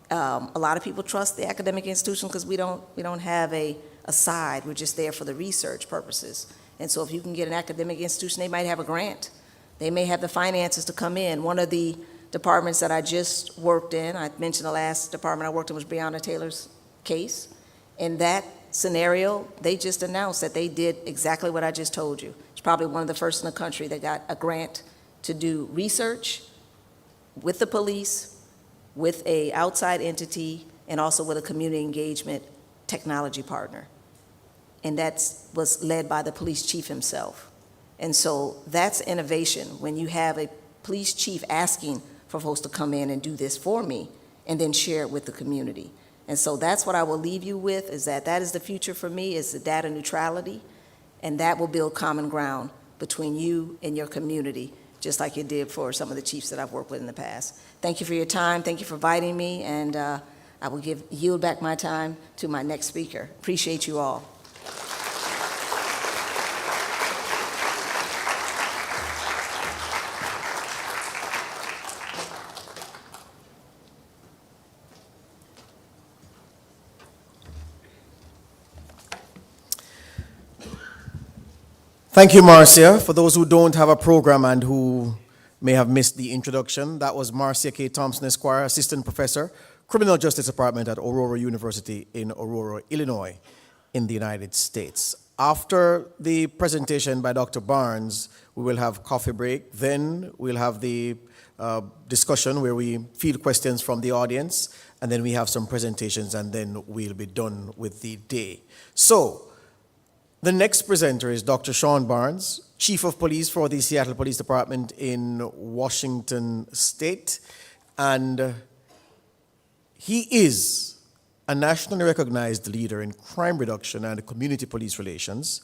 A lot of people trust the academic institution because we don't have a side. We're just there for the research purposes. And so if you can get an academic institution, they might have a grant. They may have the finances to come in. One of the departments that I just worked in, I mentioned the last department I worked in was Breonna Taylor's case. In that scenario, they just announced that they did exactly what I just told you. It's probably one of the first in the country that got a grant to do research with the police, with an outside entity, and also with a community engagement technology partner. And that was led by the police chief himself. And so that's innovation, when you have a police chief asking for folks to come in and do this for me and then share it with the community. And so that's what I will leave you with, is that is the future for me, is the data neutrality, and that will build common ground between you and your community, just like it did for some of the chiefs that I've worked with in the past. Thank you for your time. Thank you for inviting me, and I will yield back my time to my next speaker. Appreciate you all. Thank you, Marcia. For those who don't have a program and who may have missed the introduction, that was Marcia K. Thompson, Esquire, Assistant Professor, Criminal Justice Department at Aurora University in Aurora, Illinois, in the United States. After the presentation by Dr. Barnes, we will have coffee break. Then we'll have the discussion where we field questions from the audience, and then we have some presentations, and then we'll be done with the day. So, the next presenter is Dr. Sean Barnes, Chief of Police for the Seattle Police Department in Washington State. And he is a nationally recognized leader in crime reduction and community police relations.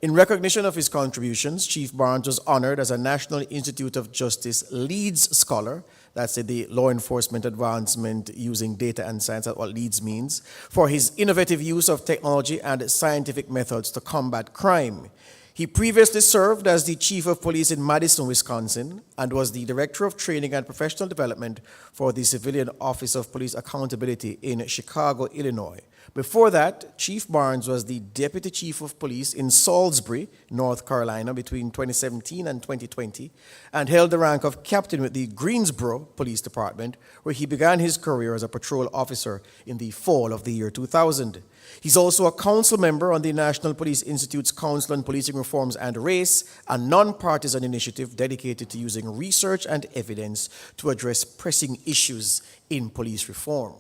In recognition of his contributions, Chief Barnes was honored as a National Institute of Justice LEADS Scholar. That's the Law Enforcement Advancement Using Data and Science, that's what LEADS means, for his innovative use of technology and scientific methods to combat crime. He previously served as the Chief of Police in Madison, Wisconsin, and was the Director of Training and Professional Development for the Civilian Office of Police Accountability in Chicago, Illinois. Before that, Chief Barnes was the Deputy Chief of Police in Salisbury, North Carolina, between 2017 and 2020, and held the rank of Captain with the Greensboro Police Department, where he began his career as a patrol officer in the fall of the year 2000. He's also a council member on the National Police Institute's Council on Policing Reforms and Race, a nonpartisan initiative dedicated to using research and evidence to address pressing issues in police reform.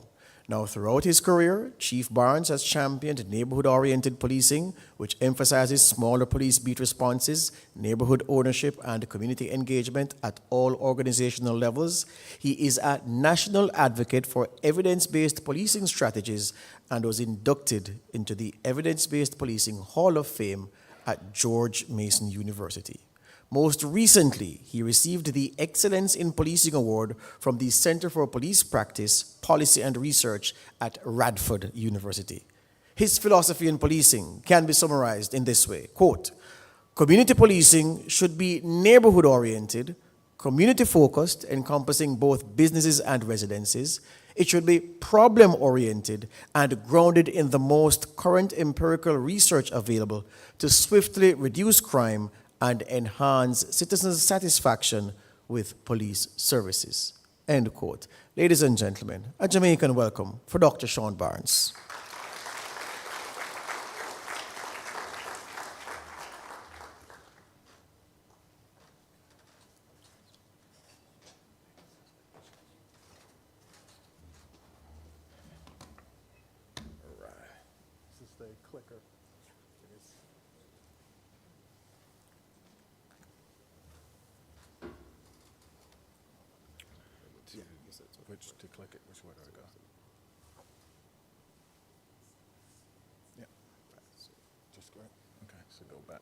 Now, throughout his career, Chief Barnes has championed neighborhood-oriented policing, which emphasizes smaller police beat responses, neighborhood ownership, and community engagement at all organizational levels. He is a national advocate for evidence-based policing strategies and was inducted into the Evidence-Based Policing Hall of Fame at George Mason University. Most recently, he received the Excellence in Policing Award from the Center for Police Practice, Policy and Research at Radford University. His philosophy in policing can be summarized in this way, quote, "Community policing should be neighborhood-oriented, community-focused, encompassing both businesses and residences. It should be problem-oriented and grounded in the most current empirical research available to swiftly reduce crime and enhance citizens' satisfaction with police services." End quote. Ladies and gentlemen, a Jamaican welcome for Dr. Sean Barnes. This is the clicker. Which to click it, which way do I go? Yeah. Just go. Okay, so go back.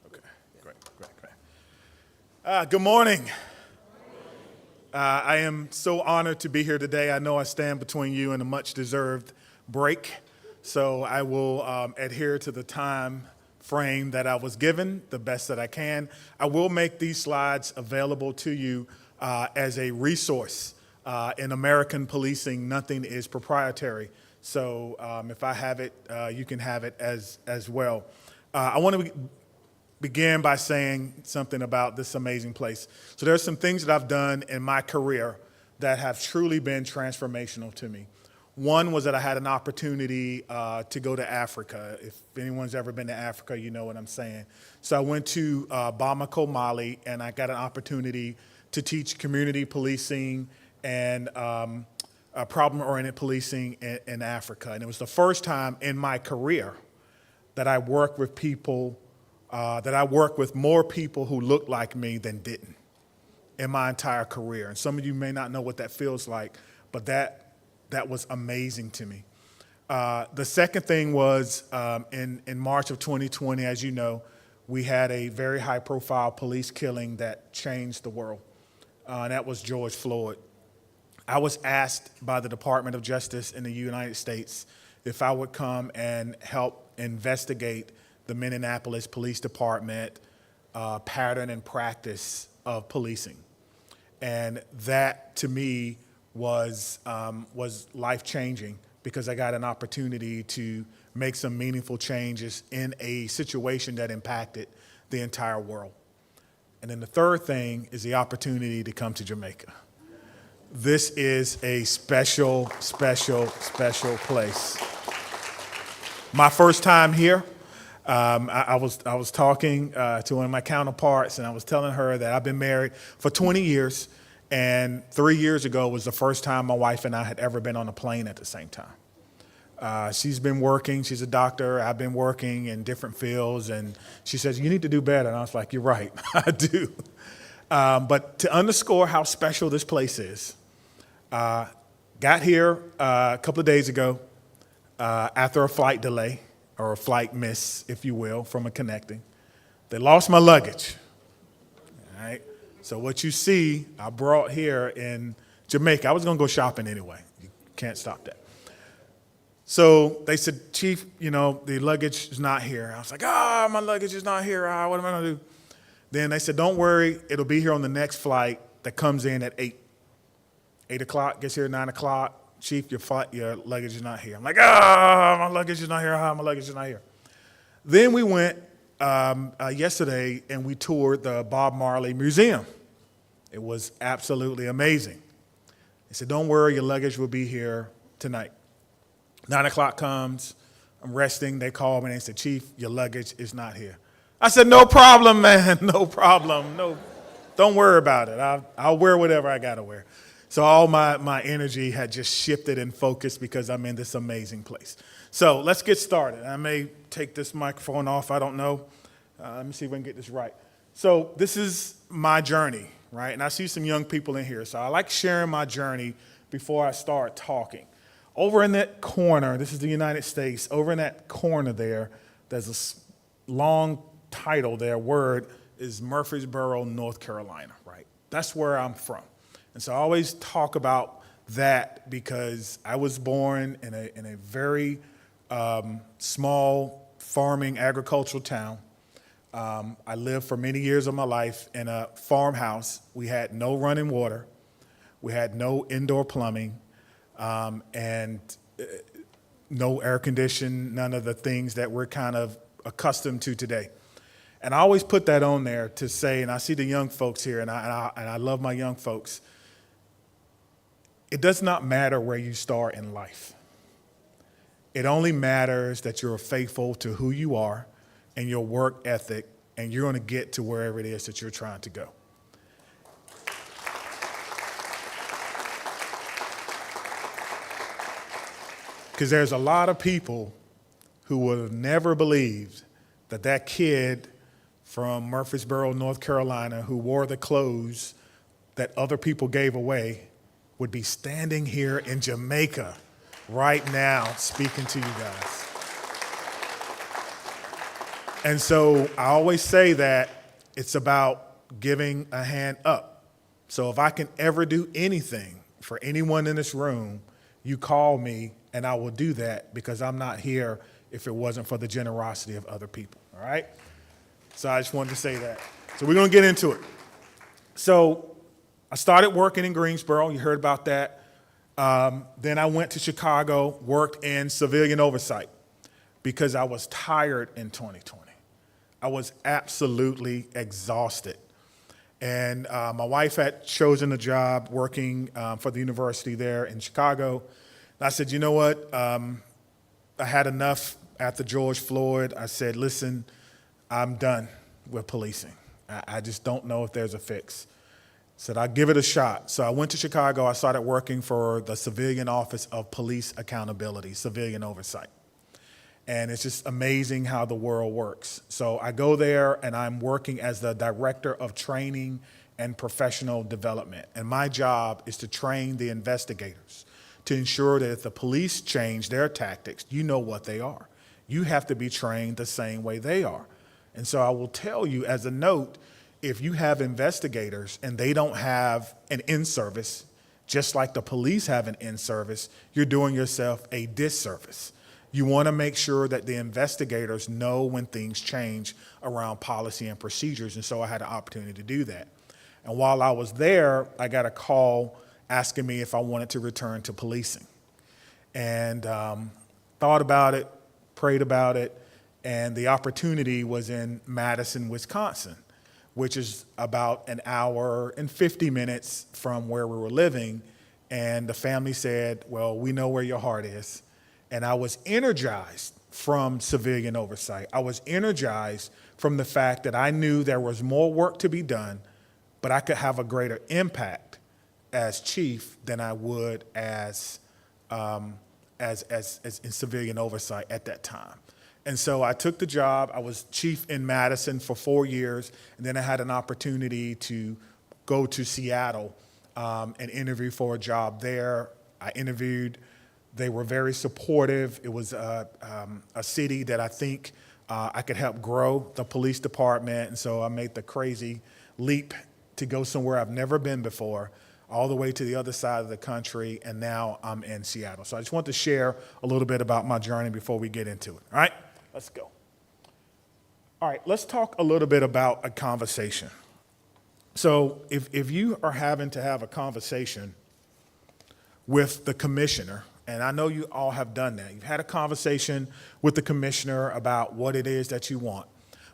Okay, great. Good morning. I am so honored to be here today. I know I stand between you and a much-deserved break, so I will adhere to the time frame that I was given the best that I can. I will make these slides available to you as a resource. In American policing, nothing is proprietary. So if I have it, you can have it as well. I want to begin by saying something about this amazing place. So there's some things that I've done in my career that have truly been transformational to me. One was that I had an opportunity to go to Africa. If anyone's ever been to Africa, you know what I'm saying. So I went to Bamako, Mali, and I got an opportunity to teach community policing and problem-oriented policing in Africa. And it was the first time in my career that I worked with people, that I worked with more people who looked like me than didn't in my entire career. And some of you may not know what that feels like, but that was amazing to me. The second thing was in March of 2020, as you know, we had a very high-profile police killing that changed the world. And that was George Floyd. I was asked by the Department of Justice in the United States if I would come and help investigate the Minneapolis Police Department pattern and practice of policing. And that, to me, was life-changing because I got an opportunity to make some meaningful changes in a situation that impacted the entire world. And then the third thing is the opportunity to come to Jamaica. This is a special, special, special place. My first time here, I was talking to one of my counterparts, and I was telling her that I've been married for 20 years, and 3 years ago was the first time my wife and I had ever been on a plane at the same time. She's been working, she's a doctor, I've been working in different fields, and she says, you need to do better. And I was like, you're right, I do. But to underscore how special this place is, got here a couple of days ago after a flight delay, or a flight miss, if you will, from a connecting. They lost my luggage, all right? So what you see, I brought here in Jamaica. I was gonna go shopping anyway. You can't stop that. So they said, Chief, you know, the luggage is not here. I was like, my luggage is not here. What am I gonna do? Then they said, don't worry, it'll be here on the next flight that comes in at 8 o'clock, gets here at 9 o'clock. Chief, your luggage is not here. I'm like, my luggage is not here. My luggage is not here. Then we went yesterday and we toured the Bob Marley Museum. It was absolutely amazing. They said, don't worry, your luggage will be here tonight. 9 o'clock comes, I'm resting. They called me and they said, Chief, your luggage is not here. I said, no problem, man, no problem. No, don't worry about it. I'll wear whatever I gotta wear. So all my energy had just shifted and focused because I'm in this amazing place. So let's get started. I may take this microphone off, I don't know. Let me see if I can get this right. So this is my journey, right? And I see some young people in here. So I like sharing my journey before I start talking. Over in that corner, this is the United States, over in that corner there's a long title there, word is Murfreesboro, North Carolina, right? That's where I'm from. And so I always talk about that because I was born in a very small farming agricultural town. I lived for many years of my life in a farmhouse. We had no running water. We had no indoor plumbing. And no air conditioning, none of the things that we're kind of accustomed to today. And I always put that on there to say, and I see the young folks here, and I love my young folks, it does not matter where you start in life. It only matters that you're faithful to who you are and your work ethic, and you're going to get to wherever it is that you're trying to go. Because there's a lot of people who would have never believed that that kid from Murfreesboro, North Carolina, who wore the clothes that other people gave away, would be standing here in Jamaica right now speaking to you guys. And so I always say that it's about giving a hand up. So if I can ever do anything for anyone in this room, you call me and I will do that because I'm not here if it wasn't for the generosity of other people, all right? So I just wanted to say that. So we're gonna get into it. So I started working in Greensboro, you heard about that. Then I went to Chicago, worked in civilian oversight because I was tired in 2020. I was absolutely exhausted. And my wife had chosen a job working for the university there in Chicago. And I said, you know what? I had enough after George Floyd. I said, listen, I'm done with policing. I just don't know if there's a fix. Said, I'll give it a shot. So I went to Chicago. I started working for the Civilian Office of Police Accountability, Civilian Oversight. And it's just amazing how the world works. So I go there and I'm working as the Director of Training and Professional Development. And my job is to train the investigators to ensure that if the police change their tactics, you know what they are. You have to be trained the same way they are. And so I will tell you as a note, if you have investigators and they don't have an in-service, just like the police have an in-service, you're doing yourself a disservice. You want to make sure that the investigators know when things change around policy and procedures, and so I had an opportunity to do that. And while I was there, I got a call asking me if I wanted to return to policing. And thought about it, prayed about it, and the opportunity was in Madison, Wisconsin, which is about an hour and 50 minutes from where we were living. And the family said, well, we know where your heart is. And I was energized from civilian oversight. I was energized from the fact that I knew there was more work to be done, but I could have a greater impact as chief than I would as in civilian oversight at that time. And so I took the job. I was chief in Madison for 4 years, and then I had an opportunity to go to Seattle and interview for a job there. I interviewed. They were very supportive. It was a city that I think I could help grow the police department, and so I made the crazy leap to go somewhere I've never been before, all the way to the other side of the country, and now I'm in Seattle. So I just want to share a little bit about my journey before we get into it. All right, let's go. All right, let's talk a little bit about a conversation. So if you are having to have a conversation with the commissioner, and I know you all have done that. You've had a conversation with the commissioner about what it is that you want.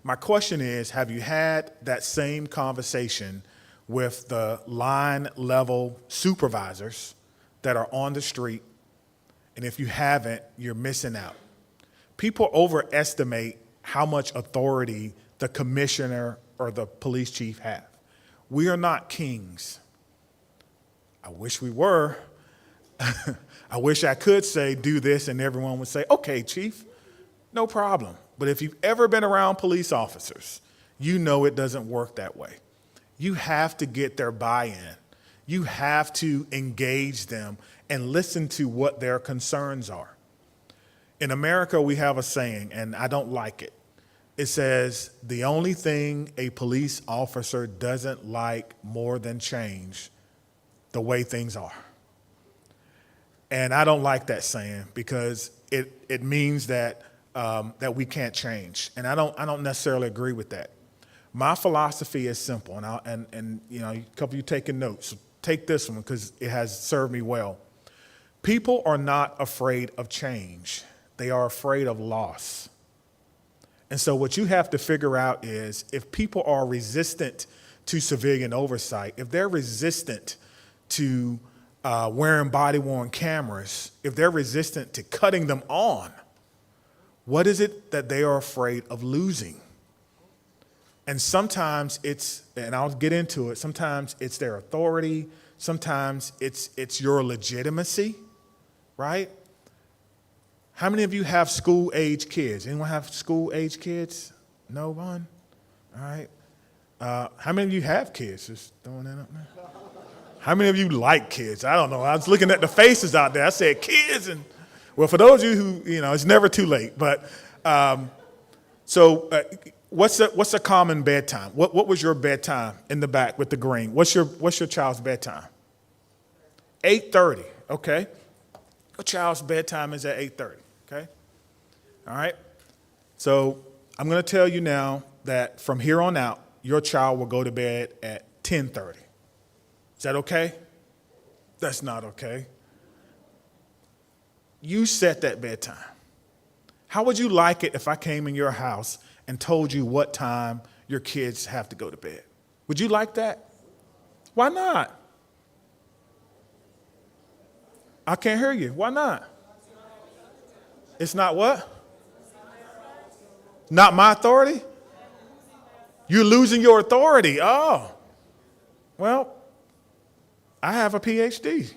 My question is, have you had that same conversation with the line level supervisors that are on the street? And if you haven't, you're missing out. People overestimate how much authority the commissioner or the police chief have. We are not kings. I wish we were. I wish I could say, do this, and everyone would say, okay, chief, no problem. But if you've ever been around police officers, you know it doesn't work that way. You have to get their buy-in. You have to engage them and listen to what their concerns are. In America, we have a saying, and I don't like it. It says, the only thing a police officer doesn't like more than change, the way things are. And I don't like that saying because it means that that we can't change, and I don't necessarily agree with that. My philosophy is simple, and you know, a couple of you taking notes. So take this one because it has served me well. People are not afraid of change; they are afraid of loss. And so, what you have to figure out is if people are resistant to civilian oversight, if they're resistant to wearing body-worn cameras, if they're resistant to cutting them on, what is it that they are afraid of losing? And sometimes it's, and I'll get into it, sometimes it's their authority, sometimes it's your legitimacy, right? How many of you have school-age kids? Anyone have school-age kids? No one? All right. How many of you have kids? Just throwing that up there. How many of you like kids? I don't know. I was looking at the faces out there. I said kids, and well, for those of you who, you know, it's never too late. But what's a common bedtime? What was your bedtime in the back with the green? What's your child's bedtime? 8:30. Okay. Your child's bedtime is at 8:30. Okay. All right. So I'm going to tell you now that from here on out, your child will go to bed at 10:30. Is that okay? That's not okay. You set that bedtime. How would you like it if I came in your house and told you what time your kids have to go to bed? Would you like that? Why not? I can't hear you. Why not? It's not what? Not my authority? You're losing your authority. Oh. Well, I have a PhD.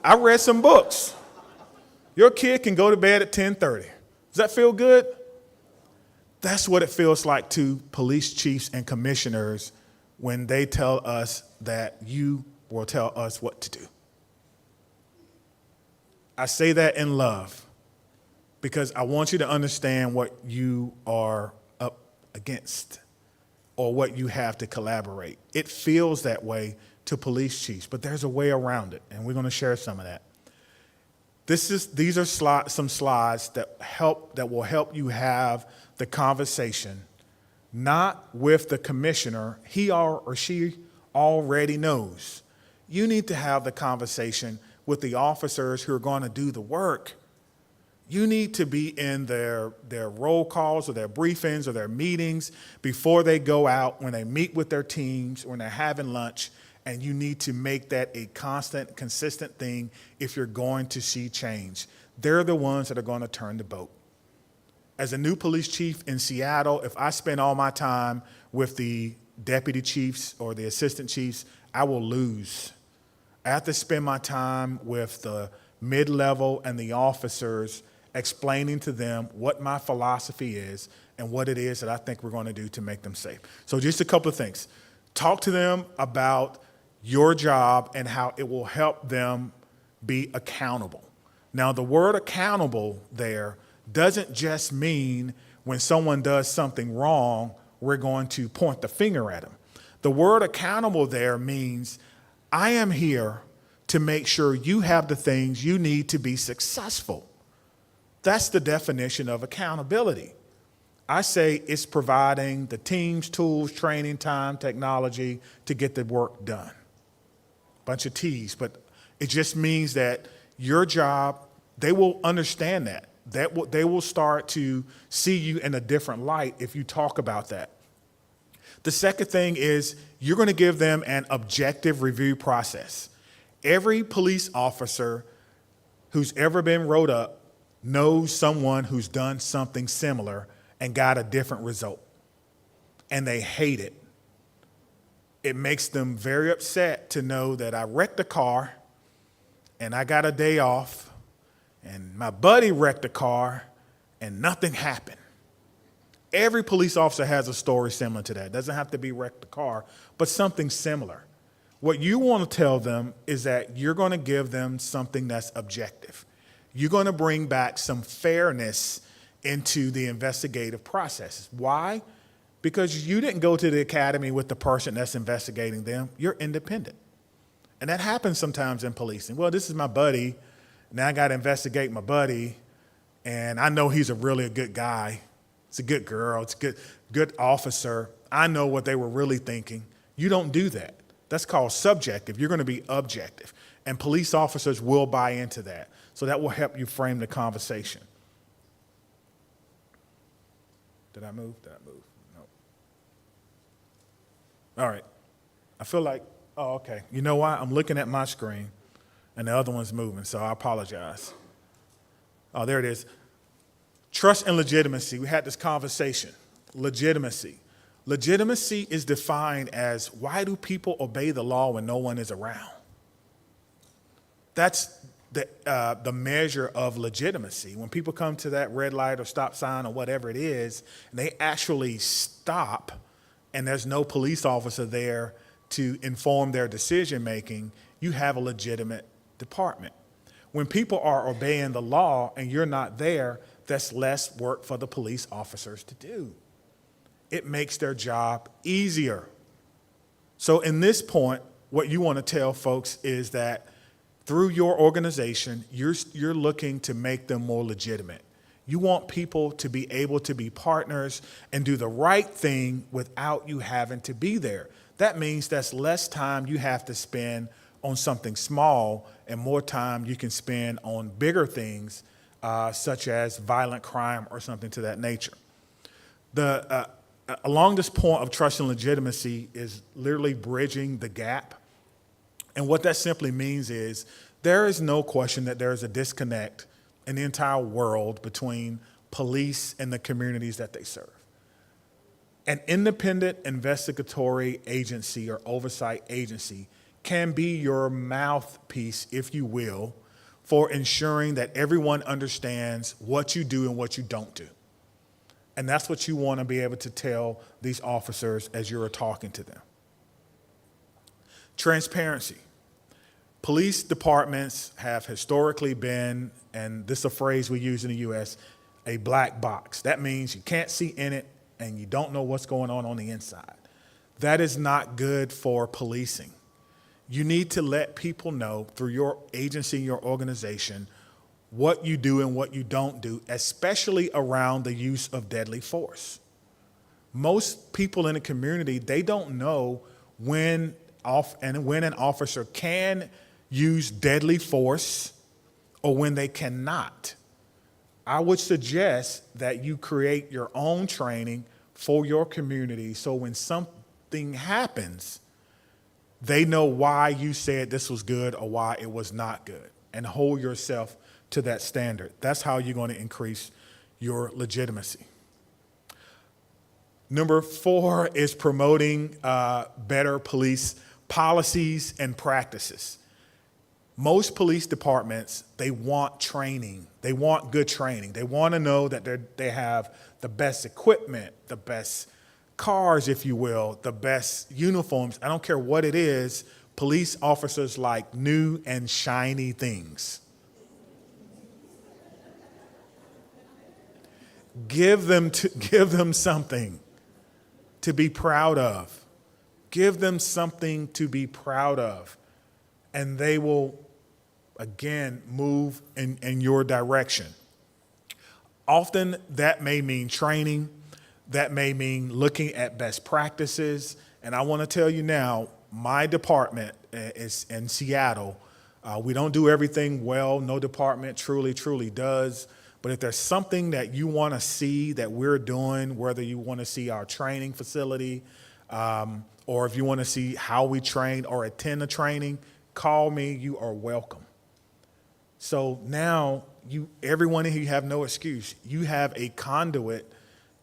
I read some books. Your kid can go to bed at 10:30. Does that feel good? That's what it feels like to police chiefs and commissioners when they tell us that you will tell us what to do. I say that in love because I want you to understand what you are up against or what you have to collaborate. It feels that way to police chiefs, but there's a way around it, and we're going to share some of that. These are some slides that will help you have the conversation, not with the commissioner. He or she already knows. You need to have the conversation with the officers who are going to do the work. You need to be in their roll calls or their briefings or their meetings before they go out, when they meet with their teams, when they're having lunch, and you need to make that a constant, consistent thing if you're going to see change. They're the ones that are going to turn the boat. As a new police chief in Seattle, if I spend all my time with the deputy chiefs or the assistant chiefs, I will lose. I have to spend my time with the mid-level and the officers, explaining to them what my philosophy is and what it is that I think we're going to do to make them safe. So just a couple of things. Talk to them about your job and how it will help them be accountable. Now, the word accountable there doesn't just mean when someone does something wrong, we're going to point the finger at them. The word accountable there means I am here to make sure you have the things you need to be successful. That's the definition of accountability. I say it's providing the teams, tools, training, time, technology to get the work done. Bunch of T's, but it just means that your job, they will understand that. They will start to see you in a different light if you talk about that. The second thing is you're going to give them an objective review process. Every police officer who's ever been wrote up knows someone who's done something similar and got a different result, and they hate it. It makes them very upset to know that I wrecked a car and I got a day off, and my buddy wrecked a car and nothing happened. Every police officer has a story similar to that. It doesn't have to be wrecked a car, but something similar. What you want to tell them is that you're going to give them something that's objective. You're going to bring back some fairness into the investigative process. Why? Because you didn't go to the academy with the person that's investigating them. You're independent. And that happens sometimes in policing. Well, this is my buddy. Now I got to investigate my buddy. And I know he's really a good guy. It's a good girl. It's a good officer. I know what they were really thinking. You don't do that. That's called subjective. You're going to be objective. And police officers will buy into that. So that will help you frame the conversation. Did I move? No. All right. I feel like, oh, okay. You know why? I'm looking at my screen, and the other one's moving, so I apologize. Oh, there it is. Trust and legitimacy. We had this conversation. Legitimacy. Legitimacy is defined as, why do people obey the law when no one is around? That's the measure of legitimacy. When people come to that red light or stop sign or whatever it is, and they actually stop, and there's no police officer there to inform their decision making, you have a legitimate department. When people are obeying the law and you're not there, that's less work for the police officers to do. It makes their job easier. So in this point, what you want to tell folks is that through your organization, you're looking to make them more legitimate. You want people to be able to be partners and do the right thing without you having to be there. That means that's less time you have to spend on something small and more time you can spend on bigger things, such as violent crime or something to that nature. Along this point of trust and legitimacy is literally bridging the gap. And what that simply means is there is no question that there is a disconnect in the entire world between police and the communities that they serve. An independent investigatory agency or oversight agency can be your mouthpiece, if you will, for ensuring that everyone understands what you do and what you don't do. And that's what you want to be able to tell these officers as you're talking to them. Transparency. Police departments have historically been, and this is a phrase we use in the U.S., a black box. That means you can't see in it and you don't know what's going on the inside. That is not good for policing. You need to let people know through your agency, your organization, what you do and what you don't do, especially around the use of deadly force. Most people in the community, they don't know when an officer can use deadly force or when they cannot. I would suggest that you create your own training for your community so when something happens, they know why you said this was good or why it was not good, and hold yourself to that standard. That's how you're going to increase your legitimacy. Number 4 is promoting better police policies and practices. Most police departments, they want training. They want good training. They want to know that they have the best equipment, the best cars, if you will, the best uniforms. I don't care what it is. Police officers like new and shiny things. Give them something to be proud of. Give them something to be proud of, and they will, again, move in your direction. Often that may mean training, that may mean looking at best practices, and I want to tell you now, my department is in Seattle. We don't do everything well. No department truly does. But if there's something that you want to see that we're doing, whether you want to see our training facility, or if you want to see how we train or attend the training, call me. You are welcome. So now everyone in here, you have no excuse. You have a conduit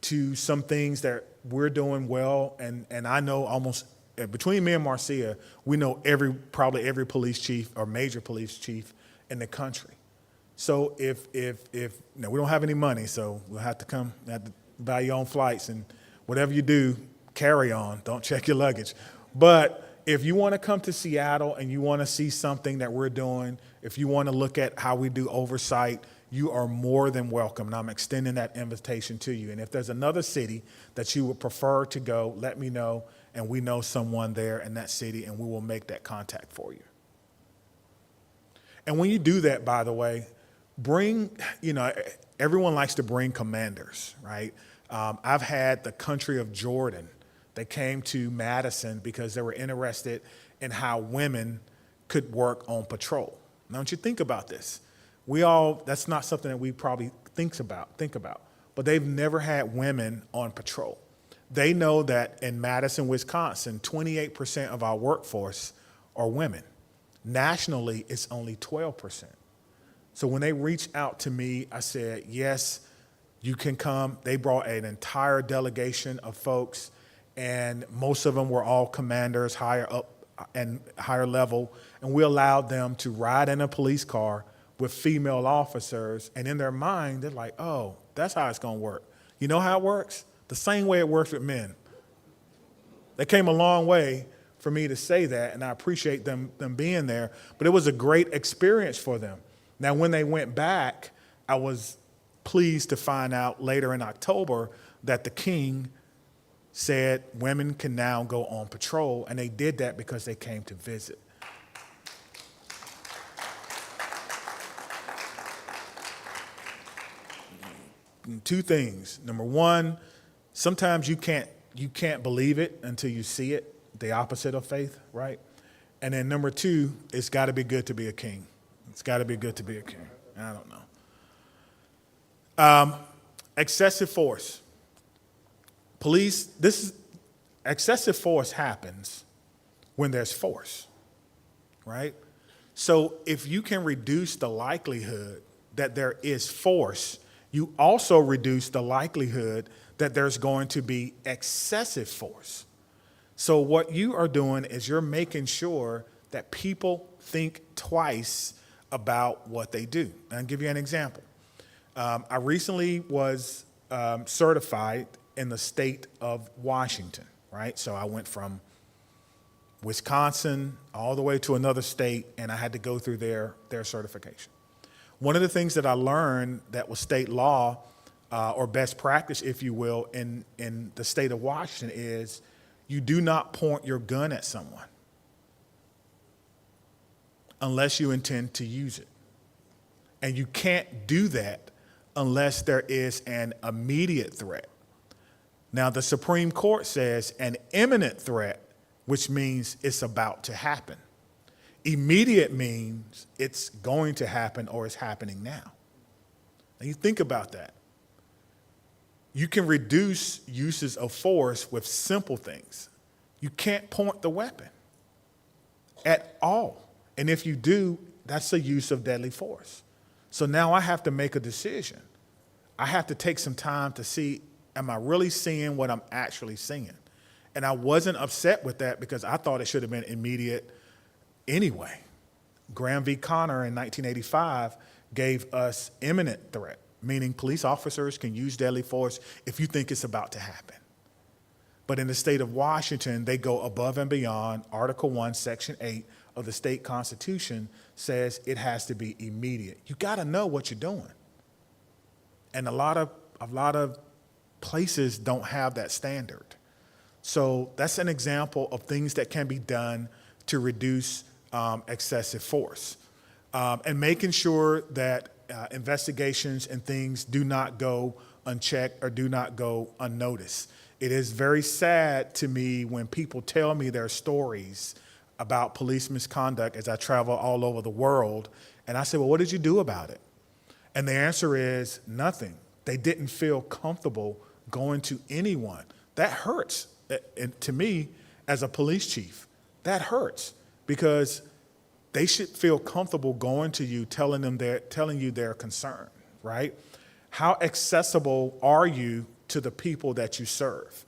to some things that we're doing well, and I know almost between me and Marcia, we know probably every police chief or major police chief in the country. So if we don't have any money, so we'll have to buy your own flights, and whatever you do, carry on. Don't check your luggage. But if you want to come to Seattle and you want to see something that we're doing, if you want to look at how we do oversight, you are more than welcome. And I'm extending that invitation to you. And if there's another city that you would prefer to go, let me know, and we know someone there in that city, and we will make that contact for you. And when you do that, by the way, everyone likes to bring commanders, right? I've had the country of Jordan. They came to Madison because they were interested in how women could work on patrol. Now, don't you think about this? That's not something that we probably think about, but they've never had women on patrol. They know that in Madison, Wisconsin, 28% of our workforce are women. Nationally, it's only 12%. So when they reached out to me, I said, yes, you can come. They brought an entire delegation of folks, and most of them were all commanders, higher up and higher level, and we allowed them to ride in a police car with female officers, and in their mind, they're like, oh, that's how it's going to work. You know how it works? The same way it works with men. They came a long way for me to say that, and I appreciate them being there, but it was a great experience for them. Now, when they went back, I was pleased to find out later in October that the king said women can now go on patrol, and they did that because they came to visit. Two things. Number one, sometimes you can't believe it until you see it, the opposite of faith, right? And then number two, it's got to be good to be a king. It's got to be good to be a king. I don't know. Excessive force. Excessive force happens when there's force, right? So if you can reduce the likelihood that there is force, you also reduce the likelihood that there's going to be excessive force. So what you are doing is you're making sure that people think twice about what they do. And I'll give you an example. I recently was certified in the state of Washington, right? So I went from Wisconsin all the way to another state, and I had to go through their certification. One of the things that I learned that was state law, or best practice, if you will, in the state of Washington is you do not point your gun at someone unless you intend to use it. And you can't do that unless there is an immediate threat. Now, the Supreme Court says an imminent threat, which means it's about to happen. Immediate means it's going to happen or it's happening now. And you think about that. You can reduce uses of force with simple things. You can't point the weapon at all. And if you do, that's the use of deadly force. So now I have to make a decision. I have to take some time to see, am I really seeing what I'm actually seeing? And I wasn't upset with that because I thought it should have been immediate anyway. Graham v. Connor in 1985 gave us imminent threat, meaning police officers can use deadly force if you think it's about to happen. But in the state of Washington, they go above and beyond. Article 1, Section 8 of the state constitution says it has to be immediate. You got to know what you're doing. And a lot of places don't have that standard. So that's an example of things that can be done to reduce excessive force. And making sure that investigations and things do not go unchecked or do not go unnoticed. It is very sad to me when people tell me their stories about police misconduct as I travel all over the world. And I say, well, what did you do about it? And the answer is nothing. They didn't feel comfortable going to anyone. That hurts. And to me, as a police chief, that hurts because they should feel comfortable going to you, telling you their concern, right? How accessible are you to the people that you serve?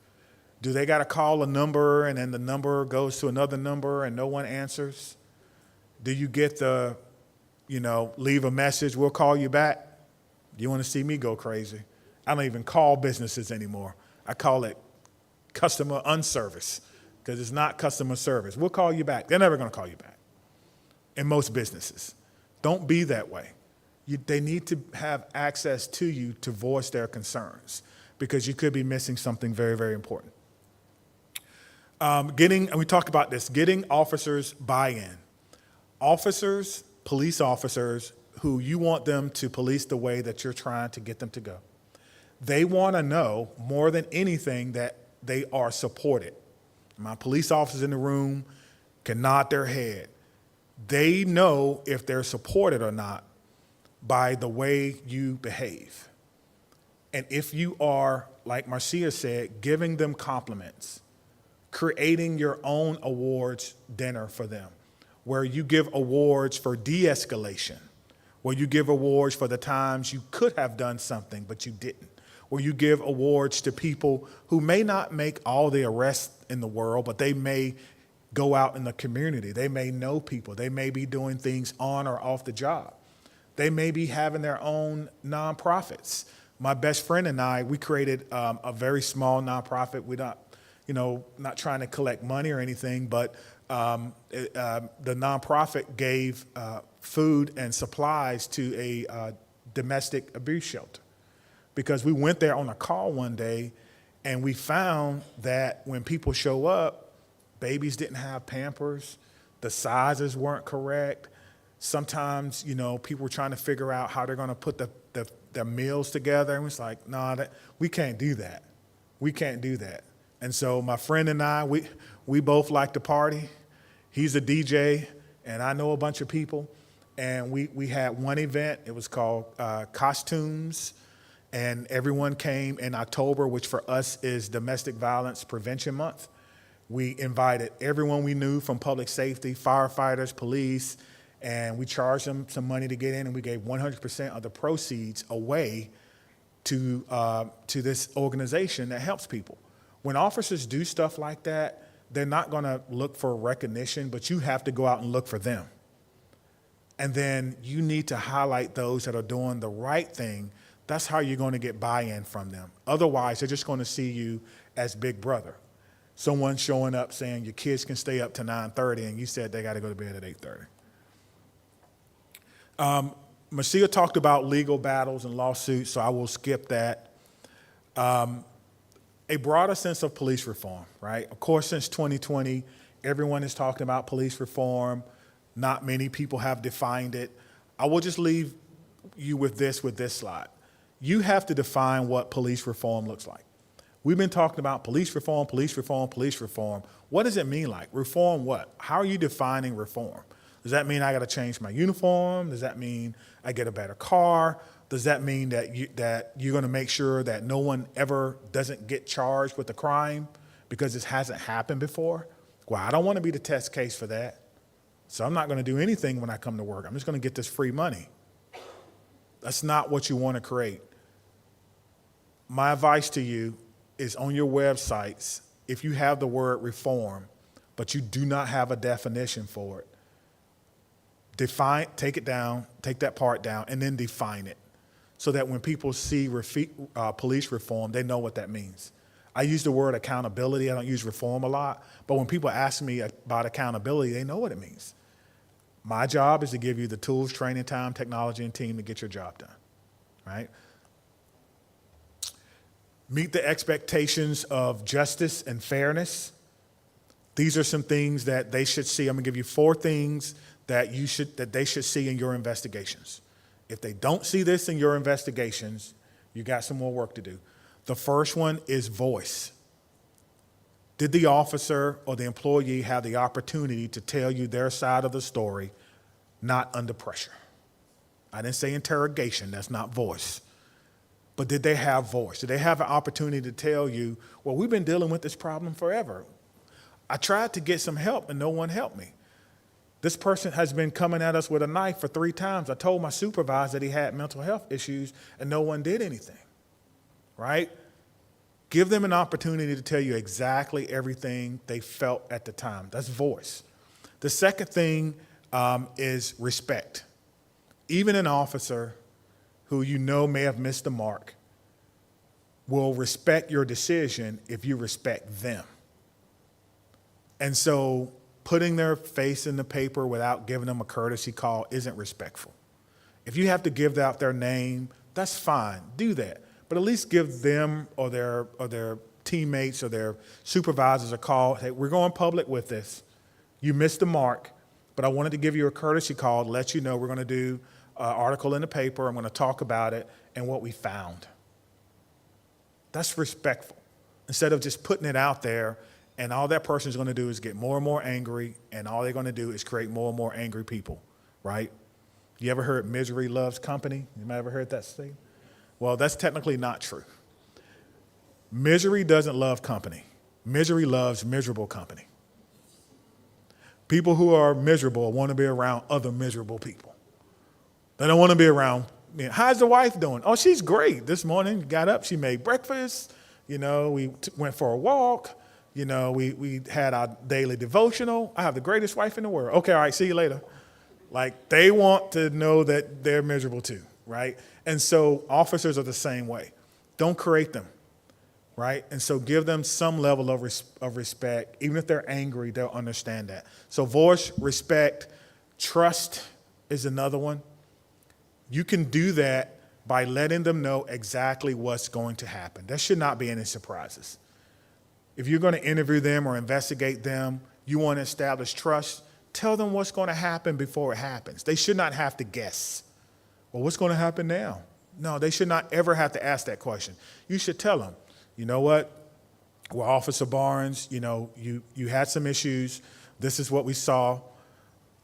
Do they got to call a number and then the number goes to another number and no one answers? Do you get the, leave a message, we'll call you back? You want to see me go crazy? I don't even call businesses anymore. I call it customer unservice because it's not customer service. We'll call you back. They're never going to call you back in most businesses. Don't be that way. They need to have access to you to voice their concerns because you could be missing something very, very important. And we talked about this, getting officers buy-in. Officers, police officers, who you want them to police the way that you're trying to get them to go. They want to know more than anything that they are supported. My police officers in the room can nod their head. They know if they're supported or not by the way you behave. And if you are, like Marcia said, giving them compliments, creating your own awards dinner for them, where you give awards for de-escalation, where you give awards for the times you could have done something but you didn't, where you give awards to people who may not make all the arrests in the world, but they may go out in the community. They may know people. They may be doing things on or off the job. They may be having their own nonprofits. My best friend and I, we created a very small nonprofit. We're not trying to collect money or anything, but the nonprofit gave food and supplies to a domestic abuse shelter. Because we went there on a call one day and we found that when people show up, babies didn't have Pampers, the sizes weren't correct. Sometimes, people were trying to figure out how they're going to put their meals together. And it's like, no, we can't do that. We can't do that. And so my friend and I, we both like to party. He's a DJ, and I know a bunch of people. And we had one event. It was called Costumes. And everyone came in October, which for us is Domestic Violence Prevention Month. We invited everyone we knew from public safety, firefighters, police, and we charged them some money to get in, and we gave 100% of the proceeds away to this organization that helps people. When officers do stuff like that, they're not going to look for recognition, but you have to go out and look for them. And then you need to highlight those that are doing the right thing. That's how you're going to get buy-in from them. Otherwise, they're just going to see you as big brother. Someone showing up saying your kids can stay up to 9:30 and you said they got to go to bed at 8:30. Marcia talked about legal battles and lawsuits, so I will skip that. A broader sense of police reform, right? Of course, since 2020, everyone is talking about police reform. Not many people have defined it. I will just leave you with this slide. You have to define what police reform looks like. We've been talking about police reform, police reform, police reform. What does it mean like? Reform what? How are you defining reform? Does that mean I got to change my uniform? Does that mean I get a better car? Does that mean that you're going to make sure that no one ever doesn't get charged with a crime because this hasn't happened before? Well, I don't want to be the test case for that. So I'm not going to do anything when I come to work. I'm just going to get this free money. That's not what you want to create. My advice to you is on your websites, if you have the word reform, but you do not have a definition for it, take it down, take that part down, and then define it so that when people see police reform, they know what that means. I use the word accountability. I don't use reform a lot, but when people ask me about accountability, they know what it means. My job is to give you the tools, training, time, technology, and team to get your job done, right? Meet the expectations of justice and fairness. These are some things that they should see. I'm gonna give you 4 things that they should see in your investigations. If they don't see this in your investigations, you got some more work to do. The first one is voice. Did the officer or the employee have the opportunity to tell you their side of the story, not under pressure? I didn't say interrogation, that's not voice. But did they have voice? Did they have an opportunity to tell you, well, we've been dealing with this problem forever. I tried to get some help and no one helped me. This person has been coming at us with a knife for 3 times. I told my supervisor that he had mental health issues and no one did anything, right? Give them an opportunity to tell you exactly everything they felt at the time. That's voice. The second thing is respect. Even an officer who you know may have missed the mark will respect your decision if you respect them. And so putting their face in the paper without giving them a courtesy call isn't respectful. If you have to give out their name, that's fine, do that. But at least give them or their teammates or their supervisors a call. Hey, we're going public with this. You missed the mark, but I wanted to give you a courtesy call to let you know we're going to do an article in the paper. I'm going to talk about it and what we found. That's respectful. Instead of just putting it out there and all that person is going to do is get more and more angry and all they're going to do is create more and more angry people, right? You ever heard misery loves company? You might ever heard that statement? Well, that's technically not true. Misery doesn't love company. Misery loves miserable company. People who are miserable want to be around other miserable people. They don't want to be around, how's the wife doing? Oh, she's great. This morning, got up, she made breakfast. We went for a walk. We had our daily devotional. I have the greatest wife in the world. Okay, all right, see you later. Like, they want to know that they're miserable too, right? And so officers are the same way. Don't create them, right? And so give them some level of respect. Even if they're angry, they'll understand that. So voice, respect, trust is another one. You can do that by letting them know exactly what's going to happen. There should not be any surprises. If you're going to interview them or investigate them, you want to establish trust, tell them what's going to happen before it happens. They should not have to guess. Well, what's going to happen now? No, they should not ever have to ask that question. You should tell them, you know what? Well, Officer Barnes, you had some issues. This is what we saw.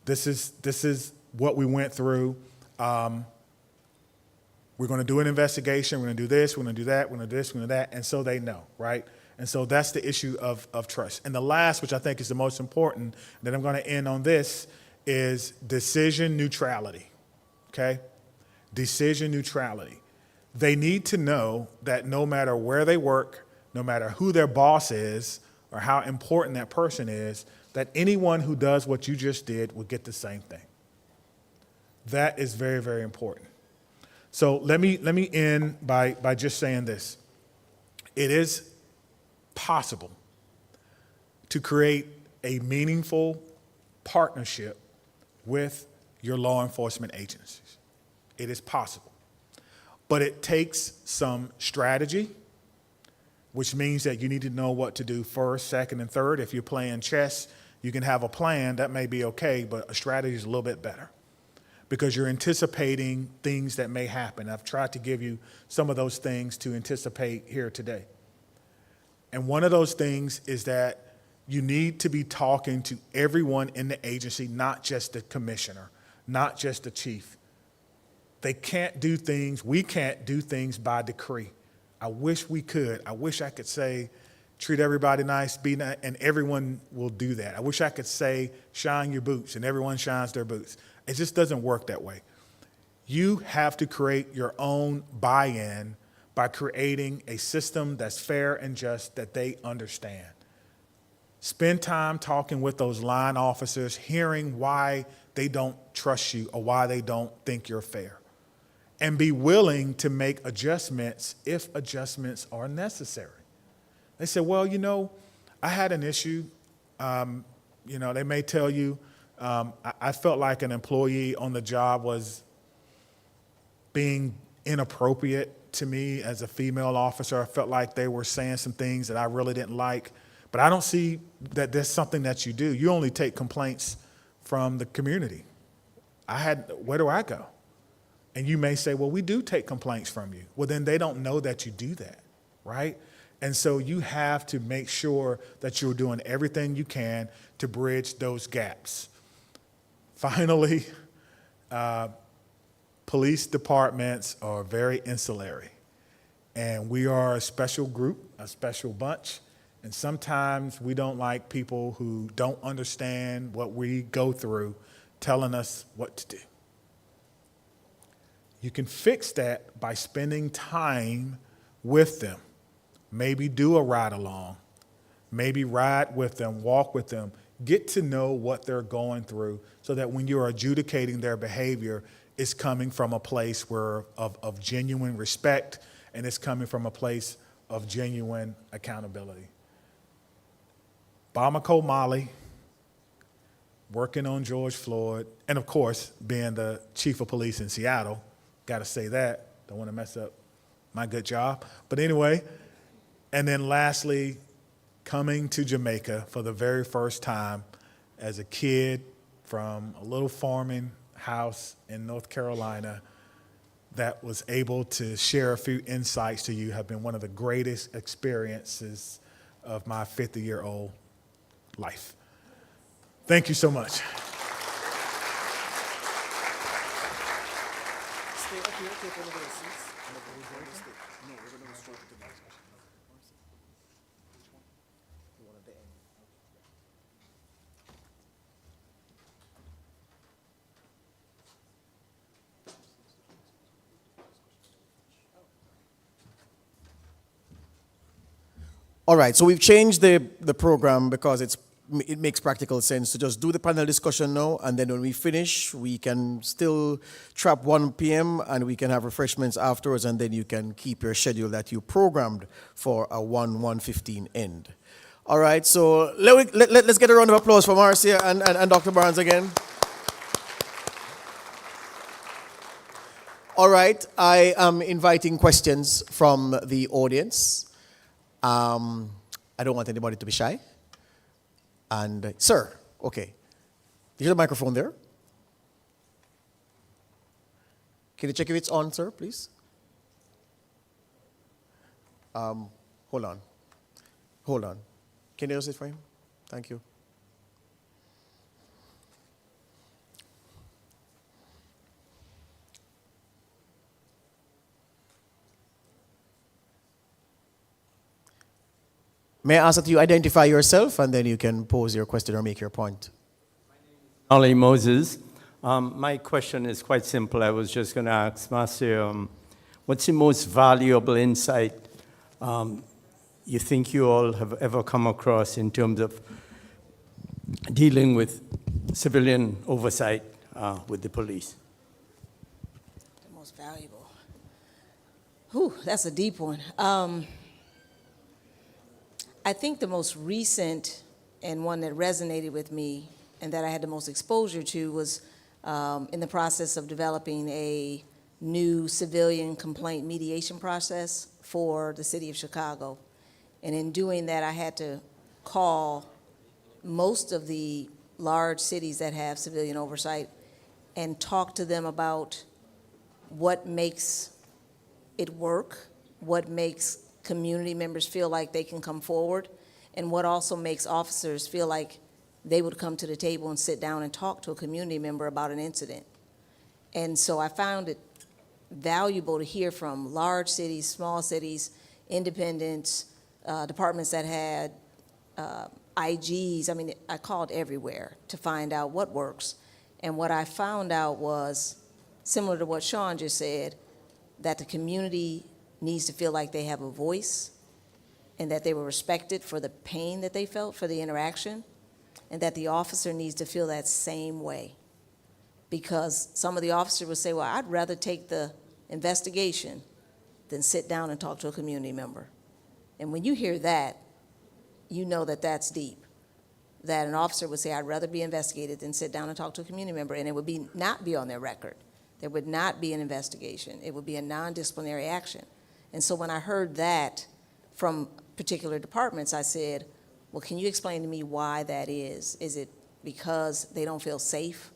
This is what we went through. We're going to do an investigation. We're going to do this. We're going to do that. We're going to do this. We're going to do that. And so they know, right? And so that's the issue of trust. And the last, which I think is the most important, that I'm going to end on this, is decision neutrality, okay? Decision neutrality. They need to know that no matter where they work, no matter who their boss is, or how important that person is, that anyone who does what you just did will get the same thing. That is very, very important. So let me end by just saying this. It is possible to create a meaningful partnership with your law enforcement agencies. It is possible. But it takes some strategy, which means that you need to know what to do first, second, and third. If you're playing chess, you can have a plan. That may be okay, but a strategy is a little bit better because you're anticipating things that may happen. I've tried to give you some of those things to anticipate here today. And one of those things is that you need to be talking to everyone in the agency, not just the commissioner, not just the chief. They can't do things, we can't do things by decree. I wish we could. I wish I could say, treat everybody nice, be nice, and everyone will do that. I wish I could say, shine your boots, and everyone shines their boots. It just doesn't work that way. You have to create your own buy-in by creating a system that's fair and just that they understand. Spend time talking with those line officers, hearing why they don't trust you or why they don't think you're fair. And be willing to make adjustments if adjustments are necessary. They say, well, I had an issue. They may tell you, I felt like an employee on the job was being inappropriate to me as a female officer. I felt like they were saying some things that I really didn't like. But I don't see that there's something that you do. You only take complaints from the community. Where do I go? And you may say, well, we do take complaints from you. Well, then they don't know that you do that, right? And so you have to make sure that you're doing everything you can to bridge those gaps. Finally, police departments are very insulary. And we are a special group, a special bunch. And sometimes we don't like people who don't understand what we go through telling us what to do. You can fix that by spending time with them. Maybe do a ride along. Maybe ride with them, walk with them. Get to know what they're going through so that when you're adjudicating their behavior, it's coming from a place of genuine respect and it's coming from a place of genuine accountability. Bamako Mali, working on George Floyd, and of course, being the chief of police in Seattle. Got to say that. Don't want to mess up my good job. But anyway, and then lastly, coming to Jamaica for the very first time as a kid from a little farming house in North Carolina that was able to share a few insights to you have been one of the greatest experiences of my 50-year-old life. Thank you so much. All right, so we've changed the program because it makes practical sense to just do the panel discussion now, and then when we finish, we can still trap 1 p.m. and we can have refreshments afterwards, and then you can keep your schedule that you programmed for a 1:15 end. All right, so let's get a round of applause for Marcia and Dr. Barnes again. All right, I am inviting questions from the audience. I don't want anybody to be shy. And, sir, okay. Is the microphone there? Can you check if it's on, sir, please? Hold on. Can you just sit for him? Thank you. May I ask that you identify yourself and then you can pose your question or make your point? Ollie Moses. My question is quite simple. I was just going to ask Marcia, what's the most valuable insight you think you all have ever come across in terms of dealing with civilian oversight with the police? The most valuable. Whew, that's a deep one. I think the most recent and one that resonated with me and that I had the most exposure to was in the process of developing a new civilian complaint mediation process for the city of Chicago. And in doing that, I had to call most of the large cities that have civilian oversight and talk to them about what makes it work, what makes community members feel like they can come forward, and what also makes officers feel like they would come to the table and sit down and talk to a community member about an incident. And so I found it valuable to hear from large cities, small cities, independents, departments that had IGs. I mean, I called everywhere to find out what works. And what I found out was, similar to what Sean just said, that the community needs to feel like they have a voice and that they were respected for the pain that they felt for the interaction, and that the officer needs to feel that same way. Because some of the officers would say, well, I'd rather take the investigation than sit down and talk to a community member. And when you hear that, you know that that's deep. That an officer would say, I'd rather be investigated than sit down and talk to a community member, and it would be not be on their record. There would not be an investigation. It would be a non-disciplinary action. And so when I heard that from particular departments, I said, well, can you explain to me why that is? Is it because they don't feel safe,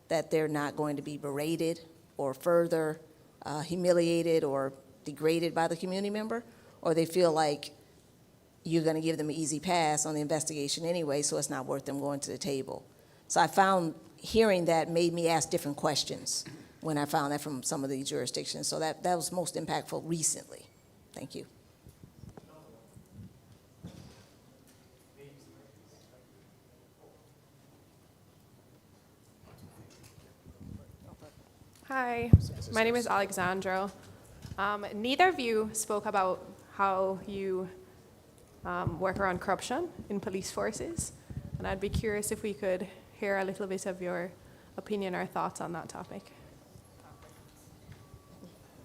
that they're not going to be berated or further humiliated or degraded by the community member? Or they feel like you're going to give them an easy pass on the investigation anyway, so it's not worth them going to the table? So I found hearing that made me ask different questions when I found that from some of these jurisdictions. So that was most impactful recently. Thank you. Hi, my name is Alexandra. Neither of you spoke about how you work around corruption in police forces, and I'd be curious if we could hear a little bit of your opinion or thoughts on that topic.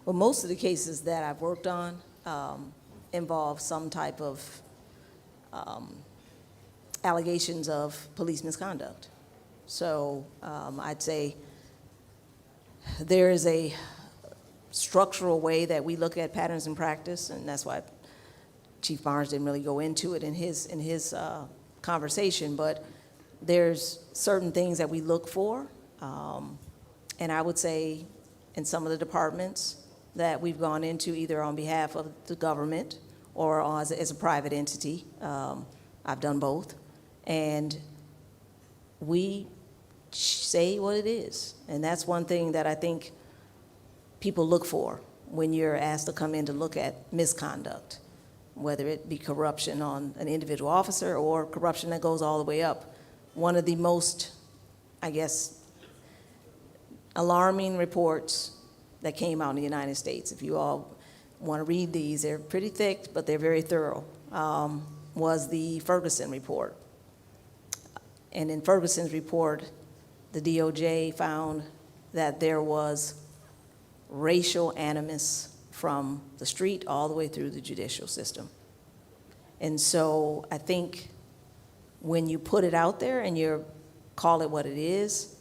Well, most of the cases that I've worked on involve some type of allegations of police misconduct. So I'd say there is a structural way that we look at patterns in practice, and that's why Chief Barnes didn't really go into it in his conversation, but there's certain things that we look for, and I would say in some of the departments that we've gone into either on behalf of the government or as a private entity. I've done both, and we say what it is. And that's one thing that I think people look for when you're asked to come in to look at misconduct, whether it be corruption on an individual officer or corruption that goes all the way up. One of the most, I guess, alarming reports that came out in the United States, if you all want to read these, they're pretty thick, but they're very thorough, was the Ferguson report. And in Ferguson's report, the DOJ found that there was racial animus from the street all the way through the judicial system. And so I think when you put it out there and you call it what it is,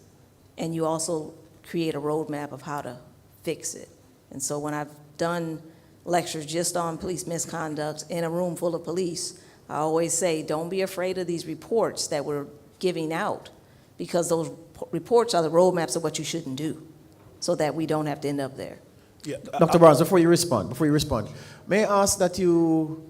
and you also create a roadmap of how to fix it. And so when I've done lectures just on police misconduct in a room full of police, I always say, don't be afraid of these reports that we're giving out, because those reports are the roadmaps of what you shouldn't do, so that we don't have to end up there. Yeah, Dr. Barnes, before you respond, may I ask that you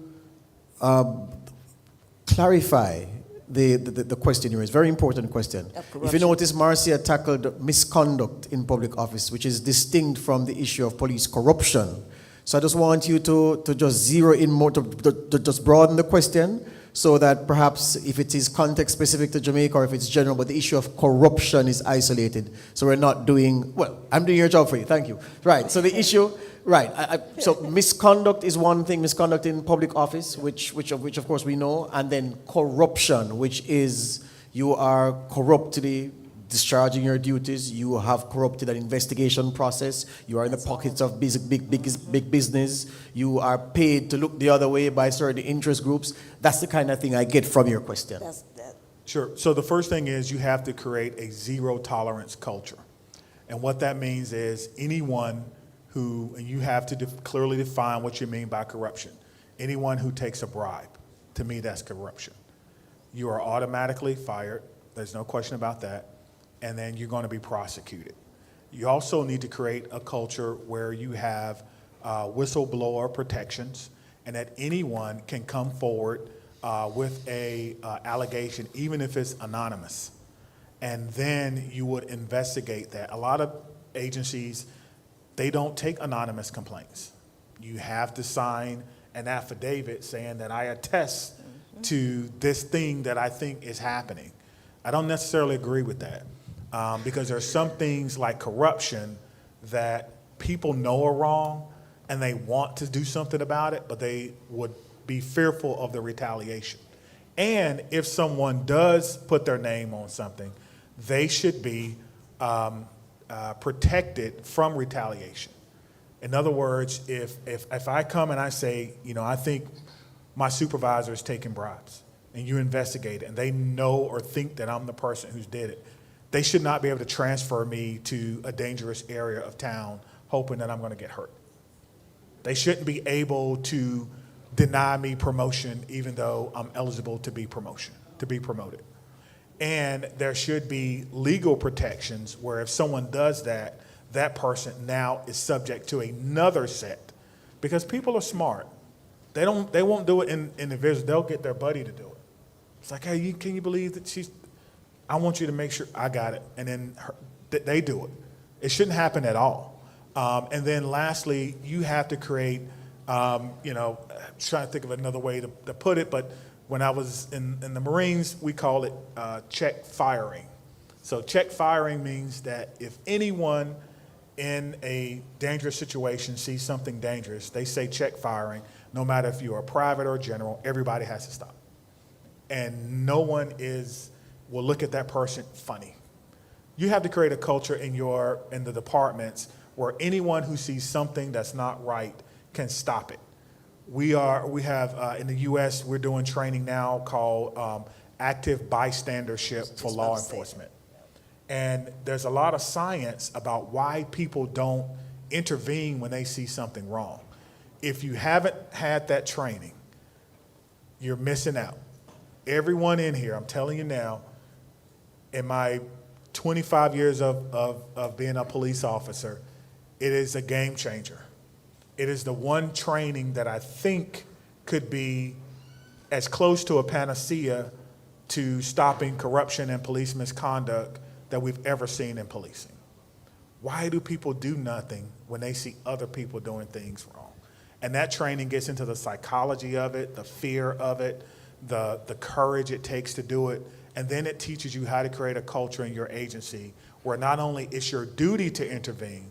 clarify the question here? It's a very important question. If you notice, Marcia tackled misconduct in public office, which is distinct from the issue of police corruption. So I just want you to just zero in more, to just broaden the question, so that perhaps if it is context specific to Jamaica or if it's general, but the issue of corruption is isolated. So we're not doing, well, I'm doing your job for you, thank you. Right, so the issue Right. So misconduct is one thing, misconduct in public office, which of course we know, and then corruption, which is you are corruptly discharging your duties, you have corrupted an investigation process, you are in the pockets of big business, you are paid to look the other way by certain interest groups. That's the kind of thing I get from your question. Sure. So the first thing is you have to create a zero tolerance culture. And what that means is anyone who, and you have to clearly define what you mean by corruption. Anyone who takes a bribe, to me, that's corruption. You are automatically fired. There's no question about that. And then you're going to be prosecuted. You also need to create a culture where you have whistleblower protections and that anyone can come forward with a allegation, even if it's anonymous. And then you would investigate that. A lot of agencies, they don't take anonymous complaints. You have to sign an affidavit saying that I attest to this thing that I think is happening. I don't necessarily agree with that because there are some things like corruption that people know are wrong and they want to do something about it, but they would be fearful of the retaliation. And if someone does put their name on something, they should be protected from retaliation. In other words, if I come and I say, I think my supervisor is taking bribes, and you investigate it, and they know or think that I'm the person who's did it, they should not be able to transfer me to a dangerous area of town hoping that I'm going to get hurt. They shouldn't be able to deny me promotion even though I'm eligible to be promoted. And there should be legal protections where if someone does that, that person now is subject to another set. Because people are smart. They won't do it individually. They'll get their buddy to do it. It's like, hey, can you believe that I want you to make sure I got it. And then they do it. It shouldn't happen at all. And then lastly, you have to create, I'm trying to think of another way to put it, but when I was in the Marines, we call it check firing. So check firing means that if anyone in a dangerous situation sees something dangerous, they say check firing. No matter if you're a private or a general, everybody has to stop. And no one will look at that person funny. You have to create a culture in the departments where anyone who sees something that's not right can stop it. We have in the U.S. we're doing training now called active bystandership for law enforcement, and there's a lot of science about why people don't intervene when they see something wrong. If you haven't had that training, you're missing out. Everyone in here, I'm telling you now, in my 25 years of being a police officer, it is a game changer. It is the one training that I think could be as close to a panacea to stopping corruption and police misconduct that we've ever seen in policing. Why do people do nothing when they see other people doing things wrong? And that training gets into the psychology of it, the fear of it, the courage it takes to do it, and then it teaches you how to create a culture in your agency where not only it's your duty to intervene,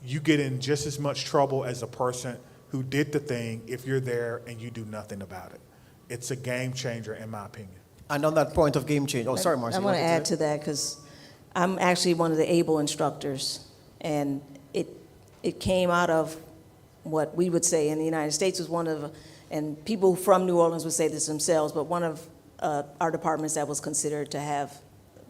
you get in just as much trouble as a person who did the thing if you're there and you do nothing about it. It's a game changer, in my opinion. And on that point of game change, sorry, Marcy. I want to add to that because I'm actually one of the ABLE instructors, and it came out of what we would say in the United States was one of, and people from New Orleans would say this themselves, but one of our departments that was considered to have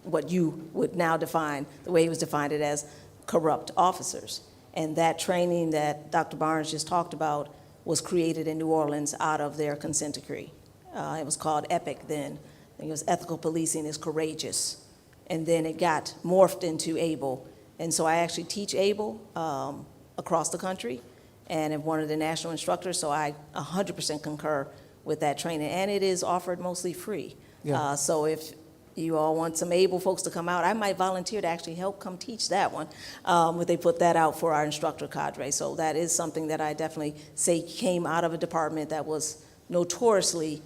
what you would now define, the way he was defined it as corrupt officers. And that training that Dr. Barnes just talked about was created in New Orleans out of their consent decree. It was called EPIC then. I think it was Ethical Policing is Courageous. And then it got morphed into ABLE. And so I actually teach ABLE across the country and am one of the national instructors, so I 100% concur with that training. And it is offered mostly free. Yeah. So if you all want some ABLE folks to come out, I might volunteer to actually help come teach that one, but they put that out for our instructor cadre. So that is something that I definitely say came out of a department that was notoriously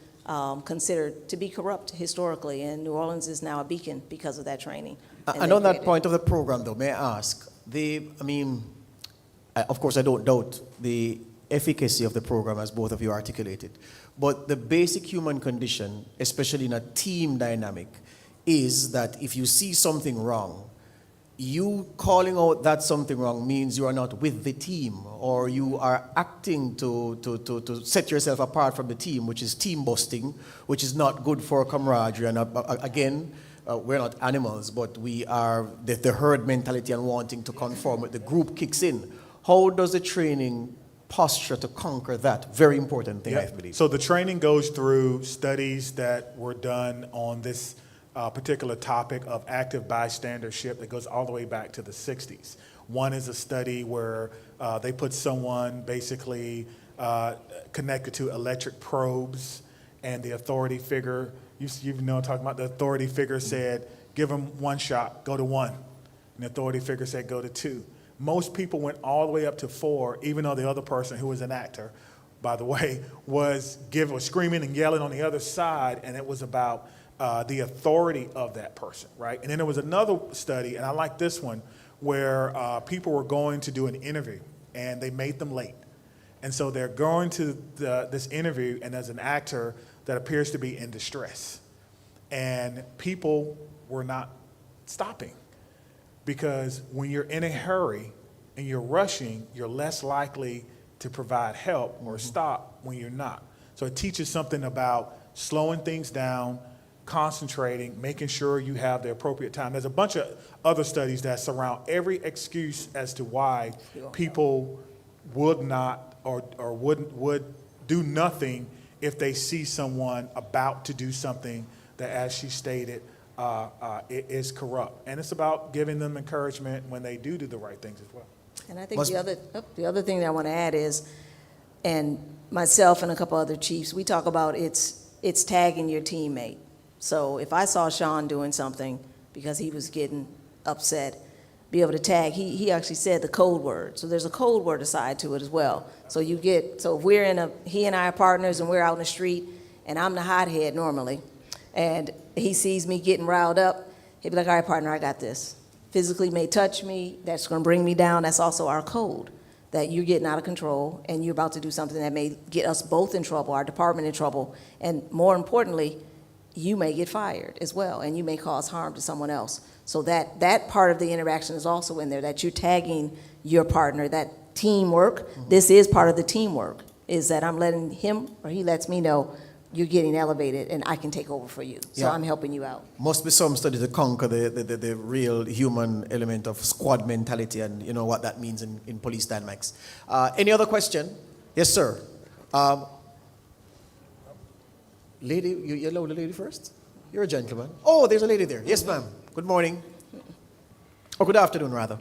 considered to be corrupt historically, and New Orleans is now a beacon because of that training. And on that point of the program, though, may I ask, Of course, I don't doubt the efficacy of the program as both of you articulated. But the basic human condition, especially in a team dynamic, is that if you see something wrong, you calling out that something wrong means you are not with the team, or you are acting to set yourself apart from the team, which is team busting, which is not good for camaraderie. And again, we're not animals, but we are the herd mentality and wanting to conform with the group kicks in. How does the training posture to conquer that? Very important thing, I believe. So the training goes through studies that were done on this particular topic of active bystandership that goes all the way back to the 60s. One is a study where they put someone basically connected to electric probes, and the authority figure, you know, talking about the authority figure said, give them one shot, go to one. And the authority figure said, go to two. Most people went all the way up to 4, even though the other person, who was an actor, by the way, was screaming and yelling on the other side, and it was about the authority of that person, right? And then there was another study, and I like this one, where people were going to do an interview, and they made them late. And so they're going to this interview, and there's an actor that appears to be in distress. And people were not stopping, because when you're in a hurry and you're rushing, you're less likely to provide help or stop when you're not. So it teaches something about slowing things down, concentrating, making sure you have the appropriate time. There's a bunch of other studies that surround every excuse as to why people would not or would do nothing if they see someone about to do something that, as she stated, it is corrupt. And it's about giving them encouragement when they do the right things as well. And I think the other thing that I want to add is, and myself and a couple other chiefs, we talk about it's tagging your teammate. So if I saw Sean doing something because he was getting upset, be able to tag, he actually said the code word. So there's a code word aside to it as well. So if we're he and I are partners and we're out in the street and I'm the hothead normally, and he sees me getting riled up, he'd be like, all right, partner, I got this. Physically may touch me, that's gonna bring me down. That's also our code, that you're getting out of control and you're about to do something that may get us both in trouble, our department in trouble, and more importantly, you may get fired as well, and you may cause harm to someone else. So that part of the interaction is also in there, that you're tagging your partner, that teamwork. This is part of the teamwork, is that I'm letting him, or he lets me know, you're getting elevated and I can take over for you. So I'm helping you out. Must be some study to conquer the real human element of squad mentality, and you know what that means in police dynamics. Any other question? Yes, sir. Lady, you allow the lady first? You're a gentleman. Oh, there's a lady there. Yes, ma'am. Good morning. Or good afternoon, rather.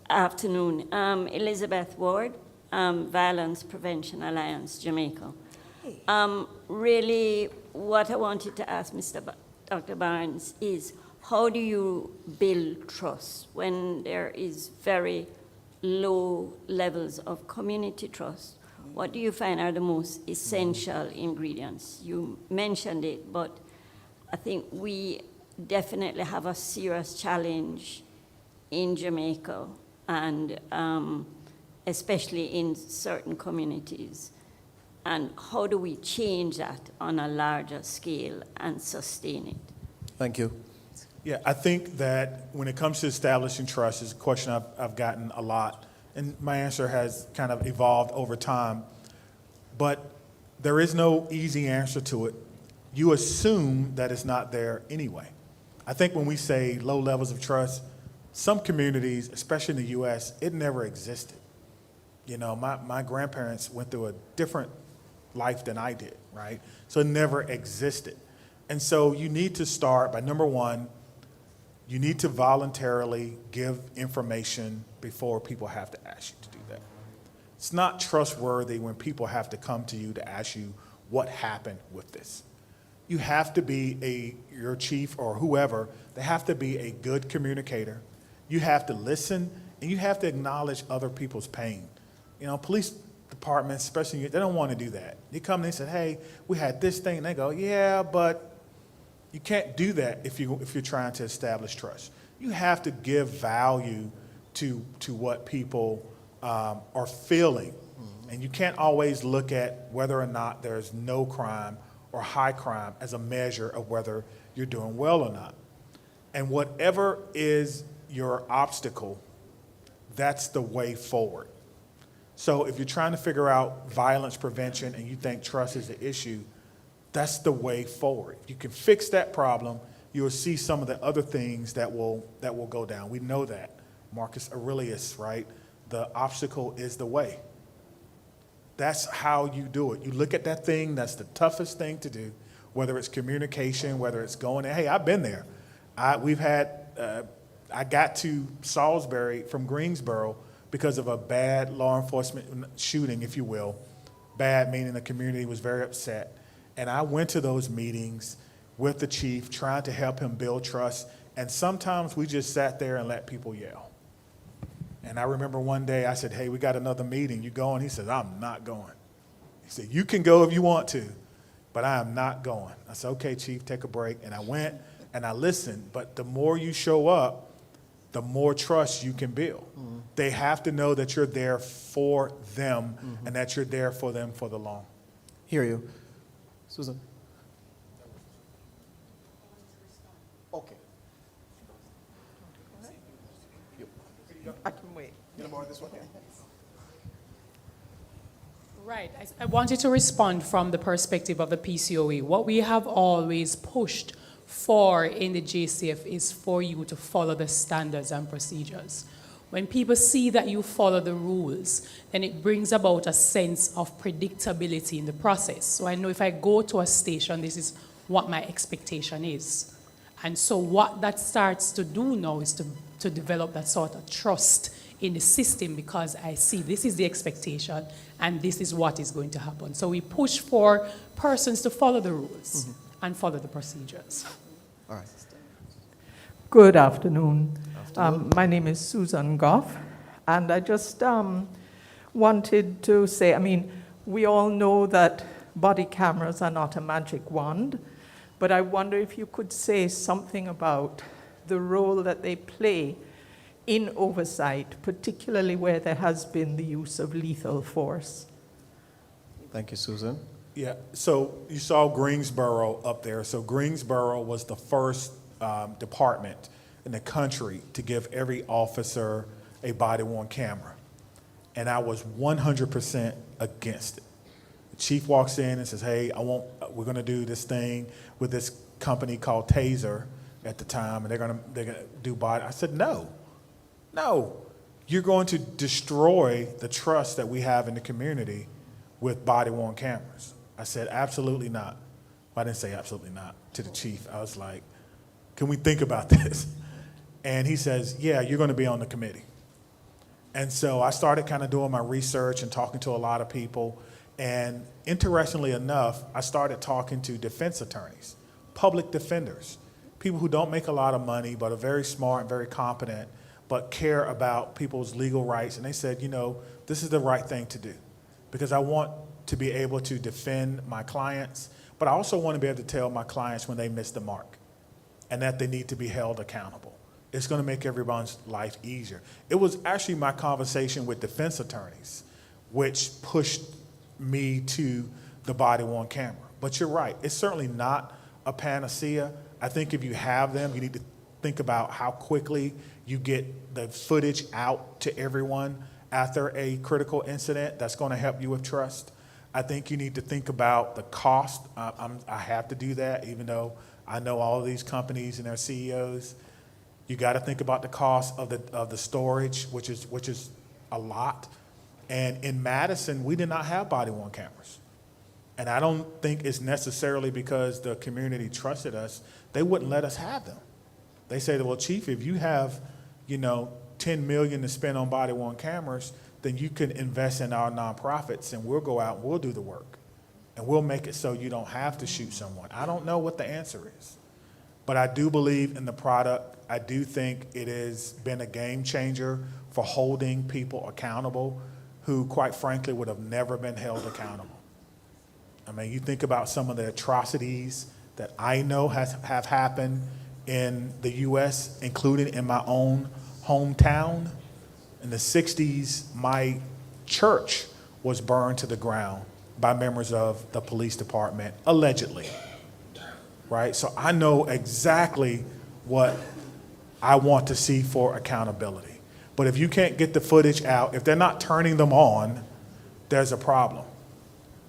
Afternoon. Elizabeth Ward, Violence Prevention Alliance, Jamaica. Really, what I wanted to ask Dr. Barnes is, how do you build trust when there is very low levels of community trust? What do you find are the most essential ingredients? You mentioned it, but I think we definitely have a serious challenge in Jamaica, and especially in certain communities. And how do we change that on a larger scale and sustain it? Thank you. Yeah, I think that when it comes to establishing trust, is a question I've gotten a lot, and my answer has kind of evolved over time. But there is no easy answer to it. You assume that it's not there anyway. I think when we say low levels of trust, some communities, especially in the U.S., it never existed. You know, my grandparents went through a different life than I did, right? So it never existed. And so you need to start by, number one, you need to voluntarily give information before people have to ask you to do that. It's not trustworthy when people have to come to you to ask you what happened with this. You have to be your chief or whoever, they have to be a good communicator. You have to listen, and you have to acknowledge other people's pain. You know, police departments, especially, they don't want to do that. They come and they say, hey, we had this thing, and they go, yeah, but you can't do that if you're trying to establish trust. You have to give value to what people or feeling. And you can't always look at whether or not there's no crime or high crime as a measure of whether you're doing well or not. And whatever is your obstacle, that's the way forward. So if you're trying to figure out violence prevention and you think trust is the issue, that's the way forward. If you can fix that problem, you'll see some of the other things that will go down. We know that. Marcus Aurelius, right? The obstacle is the way. That's how you do it. You look at that thing that's the toughest thing to do, whether it's communication, whether it's going, hey, I've been there. I got to Salisbury from Greensboro because of a bad law enforcement shooting, if you will. Bad meaning the community was very upset. And I went to those meetings with the chief, trying to help him build trust. And sometimes we just sat there and let people yell. And I remember one day I said, hey, we got another meeting. You going? He said, I'm not going. He said, you can go if you want to, but I am not going. I said, okay, chief, take a break. And I went and I listened. But the more you show up, the more trust you can build. Mm-hmm. They have to know that you're there for them, mm-hmm. and that you're there for them for the long. Hear you. Susan? Okay. I can wait. This one? Right. I wanted to respond from the perspective of the PCOE. What we have always pushed for in the JCF is for you to follow the standards and procedures. When people see that you follow the rules, then it brings about a sense of predictability in the process. So I know if I go to a station, this is what my expectation is. And so what that starts to do now is to develop that sort of trust in the system, because I see this is the expectation and this is what is going to happen. So we push for persons to follow the rules, mm-hmm. and follow the procedures. All right. Good afternoon. My name is Susan Goff, and I just wanted to say, I mean, we all know that body cameras are not a magic wand, but I wonder if you could say something about the role that they play in oversight, particularly where there has been the use of lethal force. Thank you, Susan. Yeah, so you saw Greensboro up there. So Greensboro was the first department in the country to give every officer a body-worn camera. And I was 100% against it. The chief walks in and says, hey, we're gonna do this thing with this company called Taser at the time, and they're gonna do body. I said, no, you're going to destroy the trust that we have in the community with body-worn cameras. I said, absolutely not. Well, I didn't say absolutely not to the chief. I was like, can we think about this? And he says, yeah, you're gonna be on the committee. And so I started kind of doing my research and talking to a lot of people. And interestingly enough, I started talking to defense attorneys, public defenders, people who don't make a lot of money but are very smart and very competent, but care about people's legal rights. And they said, you know, this is the right thing to do, because I want to be able to defend my clients, but I also want to be able to tell my clients when they miss the mark and that they need to be held accountable. It's going to make everyone's life easier. It was actually my conversation with defense attorneys which pushed me to the body-worn camera. But you're right, it's certainly not a panacea. I think if you have them, you need to think about how quickly you get the footage out to everyone after a critical incident. That's going to help you with trust. I think you need to think about the cost. I have to do that, even though I know all of these companies and their CEOs. You got to think about the cost of the storage, which is a lot. And in Madison, we did not have body-worn cameras. And I don't think it's necessarily because the community trusted us. They wouldn't let us have them. They said, well, chief, if you have, $10 million to spend on body-worn cameras, then you can invest in our nonprofits and we'll go out and we'll do the work. And we'll make it so you don't have to shoot someone. I don't know what the answer is. But I do believe in the product. I do think it has been a game changer for holding people accountable who, quite frankly, would have never been held accountable. I mean, you think about some of the atrocities that I know have happened in the U.S., including in my own hometown. In the 60s, my church was burned to the ground by members of the police department, allegedly, right? So I know exactly what I want to see for accountability. But if you can't get the footage out, if they're not turning them on, there's a problem.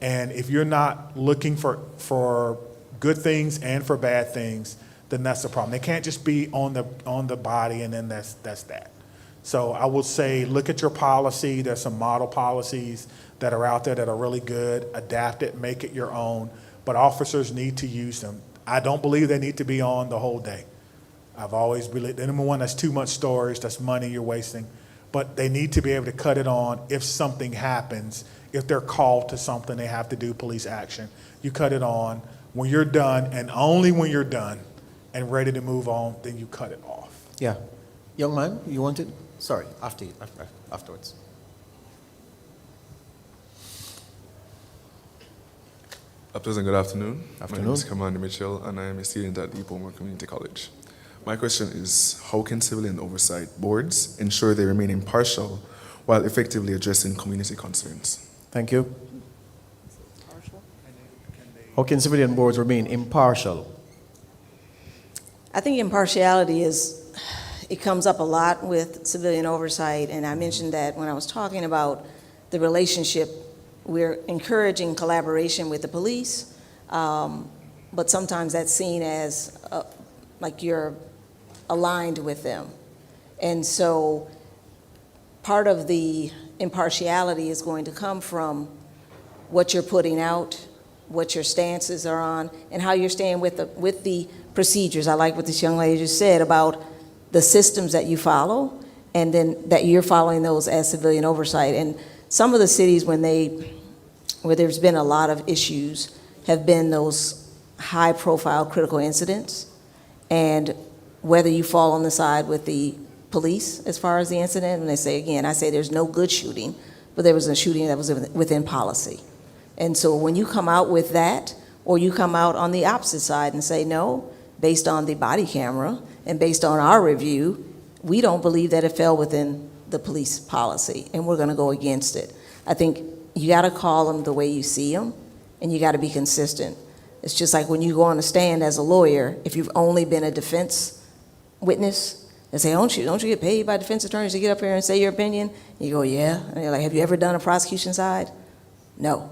And if you're not looking for good things and for bad things, then that's the problem. They can't just be on the body and then that's that. So I will say, look at your policy. There's some model policies that are out there that are really good. Adapt it, make it your own. But officers need to use them. I don't believe they need to be on the whole day. I've always believed, number one, that's too much storage, that's money you're wasting. But they need to be able to cut it on if something happens. If they're called to something, they have to do police action. You cut it on. When you're done, and only when you're done and ready to move on, then you cut it off. Yeah. Young man, you wanted? Sorry, afterwards. A pleasant good afternoon. Afternoon. My name is Commander Mitchell, and I am a student at Deepomore Community College. My question is, how can civilian oversight boards ensure they remain impartial while effectively addressing community concerns? Thank you. How can civilian boards remain impartial? I think impartiality it comes up a lot with civilian oversight, and I mentioned that when I was talking about the relationship. We're encouraging collaboration with the police, but sometimes that's seen as like you're aligned with them. And so part of the impartiality is going to come from what you're putting out, what your stances are on, and how you're staying with the procedures. I like what this young lady just said about the systems that you follow, and then that you're following those as civilian oversight. And some of the cities, where there's been a lot of issues, have been those high-profile critical incidents. And whether you fall on the side with the police as far as the incident, and they say, again, I say there's no good shooting, but there was a shooting that was within policy. And so when you come out with that, or you come out on the opposite side and say, no, based on the body camera and based on our review, we don't believe that it fell within the police policy, and we're going to go against it. I think you got to call them the way you see them, and you got to be consistent. It's just like when you go on a stand as a lawyer, if you've only been a defense witness, they say, don't you get paid by defense attorneys to get up here and say your opinion? And you go, yeah. And they're like, have you ever done a prosecution side? No.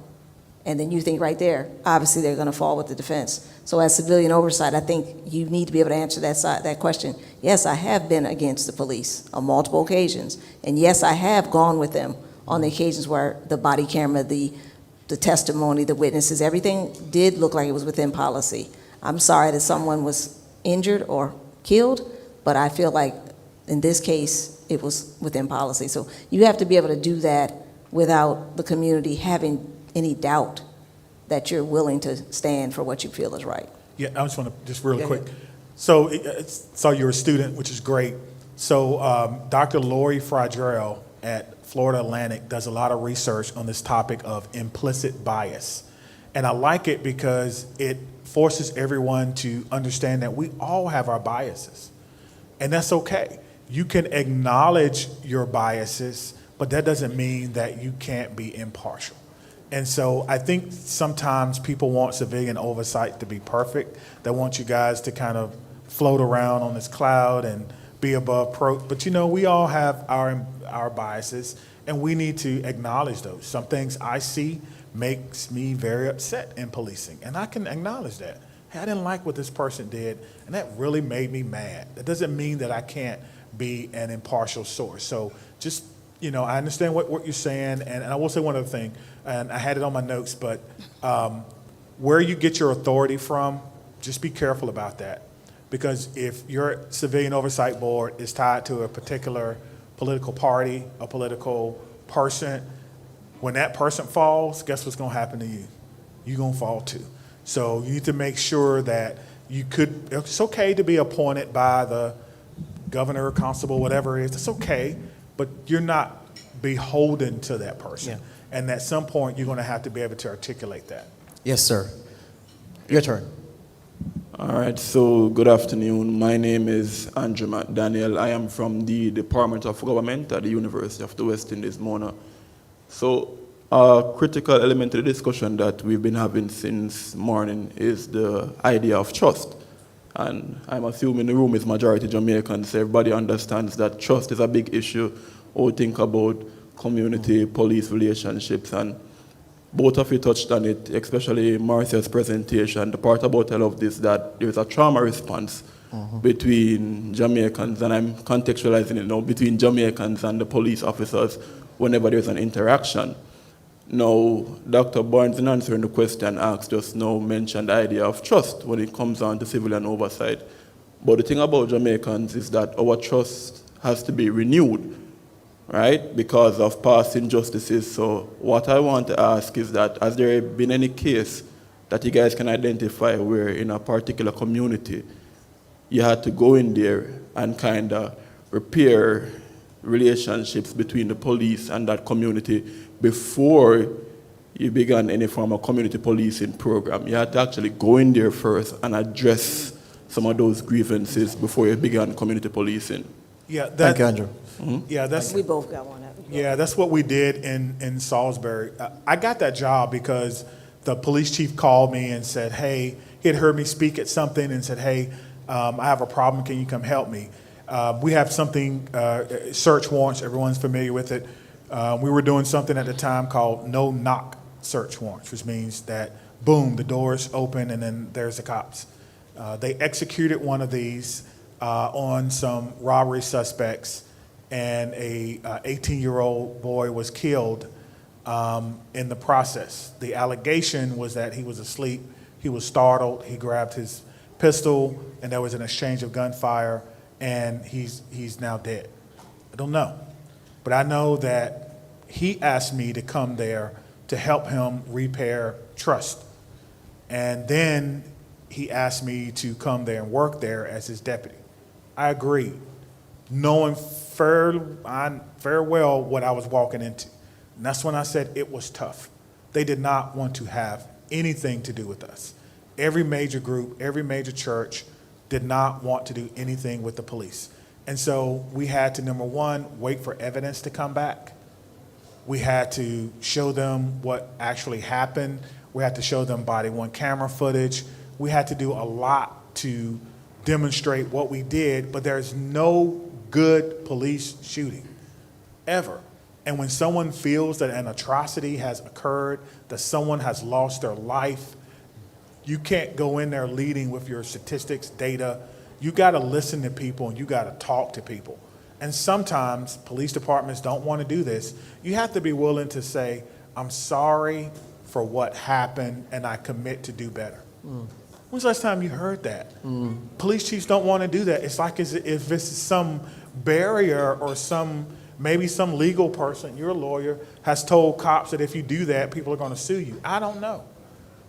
And then you think right there, obviously they're going to fall with the defense. So as civilian oversight, I think you need to be able to answer that question. Yes, I have been against the police on multiple occasions. And yes, I have gone with them on the occasions where the body camera, the testimony, the witnesses, everything did look like it was within policy. I'm sorry that someone was injured or killed, but I feel like in this case, it was within policy. So you have to be able to do that without the community having any doubt that you're willing to stand for what you feel is right. Yeah, I just want to, just really quick. So, saw you're a student, which is great. So Dr. Lori Fradrell at Florida Atlantic does a lot of research on this topic of implicit bias. And I like it because it forces everyone to understand that we all have our biases. And that's okay. You can acknowledge your biases, but that doesn't mean that you can't be impartial. And so I think sometimes people want civilian oversight to be perfect. They want you guys to kind of float around on this cloud and be above but we all have our biases, and we need to acknowledge those. Some things I see makes me very upset in policing, and I can acknowledge that. Hey, I didn't like what this person did, and that really made me mad. That doesn't mean that I can't be an impartial source. So just, I understand what you're saying, and I will say one other thing, and I had it on my notes, but where you get your authority from, just be careful about that. Because if your civilian oversight board is tied to a particular political party, a political person, when that person falls, guess what's going to happen to you? You're going to fall too. So you need to make sure that it's okay to be appointed by the governor, constable, whatever it is. It's okay, but you're not beholden to that person. Yeah. And at some point, you're going to have to be able to articulate that. Yes, sir. Your turn. All right, so good afternoon. My name is Andrew McDaniel. I am from the Department of Government at the University of the West Indies, Mona. So a critical element of the discussion that we've been having since morning is the idea of trust. And I'm assuming the room is majority Jamaicans, so everybody understands that trust is a big issue. Or think about community-police relationships, and both of you touched on it, especially Marcia's presentation. The part about all of this, that there's a trauma response between Jamaicans, and I'm contextualizing it now, between Jamaicans and the police officers whenever there's an interaction. Now, Dr. Barnes, in answering the question asked just now, mentioned the idea of trust when it comes on to civilian oversight. But the thing about Jamaicans is that our trust has to be renewed, right, because of past injustices. So what I want to ask is that, has there been any case that you guys can identify where in a particular community you had to go in there and kind of repair relationships between the police and that community before you began any form of community policing program? You had to actually go in there first and address some of those grievances before you began community policing. Yeah, thank you, Andrew. Yeah, that's We both got one. Yeah, that's what we did in Salisbury. I got that job because the police chief called me and said, hey, he had heard me speak at something and said, hey, I have a problem, can you come help me? We have something, search warrants, everyone's familiar with it. We were doing something at the time called no-knock search warrants, which means that, boom, the doors open and then there's the cops. They executed one of these on some robbery suspects, and a 18-year-old boy was killed in the process. The allegation was that he was asleep, he was startled, he grabbed his pistol, and there was an exchange of gunfire, and he's now dead. I don't know. But I know that he asked me to come there to help him repair trust. And then he asked me to come there and work there as his deputy. I agreed, knowing very well what I was walking into. And that's when I said it was tough. They did not want to have anything to do with us. Every major group, every major church did not want to do anything with the police. And so we had to, number one, wait for evidence to come back. We had to show them what actually happened. We had to show them body-worn camera footage. We had to do a lot to demonstrate what we did, but there's no good police shooting, ever. And when someone feels that an atrocity has occurred, that someone has lost their life, you can't go in there leading with your statistics, data. You gotta listen to people and you gotta talk to people. And sometimes police departments don't wanna do this. You have to be willing to say, I'm sorry for what happened and I commit to do better. When's the last time you heard that? Police chiefs don't wanna do that. It's like as if this is some barrier or maybe some legal person, you're a lawyer, has told cops that if you do that, people are gonna sue you. I don't know.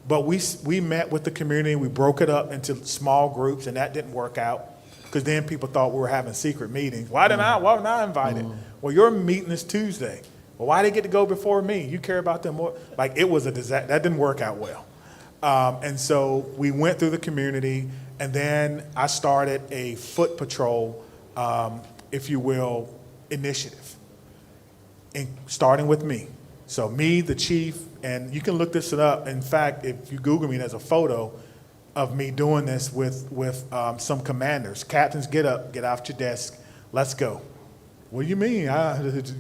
But we met with the community, we broke it up into small groups, and that didn't work out because then people thought we were having secret meetings. Why wasn't I invited? Well, your meeting is Tuesday. Well, why they get to go before me? You care about them more? Like, it was a disaster. That didn't work out well. And so we went through the community, and then I started a foot patrol, if you will, initiative, starting with me. So me, the chief, and you can look this up. In fact, if you Google me, there's a photo of me doing this with some commanders. Captains, get up, get off your desk, let's go. What do you mean?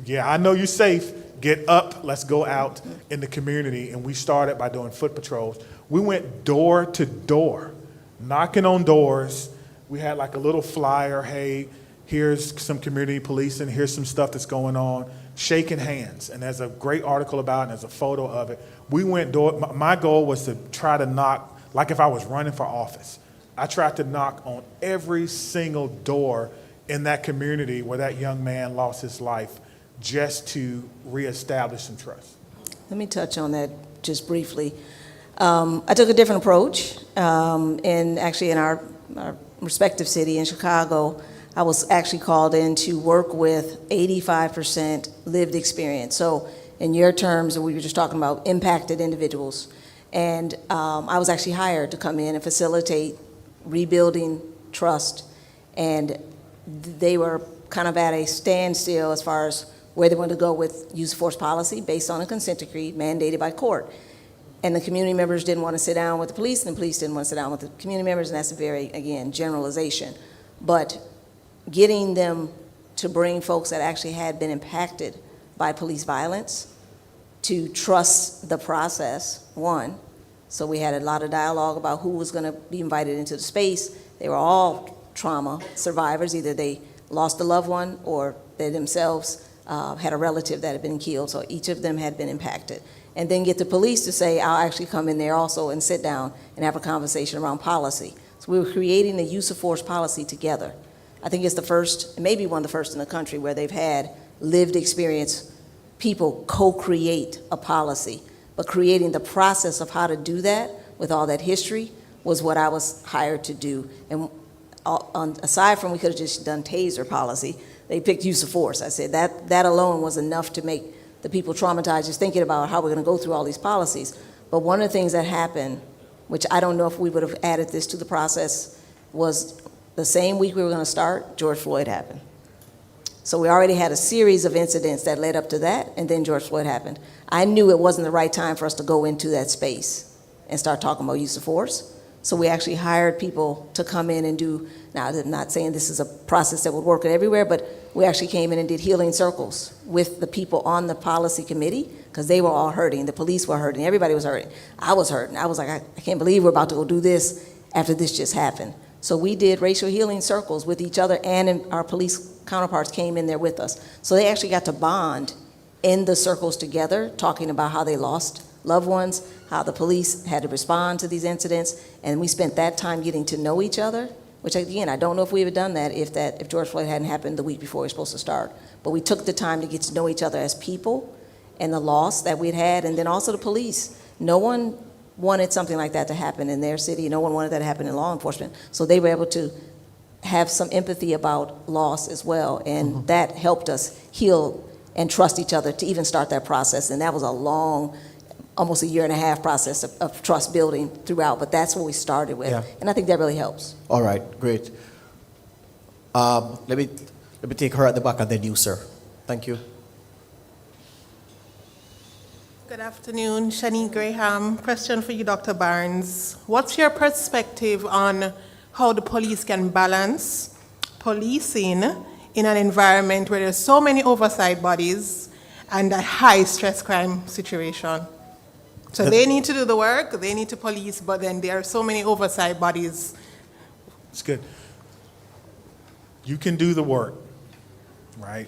Yeah, I know you're safe. Get up, let's go out in the community. And we started by doing foot patrols. We went door to door, knocking on doors. We had like a little flyer, hey, here's some community policing, here's some stuff that's going on. Shaking hands, and there's a great article about it, and there's a photo of it. We went door, my goal was to try to knock, like if I was running for office, I tried to knock on every single door in that community where that young man lost his life just to reestablish some trust. Let me touch on that just briefly. I took a different approach, and actually in our respective city in Chicago, I was actually called in to work with 85% lived experience. So in your terms, we were just talking about impacted individuals. And I was actually hired to come in and facilitate rebuilding trust, and they were kind of at a standstill as far as where they wanted to go with use of force policy based on a consent decree mandated by court. And the community members didn't want to sit down with the police, and the police didn't want to sit down with the community members, and that's a very, again, generalization. But getting them to bring folks that actually had been impacted by police violence to trust the process, one. So we had a lot of dialogue about who was going to be invited into the space. They were all trauma survivors. Either they lost a loved one or they themselves had a relative that had been killed, so each of them had been impacted. And then get the police to say, I'll actually come in there also and sit down and have a conversation around policy. So we were creating the use of force policy together. I think it's the first, maybe one of the first in the country where they've had lived experience, people co-create a policy. But creating the process of how to do that with all that history was what I was hired to do. And aside from we could have just done taser policy, they picked use of force. I said that alone was enough to make the people traumatized just thinking about how we're going to go through all these policies. But one of the things that happened, which I don't know if we would have added this to the process, was the same week we were going to start, George Floyd happened. So we already had a series of incidents that led up to that, and then George Floyd happened. I knew it wasn't the right time for us to go into that space and start talking about use of force. So we actually hired people to come in and do, now I'm not saying this is a process that would work everywhere, but we actually came in and did healing circles with the people on the policy committee, because they were all hurting. The police were hurting. Everybody was hurting. I was hurting. I was like, I can't believe we're about to go do this after this just happened. So we did racial healing circles with each other, and our police counterparts came in there with us. So they actually got to bond in the circles together, talking about how they lost loved ones, how the police had to respond to these incidents, and we spent that time getting to know each other, which again, I don't know if we would have done that if George Floyd hadn't happened the week before we were supposed to start. But we took the time to get to know each other as people and the loss that we'd had, and then also the police. No one wanted something like that to happen in their city. No one wanted that to happen in law enforcement. So they were able to have some empathy about loss as well, and that helped us heal and trust each other to even start that process. And that was a long, almost a year and a half process of trust building throughout, but that's what we started with. Yeah. And I think that really helps. All right, great. Let me take her at the back and then you, sir. Thank you. Good afternoon, Shani Graham. Question for you, Dr. Barnes. What's your perspective on how the police can balance policing in an environment where there's so many oversight bodies and a high stress crime situation? So they need to do the work, they need to police, but then there are so many oversight bodies. It's good. You can do the work, right?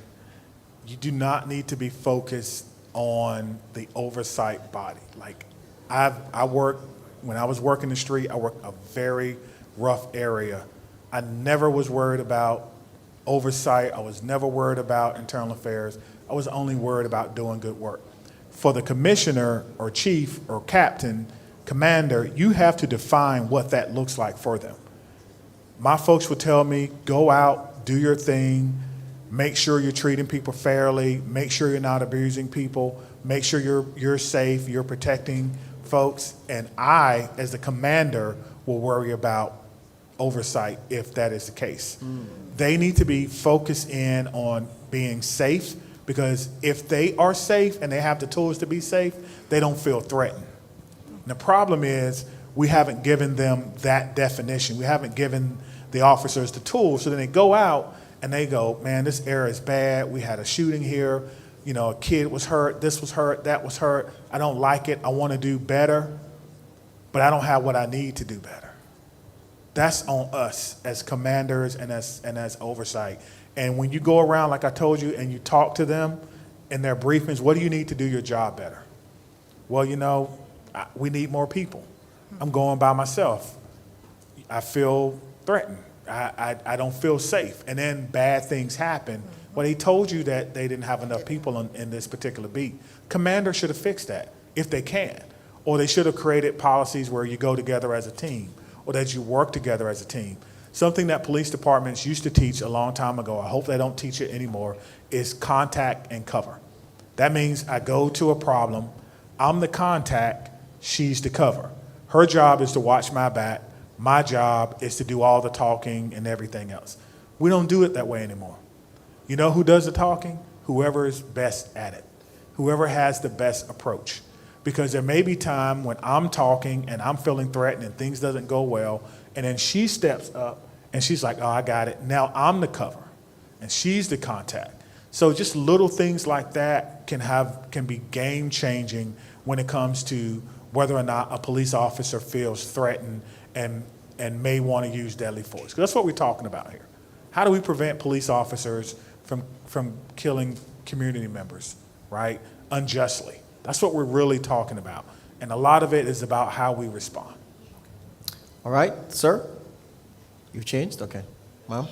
You do not need to be focused on the oversight body. Like when I was working the street, I worked a very rough area. I never was worried about oversight. I was never worried about internal affairs. I was only worried about doing good work. For the commissioner or chief or captain, commander, you have to define what that looks like for them. My folks would tell me, go out, do your thing, make sure you're treating people fairly, make sure you're not abusing people, make sure you're safe, you're protecting folks, and I, as the commander, will worry about oversight if that is the case. They need to be focused in on being safe, because if they are safe and they have the tools to be safe, they don't feel threatened. And the problem is we haven't given them that definition. We haven't given the officers the tools, so then they go out and they go, man, this area is bad. We had a shooting here. You know, a kid was hurt. This was hurt. That was hurt. I don't like it. I want to do better, but I don't have what I need to do better. That's on us as commanders and as oversight. And when you go around, like I told you, and you talk to them in their briefings, what do you need to do your job better? Well, you know, we need more people. I'm going by myself. I feel threatened. I don't feel safe. And then bad things happen. Well, he told you that they didn't have enough people in this particular beat. Commander should have fixed that if they can. Or they should have created policies where you go together as a team, or that you work together as a team. Something that police departments used to teach a long time ago, I hope they don't teach it anymore, is contact and cover. That means I go to a problem, I'm the contact, she's the cover. Her job is to watch my back, my job is to do all the talking and everything else. We don't do it that way anymore. You know who does the talking? Whoever is best at it, whoever has the best approach. Because there may be time when I'm talking and I'm feeling threatened and things doesn't go well, and then she steps up and she's like, oh, I got it. Now I'm the cover and she's the contact. So just little things like that can be game changing when it comes to whether or not a police officer feels threatened and may want to use deadly force. 'Cause that's what we're talking about here. How do we prevent police officers from killing community members, right, unjustly? That's what we're really talking about. And a lot of it is about how we respond. All right, sir? You've changed? Okay. Ma'am?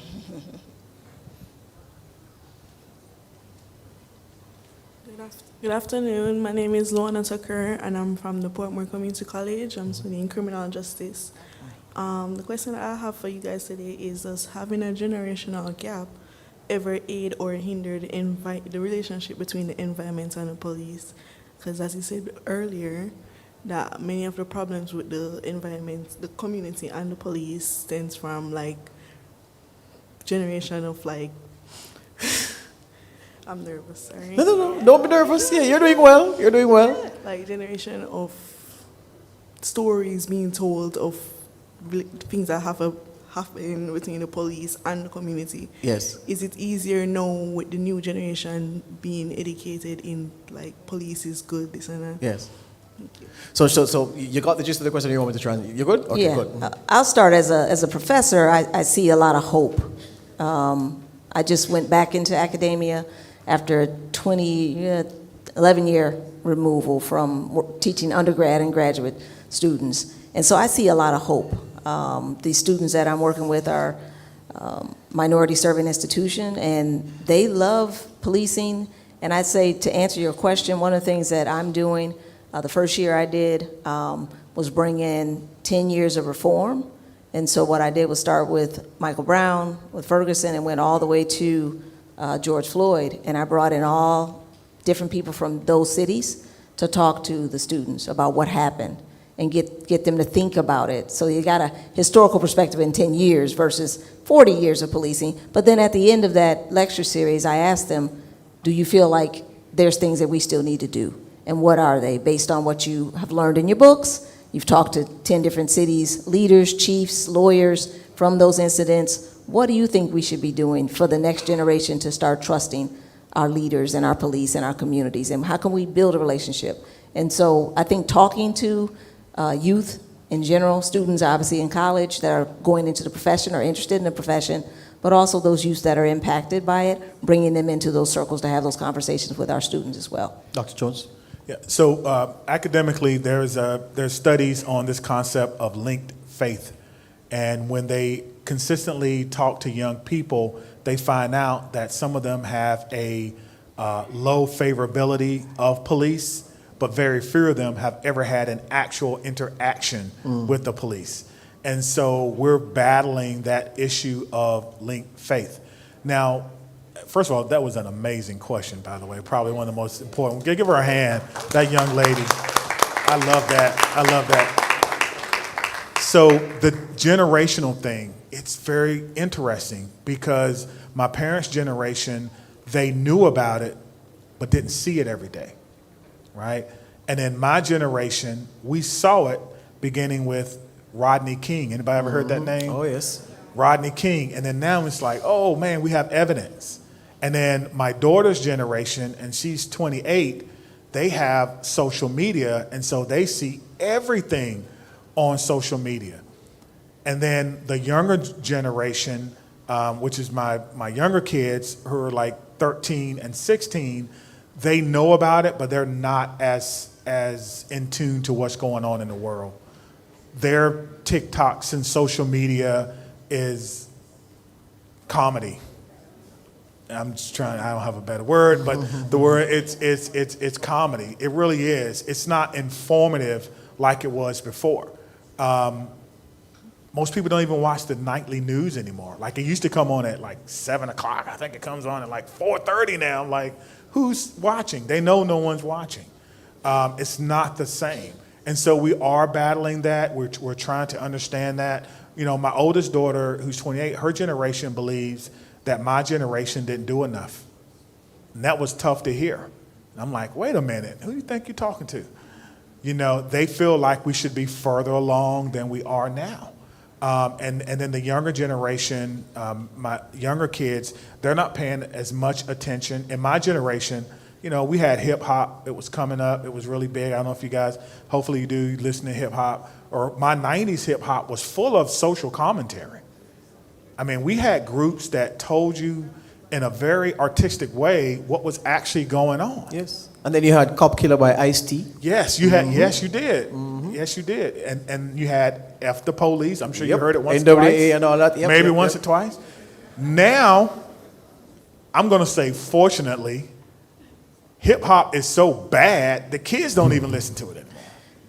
Good afternoon. My name is Luana Tucker, and I'm from the Portmore Community College. I'm studying criminal justice. The question I have for you guys today is, does having a generational gap ever aid or hinder the relationship between the environment and the police? Because as you said earlier, that many of the problems with the environment, the community, and the police stems from like generation of like I'm nervous, sorry. No, don't be nervous. Yeah, you're doing well. You're doing well. Like generation of stories being told of things that happen between the police and the community. Yes. Is it easier now with the new generation being educated in like police is good, this and that? Yes. So you got the gist of the question you want me to translate. You good? Okay, Yeah. good. I'll start as a professor. I see a lot of hope. I just went back into academia after a 11-year removal from teaching undergrad and graduate students. And so I see a lot of hope. The students that I'm working with are minority serving institution, and they love policing. And I'd say, to answer your question, one of the things that I'm doing, the first year I did was bring in 10 years of reform. And so what I did was start with Michael Brown, with Ferguson, and went all the way to George Floyd. And I brought in all different people from those cities to talk to the students about what happened and get them to think about it. So you got a historical perspective in 10 years versus 40 years of policing. But then at the end of that lecture series, I asked them, do you feel like there's things that we still need to do? And what are they, based on what you have learned in your books? You've talked to 10 different cities, leaders, chiefs, lawyers from those incidents. What do you think we should be doing for the next generation to start trusting our leaders and our police and our communities? And how can we build a relationship? And so I think talking to youth in general, students obviously in college that are going into the profession or interested in the profession, but also those youth that are impacted by it, bringing them into those circles to have those conversations with our students as well. Dr. Jones? Yeah, so academically, there's studies on this concept of linked faith. And when they consistently talk to young people, they find out that some of them have a low favorability of police, but very few of them have ever had an actual interaction with the police. And so we're battling that issue of linked faith. Now, first of all, that was an amazing question, by the way. Probably one of the most important. Give her a hand, that young lady. I love that. I love that. So the generational thing, it's very interesting because my parents' generation, they knew about it, but didn't see it every day, right? And in my generation, we saw it beginning with Rodney King. Anybody ever heard that name? Oh, yes. Rodney King. And then now it's like, oh, man, we have evidence. And then my daughter's generation, and she's 28, they have social media, and so they see everything on social media. And then the younger generation, which is my younger kids who are like 13 and 16, they know about it, but they're not as in tune to what's going on in the world. Their TikToks and social media is comedy. I'm just trying, I don't have a better word, but the word, it's comedy. It really is. It's not informative like it was before. Most people don't even watch the nightly news anymore. Like it used to come on at like 7 o'clock. I think it comes on at like 4:30 now. I'm like, who's watching? They know no one's watching. It's not the same. And so we are battling that. We're trying to understand that. You know, my oldest daughter, who's 28, her generation believes that my generation didn't do enough. And that was tough to hear. And I'm like, wait a minute, who do you think you're talking to? You know, they feel like we should be further along than we are now. And then the younger generation, my younger kids, they're not paying as much attention. In my generation, you know, we had hip hop. It was coming up. It was really big. I don't know if you guys, hopefully you do listen to hip hop. Or my 90s hip hop was full of social commentary. I mean, we had groups that told you in a very artistic way what was actually going on. Yes. And then you had Cop Killer by Ice-T. Yes, you had. Yes, you did. Yes, you did. And you had F the Police. I'm sure you heard it once or twice. NWA and all that. Yep, Maybe once or twice. Now, I'm going to say, fortunately, hip hop is so bad the kids don't even listen to it anymore.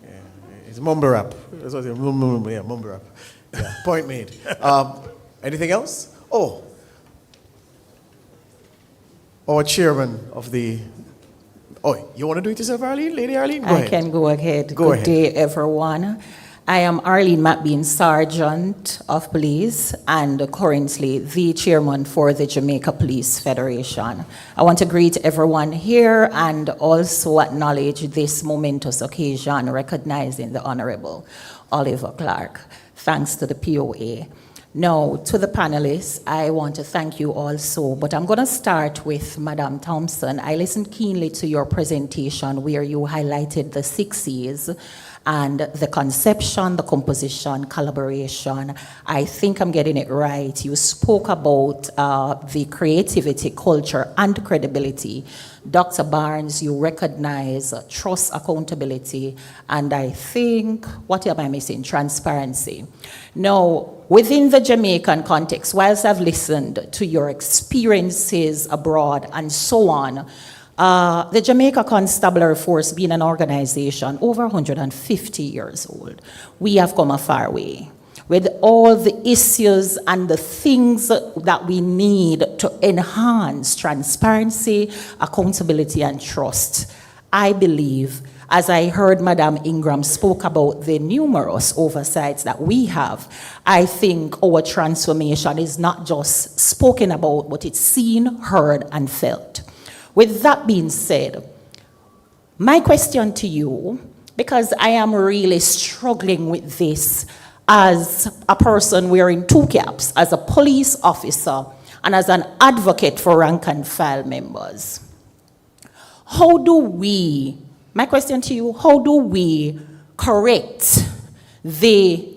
Yeah, it's mumble rap. That's what mumble rap. Yeah, point made. Anything else? Oh, our chairman of the. Oh, you want to do it yourself, Arlene? Lady Arlene? Go ahead. Can go ahead. Go Good ahead. day, everyone. I am Arlene McBean, Sergeant of Police, and currently the chairman for the Jamaica Police Federation. I want to greet everyone here and also acknowledge this momentous occasion recognizing the Honorable Oliver Clarke. Thanks to the POA. Now, to the panelists, I want to thank you also, but I'm going to start with Madam Thompson. I listened keenly to your presentation where you highlighted the 6 C's and the conception, the composition, collaboration. I think I'm getting it right. You spoke about the creativity, culture, and credibility. Dr. Barnes, you recognize trust, accountability, and I think, what am I missing? Transparency. Now, within the Jamaican context, whilst I've listened to your experiences abroad and so on, the Jamaica Constabulary Force being an organization over 150 years old, we have come a far way with all the issues and the things that we need to enhance transparency, accountability, and trust. I believe, as I heard Madam Ingram spoke about the numerous oversights that we have, I think our transformation is not just spoken about, but it's seen, heard, and felt. With that being said, my question to you, because I am really struggling with this as a person wearing 2 caps, as a police officer and as an advocate for rank and file members. My question to you, how do we correct the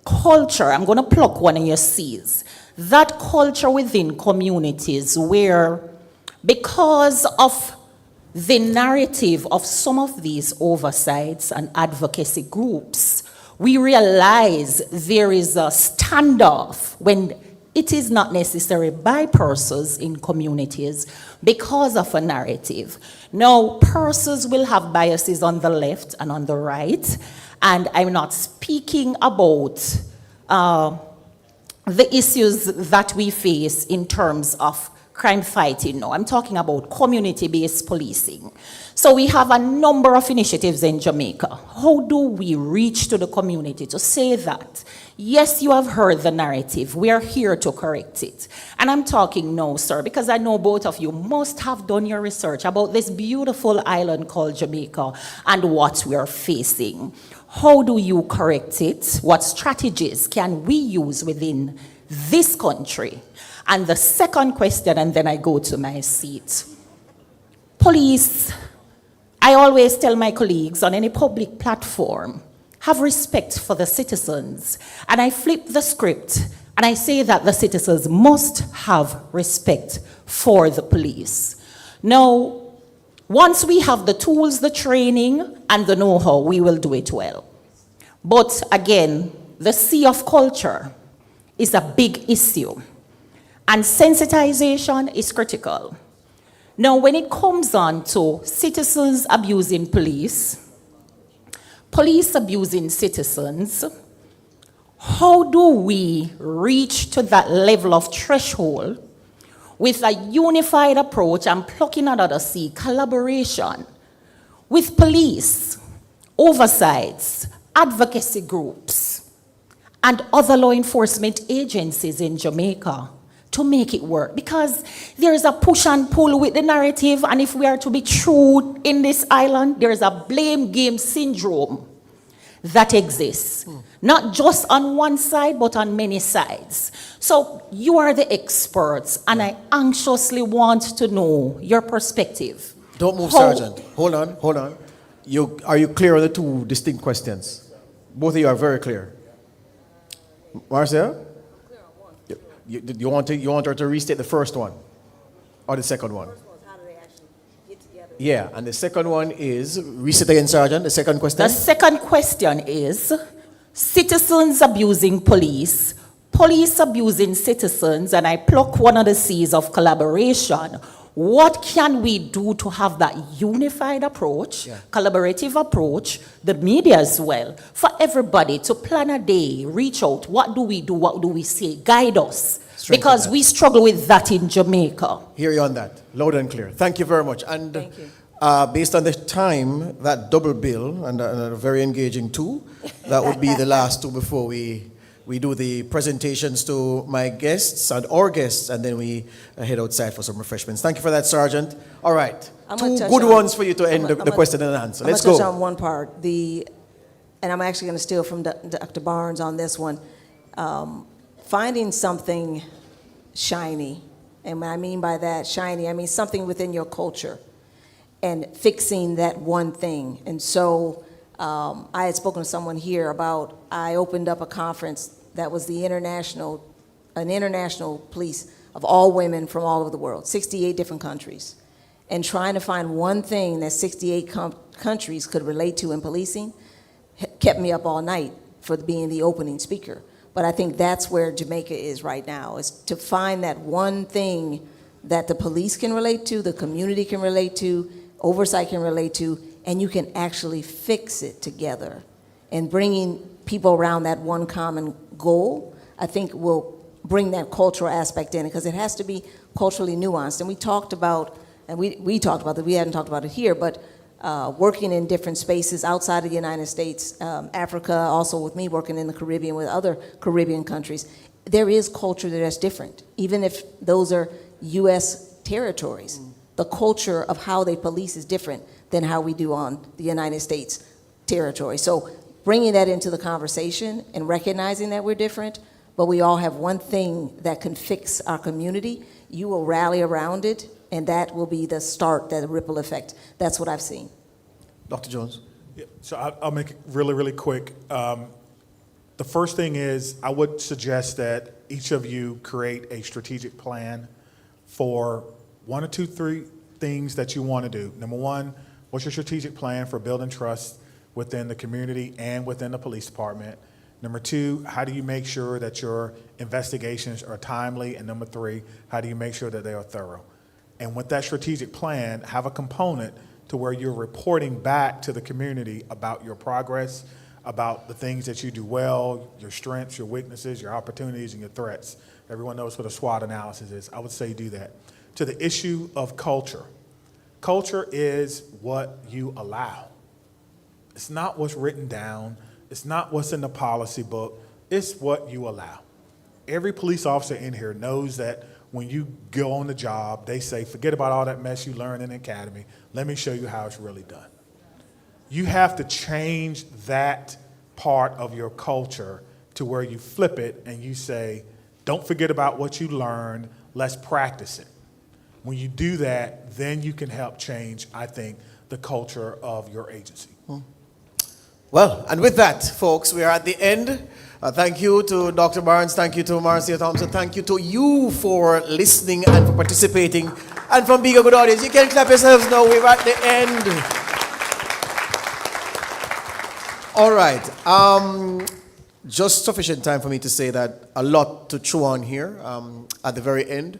culture? I'm going to pluck one of your C's. That culture within communities where, because of the narrative of some of these oversights and advocacy groups, we realize there is a standoff when it is not necessary by persons in communities because of a narrative. Now, persons will have biases on the left and on the right, and I'm not speaking about the issues that we face in terms of crime fighting. No, I'm talking about community-based policing. So we have a number of initiatives in Jamaica. How do we reach to the community to say that, yes, you have heard the narrative, we are here to correct it? And I'm talking now, sir, because I know both of you must have done your research about this beautiful island called Jamaica and what we are facing. How do you correct it? What strategies can we use within this country? And the second question, and then I go to my seat. Police, I always tell my colleagues on any public platform, have respect for the citizens. And I flip the script and I say that the citizens must have respect for the police. Now, once we have the tools, the training, and the know-how, we will do it well. But again, the C of culture is a big issue. And sensitization is critical. Now, when it comes on to citizens abusing police, police abusing citizens, how do we reach to that level of threshold with a unified approach and plucking another C, collaboration with police, oversights, advocacy groups, and other law enforcement agencies in Jamaica to make it work. Because there is a push and pull with the narrative, and if we are to be true in this island, there is a blame game syndrome that exists, not just on one side, but on many sides. So you are the experts, and I anxiously want to know your perspective. Don't move, Sergeant. Hold on. Are you clear on the two distinct questions? Both of you are very clear. Marcia? You want her to restate the first one or the second one? Yeah, and the second one is, restate again, Sergeant, the second question? The second question is, citizens abusing police, police abusing citizens, and I pluck one of the C's of collaboration. What can we do to have that unified approach, collaborative approach, the media as well, for everybody to plan a day, reach out, what do we do, what do we say, guide us? Because we struggle with that in Jamaica. Hear you on that, loud and clear. Thank you very much. And Thank you. Based on the time, that double bill, and a very engaging two, that would be the last two before we do the presentations to my guests and our guests, and then we head outside for some refreshments. Thank you for that, Sergeant. All right, two good ones for you to end the question and answer. Let's go. I'm going to touch on one part. And I'm actually going to steal from Dr. Barnes on this one. Finding something shiny, and what I mean by that shiny, I mean something within your culture, and fixing that one thing. And so I had spoken to someone here about, I opened up a conference that was an international police of all women from all over the world, 68 different countries. And trying to find one thing that 68 countries could relate to in policing kept me up all night for being the opening speaker. But I think that's where Jamaica is right now, is to find that one thing that the police can relate to, the community can relate to, Oversight can relate to, and you can actually fix it together. And bringing people around that one common goal, I think will bring that cultural aspect in, because it has to be culturally nuanced. And we talked about, and we talked about that, we hadn't talked about it here, but working in different spaces outside of the United States, Africa, also with me working in the Caribbean with other Caribbean countries, there is culture that's different, even if those are U.S. territories. The culture of how they police is different than how we do on the United States territory. So bringing that into the conversation and recognizing that we're different, but we all have one thing that can fix our community, you will rally around it, and that will be the start, that ripple effect. That's what I've seen. Dr. Jones? Yeah, so I'll make it really, really quick. The first thing is, I would suggest that each of you create a strategic plan for 1 or 2, 3 things that you want to do. Number one, what's your strategic plan for building trust within the community and within the police department? Number two, how do you make sure that your investigations are timely? And number three, how do you make sure that they are thorough? And with that strategic plan, have a component to where you're reporting back to the community about your progress, about the things that you do well, your strengths, your weaknesses, your opportunities, and your threats. Everyone knows what a SWOT analysis is. I would say do that. To the issue of culture. Culture is what you allow. It's not what's written down. It's not what's in the policy book. It's what you allow. Every police officer in here knows that when you go on the job, they say, forget about all that mess you learned in the academy. Let me show you how it's really done. You have to change that part of your culture to where you flip it and you say, don't forget about what you learned, let's practice it. When you do that, then you can help change, I think, the culture of your agency. Well, and with that, folks, we are at the end. Thank you to Dr. Barnes, thank you to Marcia Thompson, thank you to you for listening and for participating, and from being a good audience. You can clap yourselves now, we're at the end. All right, just sufficient time for me to say that a lot to chew on here. At the very end,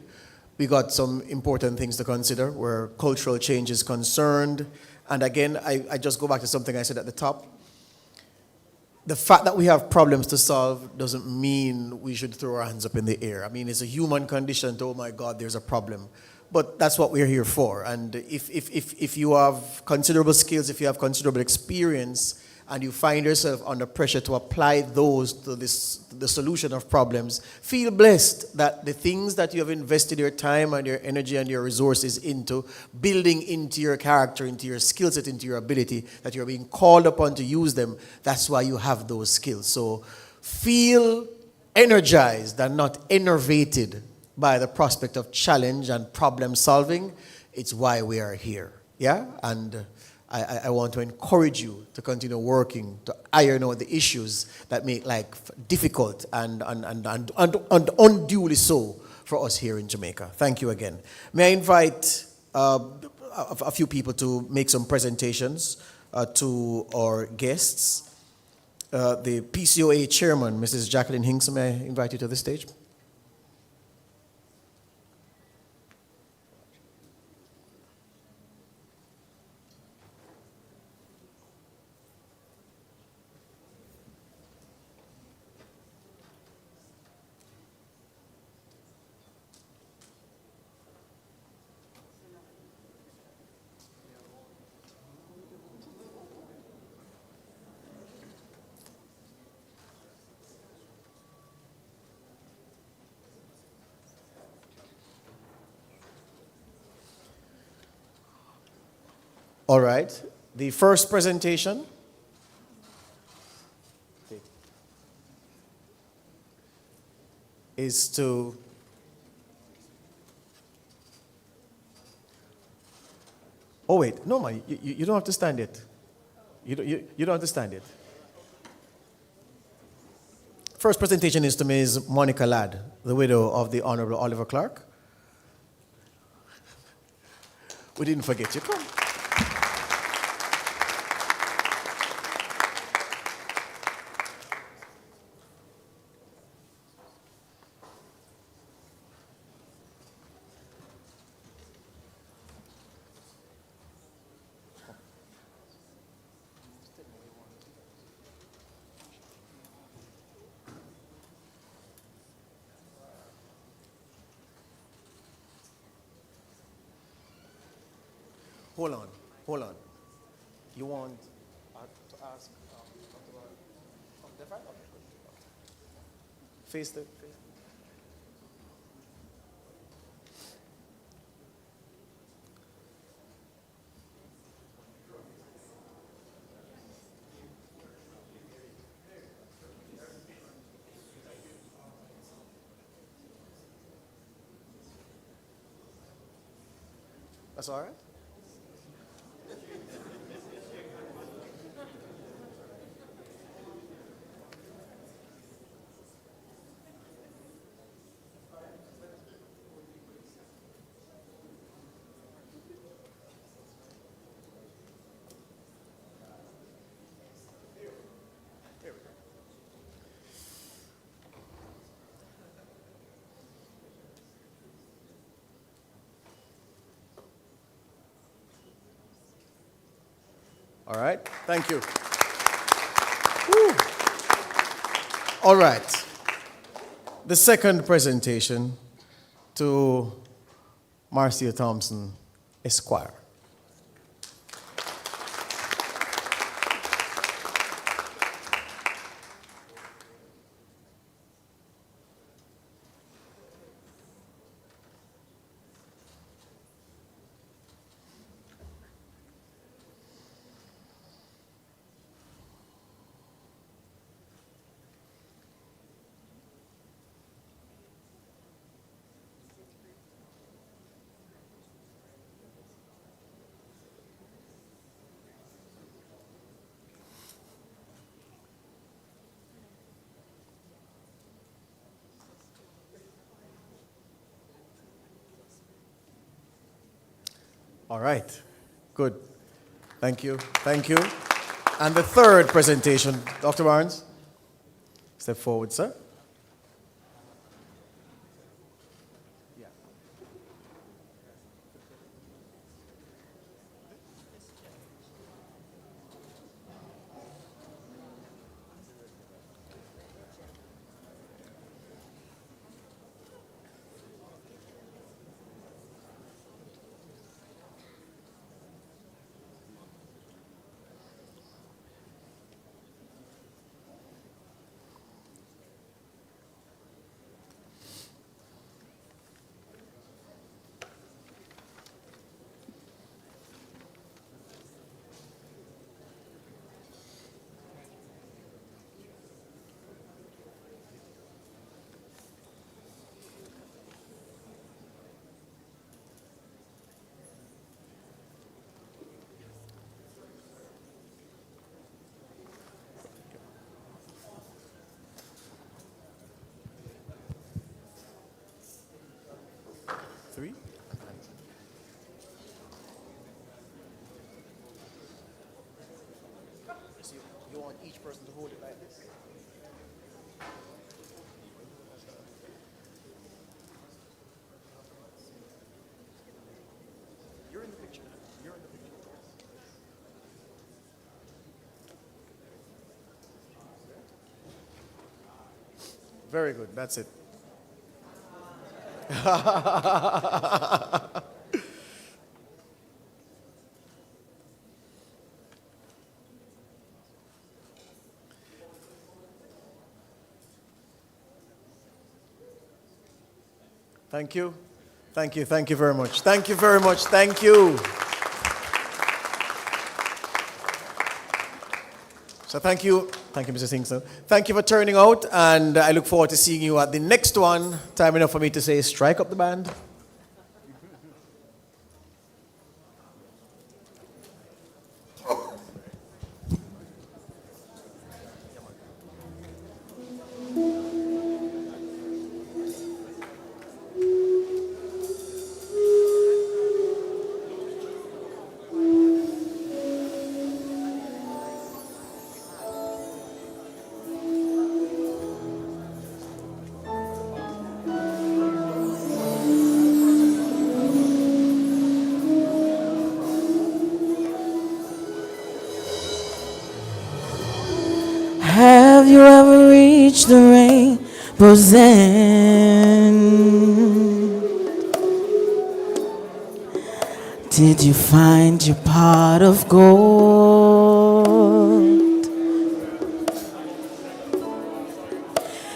we got some important things to consider where cultural change is concerned. And again, I just go back to something I said at the top. The fact that we have problems to solve doesn't mean we should throw our hands up in the air. I mean, it's a human condition to, oh my God, there's a problem. But that's what we're here for. And if you have considerable skills, if you have considerable experience, and you find yourself under pressure to apply those to the solution of problems, feel blessed that the things that you have invested your time and your energy and your resources into, building into your character, into your skill set, into your ability, that you're being called upon to use them, that's why you have those skills. So feel energized and not enervated by the prospect of challenge and problem solving. It's why we are here. Yeah? And I want to encourage you to continue working to iron out the issues that make life difficult and unduly so for us here in Jamaica. Thank you again. May I invite a few people to make some presentations to our guests. The PCOA chairman, Mrs. Jacqueline Hinks, may I invite you to the stage? All right. The first presentation is to oh wait, no, man, you don't have to stand yet. You don't have to stand yet. First presentation is to Ms. Monica Ladd, the widow of the Honorable Oliver Clarke. We didn't forget you. Come. Hold on. You want to ask face the. That's all right? All right, thank you. Woo. All right, the second presentation to Marcia Thompson, Esquire. All right, good. Thank you, thank you. And the third presentation, Dr. Barnes, step forward, sir. three. So you want each person to hold it like this? You're in the picture. You're in the picture. Very good. That's it. Thank you. Thank you. Thank you very much. Thank you very much. Thank you. So thank you. Thank you, Mr. Singson. Thank you for turning out, and I look forward to seeing you at the next one. Time enough for me to say, strike up the band. Have you ever reached the rainbow's end? Did you find your pot of gold?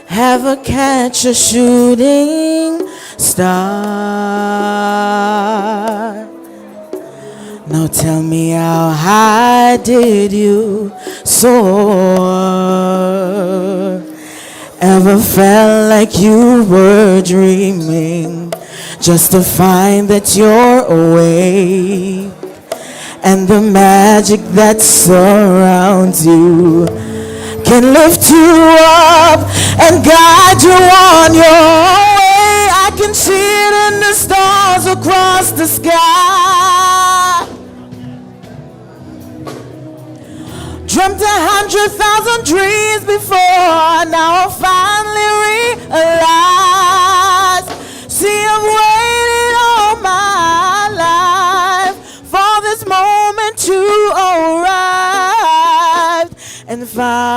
Ever catch a shooting star? Now tell me, how high did you soar? Ever felt like you were dreaming, just to find that you're awake, and the magic that surrounds you can lift you up and guide you on your way? I can see it in the stars across the sky. Dreamt 100,000 dreams before, now I finally realize. See, I've waited all my life for this moment to arrive, and finally,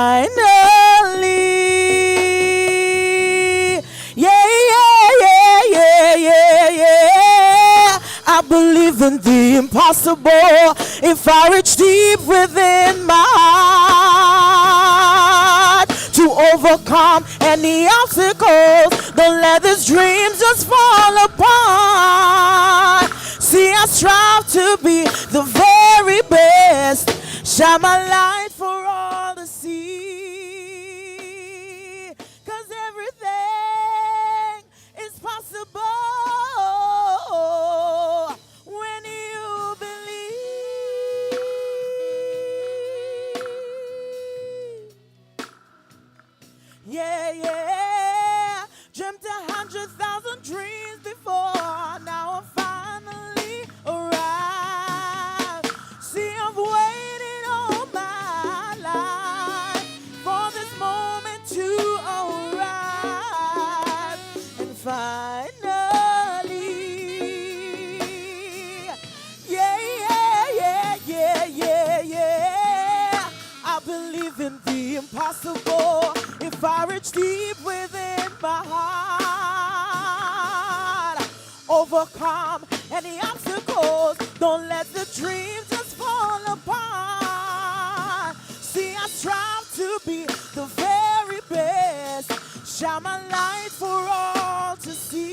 I believe in the impossible. If I reach deep within my heart to overcome any obstacles, don't let these dreams just fall apart. See, I strive to be the very best, shine my light for all to see, 'cause everything is possible when you believe. Yeah. Dreamt 100,000 dreams before, now I finally arrived. See, I've waited all my life for this moment to arrive, and finally, I believe in the impossible. If I reach deep within my heart, overcome any obstacles, don't let the dreams just fall apart. See, I strive to be the very best, shine my light for all to see.